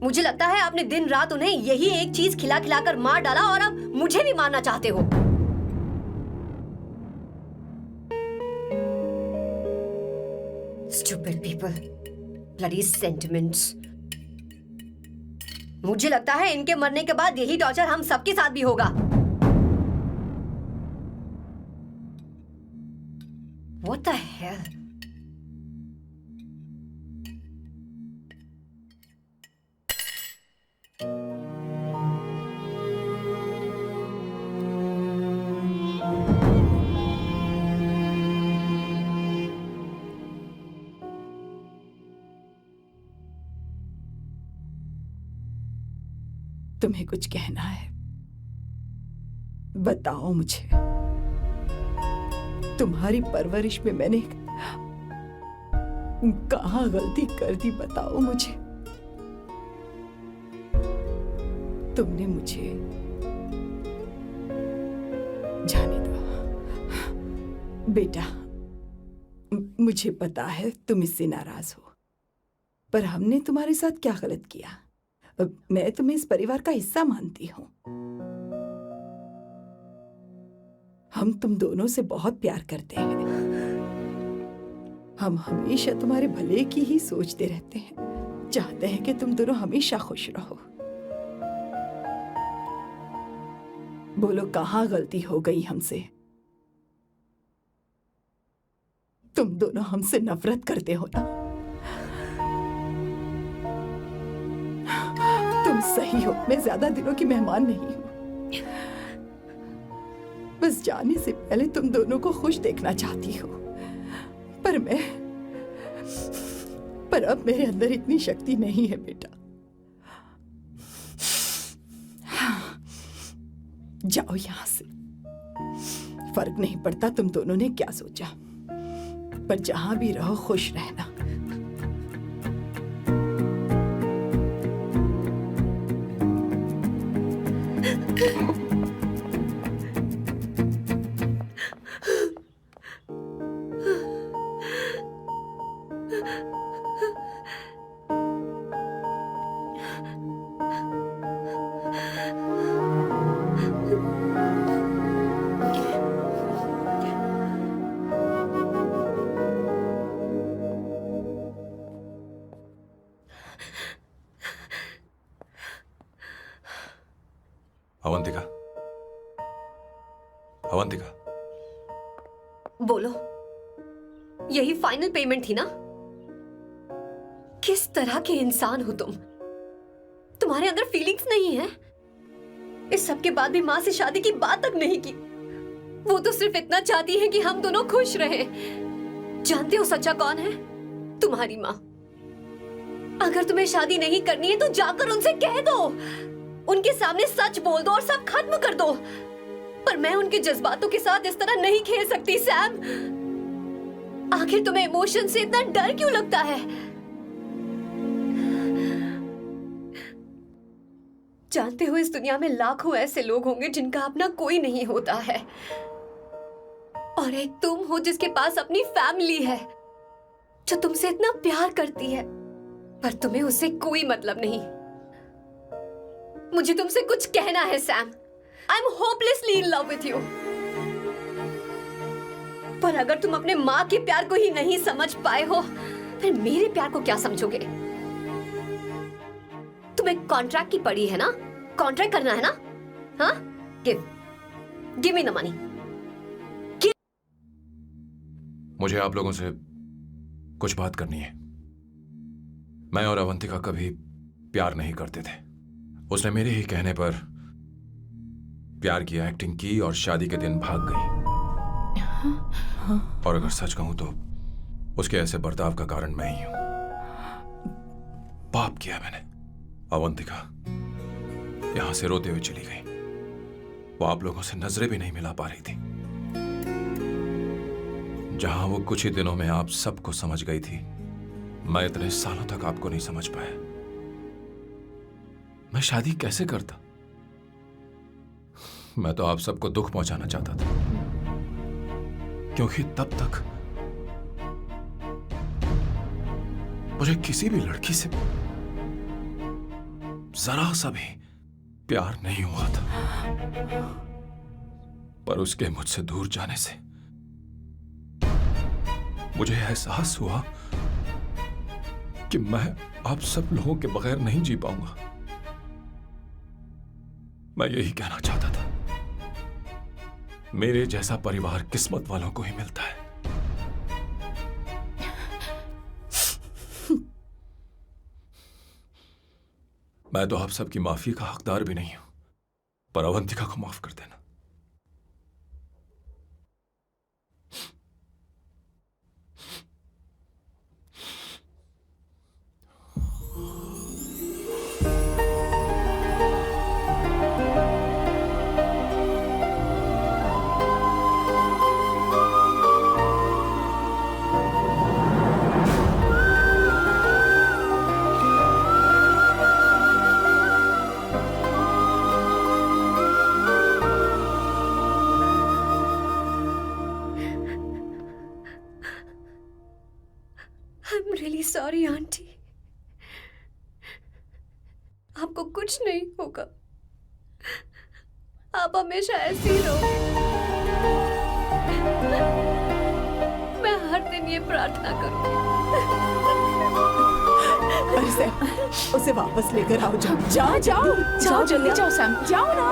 मुझे लगता है आपने दिन रात उन्हें यही एक चीज खिला खिलाकर मार डाला और अब मुझे भी मारना चाहते हो। Stupid people, bloody sentiments। मुझे लगता है इनके मरने के बाद यही टॉर्चर हम सबके साथ भी होगा। What the hell? तुम्हें कुछ कहना है? बताओ मुझे। तुम्हारी परवरिश में मैंने कहाँ गलती कर दी, बताओ मुझे। तुमने मुझे जाने दो बेटा। मुझे पता है तुम इससे नाराज हो, पर हमने तुम्हारे साथ क्या गलत किया? मैं तुम्हें इस परिवार का हिस्सा मानती हूं। हम तुम दोनों से बहुत प्यार करते हैं। हम हमेशा तुम्हारे भले की ही सोचते रहते हैं, चाहते हैं कि तुम दोनों हमेशा खुश रहो। बोलो, कहाँ गलती हो गई हमसे? तुम दोनों हमसे नफरत करते हो ना? तुम सही हो, मैं ज्यादा दिनों की मेहमान नहीं हूं। बस जाने से पहले तुम दोनों को खुश देखना चाहती हो, पर अब मेरे अंदर इतनी शक्ति नहीं है बेटा। जाओ यहां से। फर्क नहीं पड़ता तुम दोनों ने क्या सोचा। पर जहां भी रहो खुश रहना। अवंतिका, अवंतिका, बोलो, यही फाइनल पेमेंट थी ना? किस तरह के इंसान हो तुम? तुम्हारे अंदर फीलिंग्स नहीं है? इस सब के बाद भी माँ से शादी की बात तक नहीं की। वो तो सिर्फ इतना चाहती है कि हम दोनों खुश रहें। जानते हो सच्चा कौन है? तुम्हारी माँ। अगर तुम्हें शादी नहीं करनी है तो जाकर उनसे कह दो, उनके सामने सच बोल दो और सब खत्म कर दो। पर मैं उनके जज्बातों के साथ इस तरह नहीं खेल सकती सैम। आखिर तुम्हें इमोशन से इतना डर क्यों लगता है? जानते हो, इस दुनिया में लाखों ऐसे लोग होंगे जिनका अपना कोई नहीं होता है, और एक तुम हो जिसके पास अपनी फैमिली है जो तुमसे इतना प्यार करती है, पर तुम्हें उससे कोई मतलब नहीं। मुझे तुमसे कुछ कहना है Sam. I am hopelessly in love with you. पर अगर तुम अपने माँ के प्यार को ही नहीं समझ पाए हो, फिर मेरे प्यार को क्या समझोगे? तुम्हें कॉन्ट्रैक्ट की पड़ी है ना? कॉन्ट्रैक्ट करना है ना? हाँ? Give me the money. मुझे आप लोगों से कुछ बात करनी है। मैं और अवंतिका कभी प्यार नहीं करते थे। उसने मेरे ही कहने पर प्यार की एक्टिंग की और शादी के दिन भाग गई। और अगर सच कहूं तो उसके ऐसे बर्ताव का कारण मैं ही हूं। पाप किया मैंने। अवंतिका यहां से रोते हुए चली गई। वो आप लोगों से नजरें भी नहीं मिला पा रही थी। जहां वो कुछ ही दिनों में आप सबको समझ गई थी, मैं इतने सालों तक आपको नहीं समझ पाया। मैं शादी कैसे करता? मैं तो आप सबको दुख पहुंचाना चाहता था, क्योंकि तब तक मुझे किसी भी लड़की से जरा सा भी प्यार नहीं हुआ था। पर उसके मुझसे दूर जाने से मुझे एहसास हुआ कि मैं आप सब लोगों के बगैर नहीं जी पाऊंगा। मैं यही कहना चाहता था, मेरे जैसा परिवार किस्मत वालों को ही मिलता है। मैं तो आप सबकी माफी का हकदार भी नहीं हूं, पर अवंतिका को माफ कर देना। सॉरी आंटी, आपको कुछ नहीं होगा। आप हमेशा ऐसी ही रहो। मैं हर दिन ये प्रार्थना करूंगी। अरे सैम, उसे वापस लेकर आओ। जाओ जाओ जाओ जाओ जल्दी जाओ सैम, जाओ ना।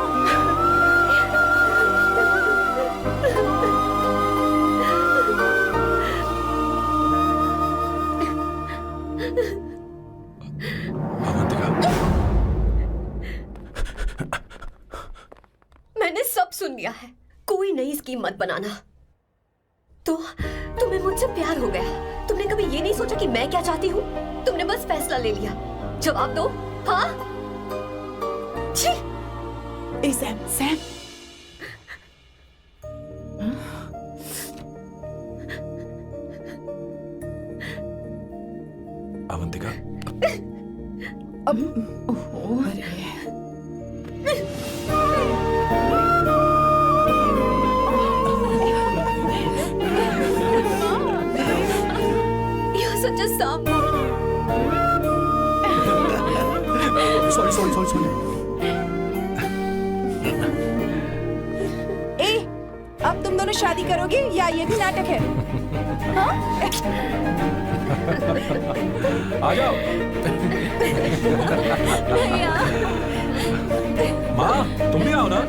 मैंने सब सुन लिया है। कोई नई स्कीम मत बनाना। तो तुम्हें मुझसे प्यार हो गया। तुमने कभी ये नहीं सोचा कि मैं क्या चाहती हूँ? तुमने बस फैसला ले लिया। जवाब दो। हाँ? छी! ए Sam, Sam. You're such a Samba. Sorry ए, अब तुम दोनों शादी करोगे या ये भी नाटक है? आ जाओ। माँ, तुम भी आओ ना।